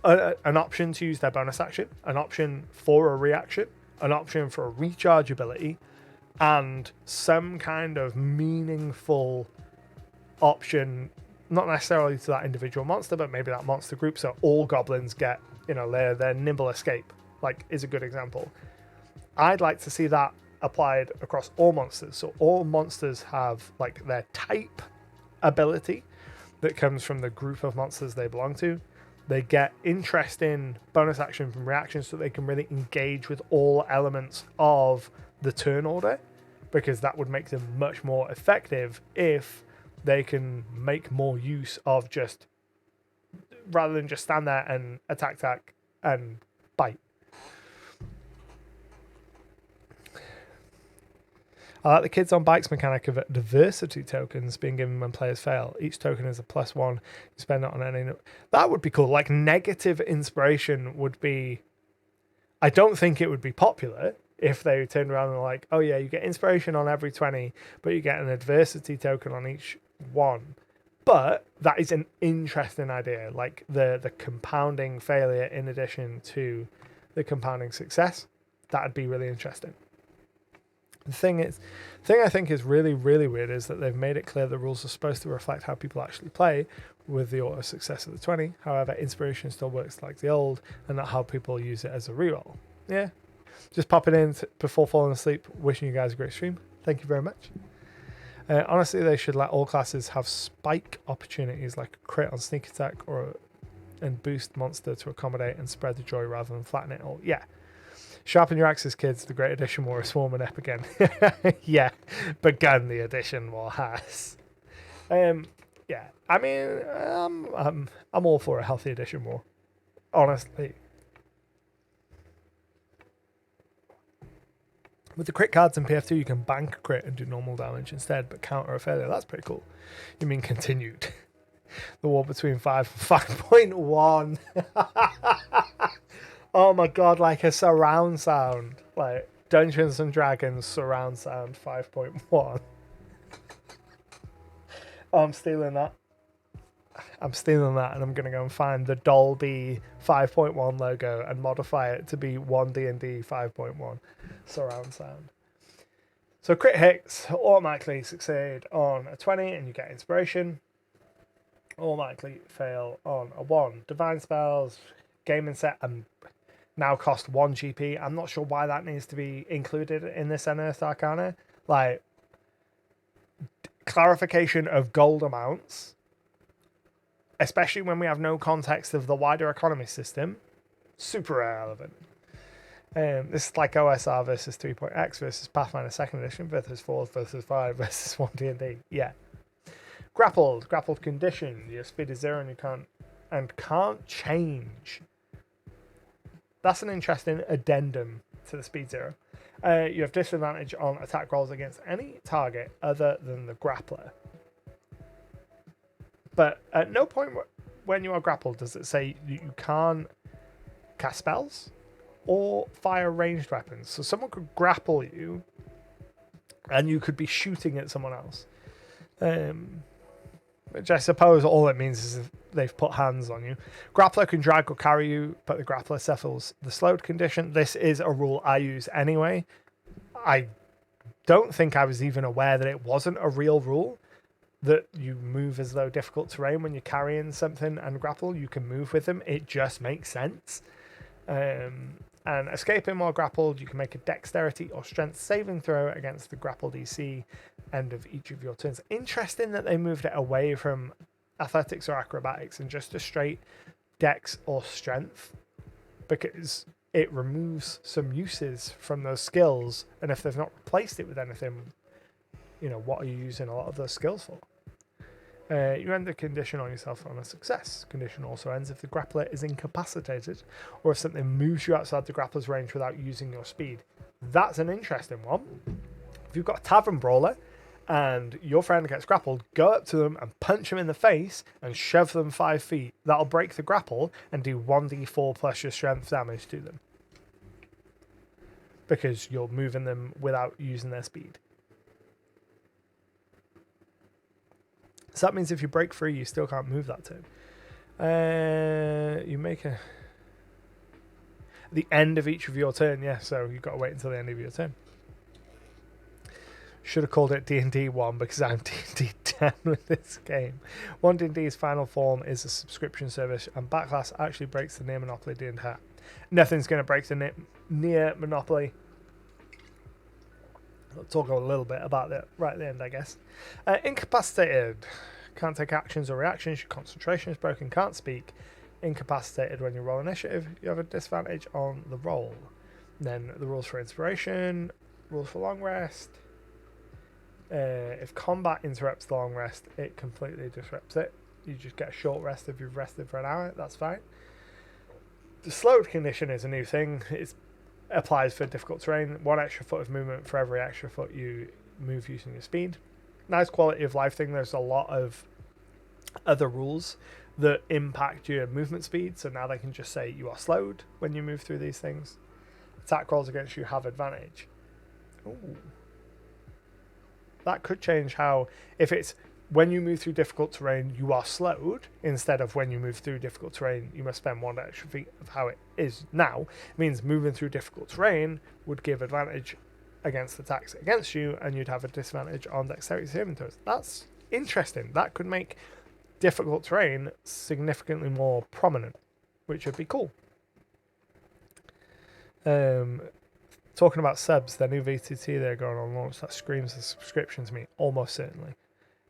an option to use their bonus action, an option for a reaction, an option for a recharge ability, and some kind of meaningful option, not necessarily to that individual monster, but maybe that monster group. So all goblins get, you know, their nimble escape, like, is a good example. I'd like to see that applied across all monsters. So all monsters have like their type ability that comes from the group of monsters they belong to. They get interesting bonus action from reactions so they can really engage with all elements of the turn order, because that would make them much more effective if they can make more use of just, rather than just stand there and attack and bite. I like the kids on bikes mechanic of diversity tokens being given when players fail. Each token is a +1. You spend it on any. That would be cool. Like, negative inspiration would be. I don't think it would be popular if they turned around and were like, oh yeah, you get inspiration on every 20, but you get an adversity token on each one. But that is an interesting idea. Like the compounding failure in addition to the compounding success. That'd be really interesting. The thing I think is really, really weird is that they've made it clear the rules are supposed to reflect how people actually play with the auto success of the 20. However, inspiration still works like the old and not how people use it as a reroll. Yeah. Just popping in before falling asleep, wishing you guys a great stream. Thank you very much. Honestly, they should let all classes have spike opportunities like a crit on sneak attack and boost monster to accommodate and spread the joy rather than flatten it all. Yeah. Sharpen your axes, kids. The Great Edition War is swarming up again. Yeah, begun the Edition War has. Yeah, I mean, I'm all for a healthy Edition War. Honestly. With the crit cards in PF2, you can bank crit and do normal damage instead, but counter a failure. That's pretty cool. You mean continued? The war between 5 and 5.1. Oh my god, like a surround sound. Like Dungeons and Dragons surround sound 5.1. Oh, I'm stealing that. I'm stealing that and I'm going to go and find the Dolby 5.1 logo and modify it to be OneD&D 5.1 surround sound. So crit hits automatically succeed on a 20 and you get inspiration. Automatically fail on a 1. Divine spells, gaming set, and now cost 1 GP. I'm not sure why that needs to be included in this Unearthed Arcana. Like, clarification of gold amounts, especially when we have no context of the wider economy system, super relevant. This is like OSR versus 3.x versus Pathfinder 2nd Edition versus 4 versus 5 versus 1D&D. Yeah. Grappled condition. Your speed is 0 and you can't change. That's an interesting addendum to the speed 0. You have disadvantage on attack rolls against any target other than the grappler. But at no point when you are grappled does it say you can't cast spells or fire ranged weapons. So someone could grapple you and you could be shooting at someone else. Which I suppose all it means is if they've put hands on you. Grappler can drag or carry you, but the grappler settles the slowed condition. This is a rule I use anyway. I don't think I was even aware that it wasn't a real rule, that you move as though difficult terrain when you're carrying something and grapple. You can move with them. It just makes sense. And escaping while grappled, you can make a dexterity or strength saving throw against the grapple DC end of each of your turns. Interesting that they moved it away from athletics or acrobatics and just a straight dex or strength, because it removes some uses from those skills. And if they've not replaced it with anything, what are you using a lot of those skills for? You end the condition on yourself on a success. Condition also ends if the grappler is incapacitated or if something moves you outside the grappler's range without using your speed. That's an interesting one. If you've got a tavern brawler and your friend gets grappled, go up to them and punch them in the face and shove them 5 feet. That'll break the grapple and do 1d4 plus your strength damage to them, because you're moving them without using their speed. So that means if you break free, you still can't move that turn. You make the end of each of your turn, yeah, so you've got to wait until the end of your turn. Should have called it D&D 1 because I'm D&D 10 with this game. OneD&D's final form is a subscription service, and Backclass actually breaks the near monopoly D&D hat. Nothing's going to break the near monopoly. I'll talk a little bit about that right at the end, I guess. Incapacitated. Can't take actions or reactions. Your concentration is broken. Can't speak. Incapacitated when you roll initiative. You have a disadvantage on the roll. Then the rules for inspiration. Rules for long rest. If combat interrupts the long rest, it completely disrupts it. You just get a short rest if you've rested for an hour. That's fine. The slowed condition is a new thing. It applies for difficult terrain. 1 extra foot of movement for every extra foot you move using your speed. Nice quality of life thing. There's a lot of other rules that impact your movement speed, so now they can just say you are slowed when you move through these things. Attack rolls against you have advantage. Ooh. That could change how, if it's when you move through difficult terrain, you are slowed, instead of when you move through difficult terrain, you must spend 1 extra feet of how it is now. It means moving through difficult terrain would give advantage against attacks against you, and you'd have a disadvantage on dexterity saving throws. That's interesting. That could make difficult terrain significantly more prominent, which would be cool. Talking about subs, their new VTT they're going on launch, that screams a subscription to me, almost certainly.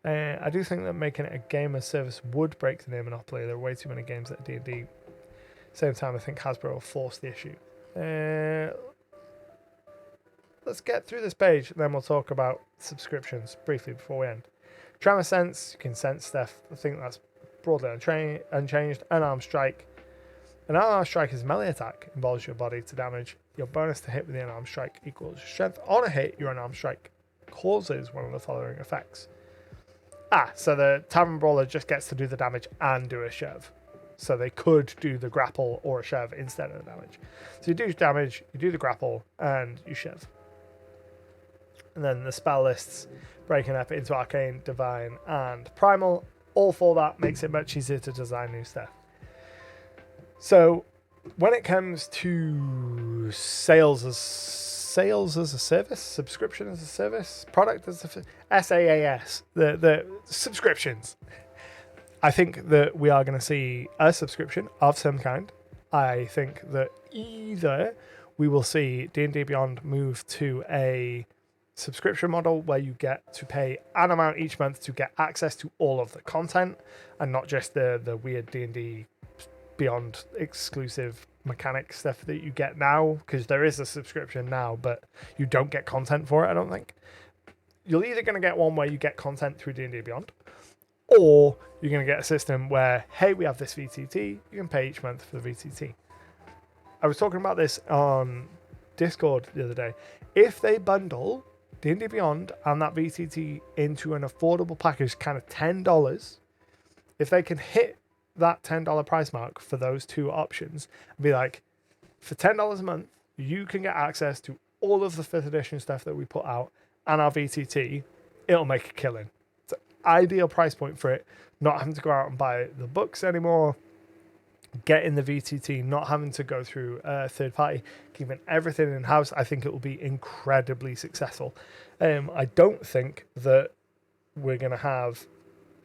I do think that making it a game as service would break the near monopoly. There are way too many games at D&D. Same time, I think Hasbro will force the issue. Let's get through this page, and then we'll talk about subscriptions briefly before we end. Tremor Sense, you can sense stuff. I think that's broadly unchanged. Unarmed Strike. An unarmed strike is a melee attack, involves your body to damage. Your bonus to hit with the unarmed strike equals your strength. On a hit, your unarmed strike causes one of the following effects. So the Tavern Brawler just gets to do the damage and do a shove. So they could do the grapple or a shove instead of the damage. So you do damage, you do the grapple, and you shove. And then the spell lists breaking up into Arcane, Divine, and Primal. All for that makes it much easier to design new stuff. So when it comes to sales as a service, subscription as a service, product as a SaaS, the subscriptions, I think that we are going to see a subscription of some kind. I think that either we will see D&D Beyond move to a subscription model where you get to pay an amount each month to get access to all of the content and not just the weird D&D Beyond exclusive mechanic stuff that you get now, because there is a subscription now, but you don't get content for it, I don't think. You're either going to get one where you get content through D&D Beyond, or you're going to get a system where, hey, we have this VTT, you can pay each month for the VTT. I was talking about this on Discord the other day. If they bundle D&D Beyond and that VTT into an affordable package, kind of $10, if they can hit that $10 price mark for those two options, and be like, for $10 a month, you can get access to all of the 5th edition stuff that we put out and our VTT, it'll make a killing. It's an ideal price point for it, not having to go out and buy the books anymore, getting the VTT, not having to go through a third party, keeping everything in-house. I think it will be incredibly successful. I don't think that we're going to have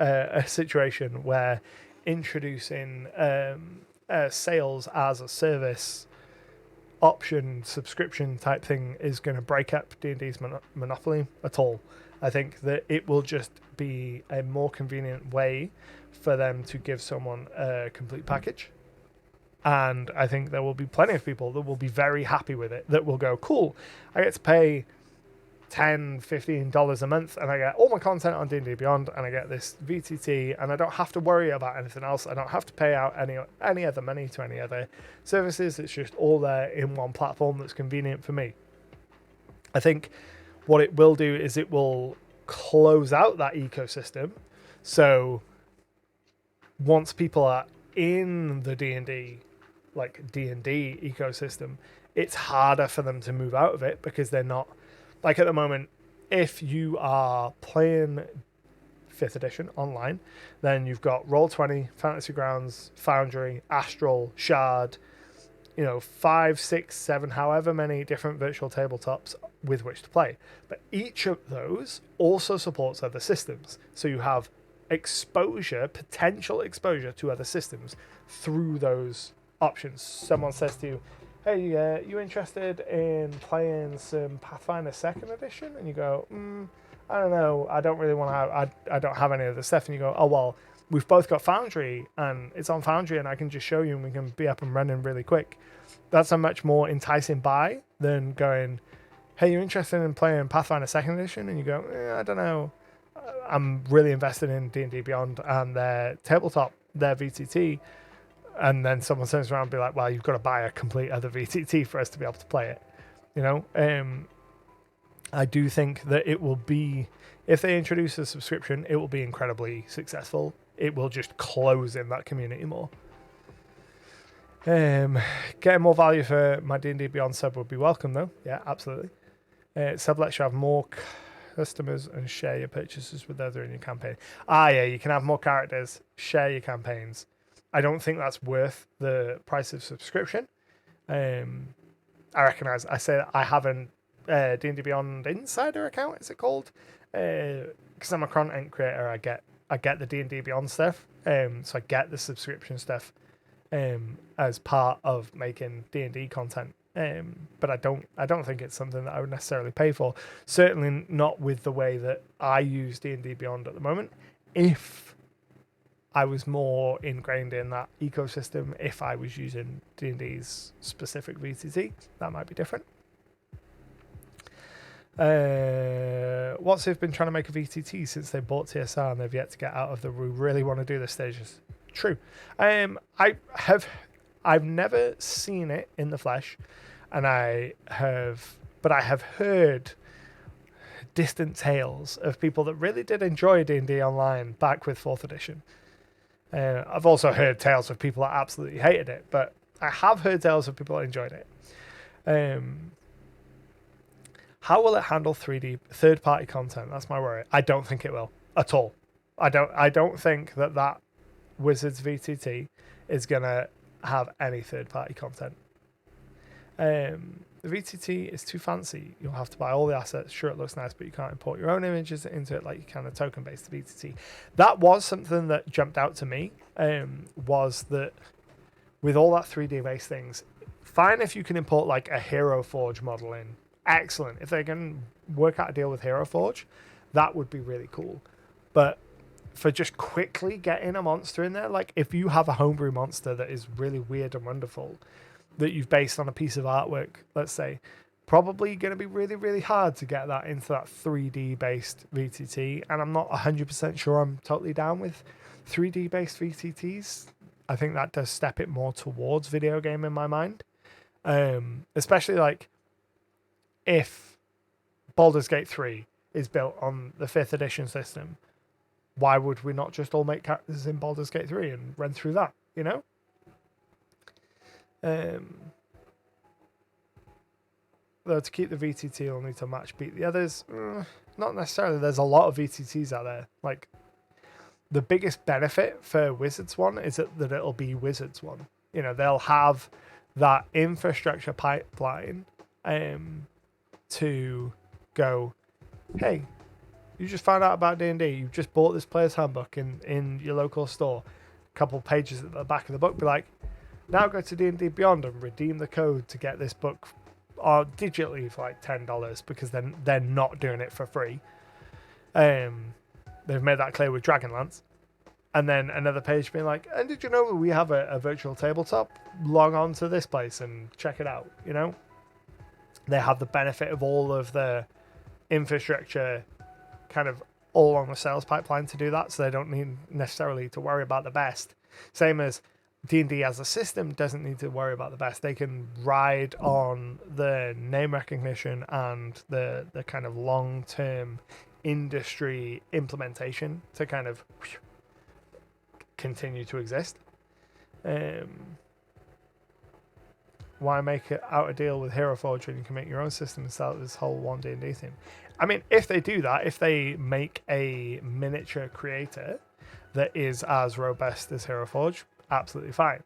a situation where introducing sales as a service option, subscription type thing is going to break up D&D's monopoly at all. I think that it will just be a more convenient way for them to give someone a complete package. And I think there will be plenty of people that will be very happy with it, that will go, cool, I get to pay $10, $15 a month and I get all my content on D&D Beyond and I get this VTT and I don't have to worry about anything else. I don't have to pay out any other money to any other services. It's just all there in one platform that's convenient for me. I think what it will do is it will close out that ecosystem. So once people are in the D&D ecosystem, it's harder for them to move out of it because they're not, like at the moment, if you are playing 5th edition online, then you've got Roll20, Fantasy Grounds, Foundry, Astral, Shard, 5, 6, 7, however many different virtual tabletops with which to play. But each of those also supports other systems. So you have potential exposure to other systems through those options. Someone says to you, hey, you interested in playing some Pathfinder 2nd edition? And you go, I don't know, I don't really want to I don't have any of the stuff. And you go, oh, well, we've both got Foundry, and it's on Foundry, and I can just show you, and we can be up and running really quick. That's a much more enticing buy than going, hey, you're interested in playing Pathfinder 2nd edition? And you go, I don't know, I'm really invested in D&D Beyond and their tabletop, their VTT. And then someone turns around and be like, well, you've got to buy a complete other VTT for us to be able to play it. I do think that it will be, if they introduce a subscription, it will be incredibly successful. It will just close in that community more. Getting more value for my D&D Beyond sub would be welcome, though. Yeah, absolutely. Sub lets you have more customers and share your purchases with others in your campaign. Yeah, you can have more characters, share your campaigns. I don't think that's worth the price of subscription. I say that I haven't D&D Beyond Insider account, is it called? Because I'm a content creator, I get the D&D Beyond stuff, so I get the subscription stuff as part of making D&D content. But I don't think it's something that I would necessarily pay for. Certainly not with the way that I use D&D Beyond at the moment. If I was more ingrained in that ecosystem, if I was using D&D's specific VTT, that might be different. What's If been trying to make a VTT since they bought TSR and they've yet to get out of the we really want to do the stages. True. I've never seen it in the flesh, and I have heard distant tales of people that really did enjoy D&D Online back with 4th edition. I've also heard tales of people that absolutely hated it, but I have heard tales of people that enjoyed it. How will it handle 3D third-party content? That's my worry. I don't think it will at all. I don't think that Wizards VTT is gonna have any third-party content. The VTT is too fancy. You'll have to buy all the assets. Sure, it looks nice, but you can't import your own images into it like you can a token-based VTT. That was something that jumped out to me. Was that with all that 3D-based things, fine if you can import like a Hero Forge model in. Excellent. If they can work out a deal with Hero Forge, that would be really cool. But for just quickly getting a monster in there, like if you have a homebrew monster that is really weird and wonderful that you've based on a piece of artwork, let's say, probably going to be really, really hard to get that into that 3D based VTT. And I'm not 100% sure I'm totally down with 3D based VTTs. I think that does step it more towards video game in my mind. Especially like if Baldur's Gate 3 is built on the 5th edition system, why would we not just all make characters in Baldur's Gate 3 and run through that, you know? Though to keep the VTT, you'll need to match beat the others. Not necessarily. There's a lot of VTTs out there. Like, the biggest benefit for Wizards one is that it'll be Wizards one. You know, they'll have that infrastructure pipeline to go, hey, you just found out about D&D. You just bought this player's handbook in your local store. A couple pages at the back of the book. Be like, now go to D&D Beyond and redeem the code to get this book digitally for like $10 because then they're not doing it for free. They've made that clear with Dragonlance. And then another page being like, and did you know we have a virtual tabletop? Log on to this place and check it out, you know? They have the benefit of all of the infrastructure kind of all on the sales pipeline to do that, so they don't need necessarily to worry about the best. Same as D&D as a system doesn't need to worry about the best. They can ride on the name recognition and the kind of long-term industry implementation to kind of continue to exist. Why make it out a deal with Hero Forge when you can make your own system and sell this whole OneD&D thing? I mean, if they do that, if they make a miniature creator that is as robust as Hero Forge, absolutely fine.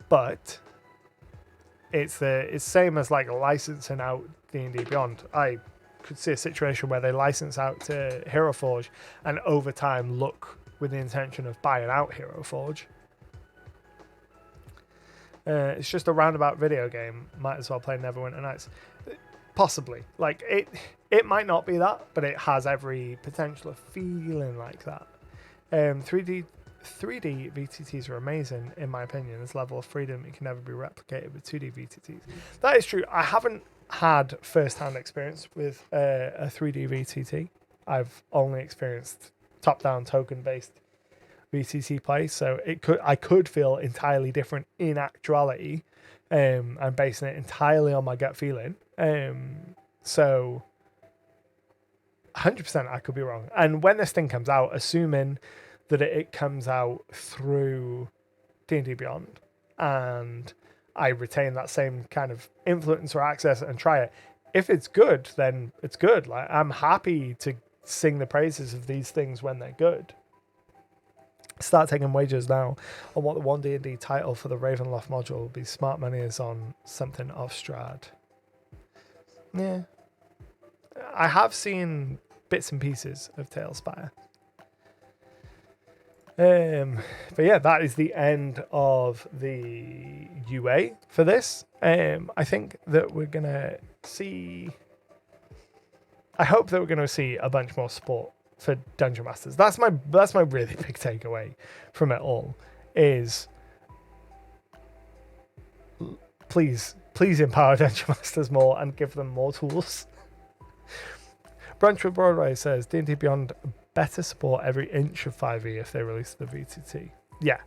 But it's same as like licensing out D&D Beyond. I could see a situation where they license out to Hero Forge and over time look with the intention of buying out Hero Forge. It's just a roundabout video game. Might as well play Neverwinter Nights. Possibly. Like, it might not be that, but it has every potential of feeling like that. 3D VTTs are amazing, in my opinion. This level of freedom, it can never be replicated with 2D VTTs. That is true. I haven't had first-hand experience with a 3D VTT. I've only experienced top-down token-based VTT play, so I could feel entirely different in actuality. I'm basing it entirely on my gut feeling. So 100% I could be wrong. And when this thing comes out, assuming that it comes out through D&D Beyond and I retain that same kind of influence or access and try it, if it's good, then it's good. Like, I'm happy to sing the praises of these things when they're good. Start taking wagers now on what the OneD&D title for the Ravenloft module will be. Smart money is on something off Strad. Yeah, I have seen bits and pieces of Tailspire. But yeah, that is the end of the UA for this. I think that we're gonna see. I hope that we're gonna see a bunch more support for Dungeon Masters. That's my really big takeaway from it all. Is please empower Dungeon Masters more and give them more tools. Brunch with Broadway says D&D Beyond better support every inch of 5e if they release the VTT. Yeah.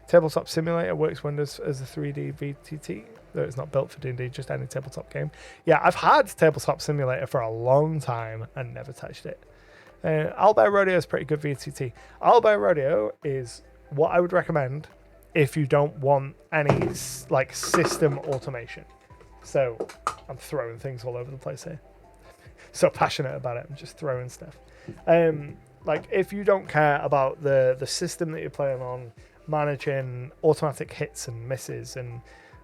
Tabletop Simulator works wonders as a 3D VTT, though it's not built for D&D, just any tabletop game. Yeah, I've had Tabletop Simulator for a long time and never touched it. Owlbear Rodeo is pretty good VTT. Owlbear Rodeo is what I would recommend if you don't want any like system automation. So I'm throwing things all over the place here. So passionate about it, I'm just throwing stuff. Like if you don't care about the system that you're playing on, managing automatic hits and misses and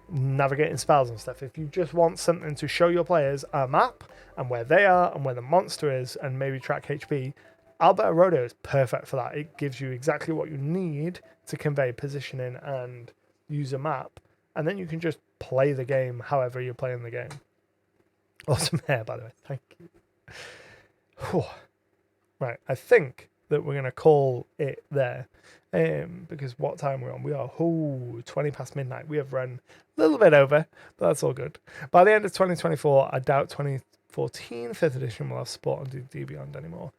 navigating spells and stuff, if you just want something to show your players a map and where they are and where the monster is and maybe track HP, Owlbear Rodeo is perfect for that. It gives you exactly what you need to convey positioning and use a map, and then you can just play the game however you're playing the game. Awesome hair, by the way. Thank you. Whew. Right, I think that we're going to call it there. Because what time we're on? We are 20 past midnight. We have run a little bit over, but that's all good. By the end of 2024, I doubt 2014 5th edition will have support on D&D Beyond anymore.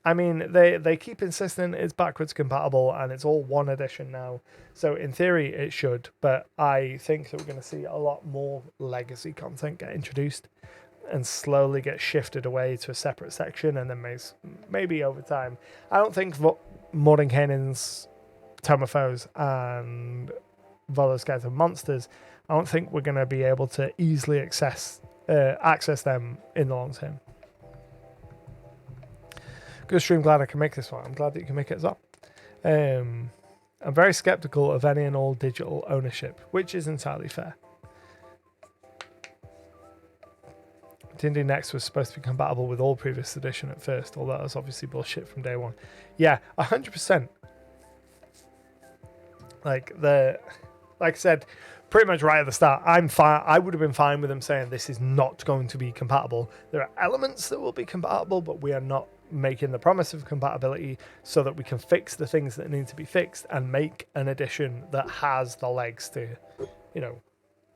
I mean, they keep insisting it's backwards compatible and it's all one edition now. So in theory, it should. But I think that we're going to see a lot more legacy content get introduced and slowly get shifted away to a separate section. And then maybe over time. I don't think Modding Canaan's Tome of Foes and Volo's Guide to Monsters, I don't think we're going to be able to easily access them in the long term. Good stream, glad I can make this one. I'm glad that you can make it as well. I'm very skeptical of any and all digital ownership, which is entirely fair. D&D Next was supposed to be compatible with all previous edition at first, although that was obviously bullshit from day one. Yeah, 100%. Like I said, pretty much right at the start, I'm fine. I would have been fine with them saying this is not going to be compatible. There are elements that will be compatible, but we are not making the promise of compatibility so that we can fix the things that need to be fixed and make an edition that has the legs to,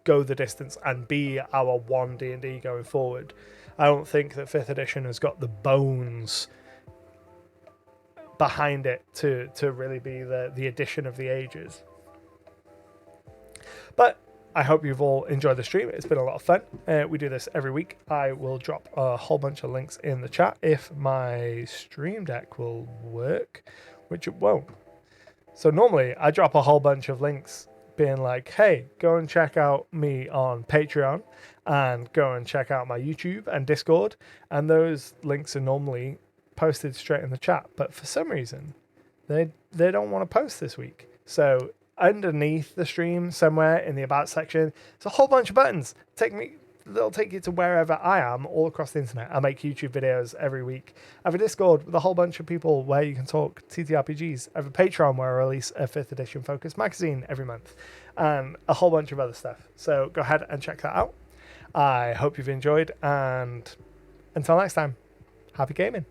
go the distance and be our one D&D going forward. I don't think that 5th edition has got the bones behind it to really be the edition of the ages. But I hope you've all enjoyed the stream. It's been a lot of fun. We do this every week. I will drop a whole bunch of links in the chat if my stream deck will work, which it won't. So normally I drop a whole bunch of links being like, hey, go and check out me on Patreon and go and check out my YouTube and Discord. And those links are normally posted straight in the chat. But for some reason, they don't want to post this week. So underneath the stream, somewhere in the About section, there's a whole bunch of buttons. They'll take you to wherever I am all across the internet. I make YouTube videos every week. I have a Discord with a whole bunch of people where you can talk TTRPGs. I have a Patreon where I release a 5th edition focused magazine every month and a whole bunch of other stuff. So go ahead and check that out. I hope you've enjoyed, and until next time, happy gaming.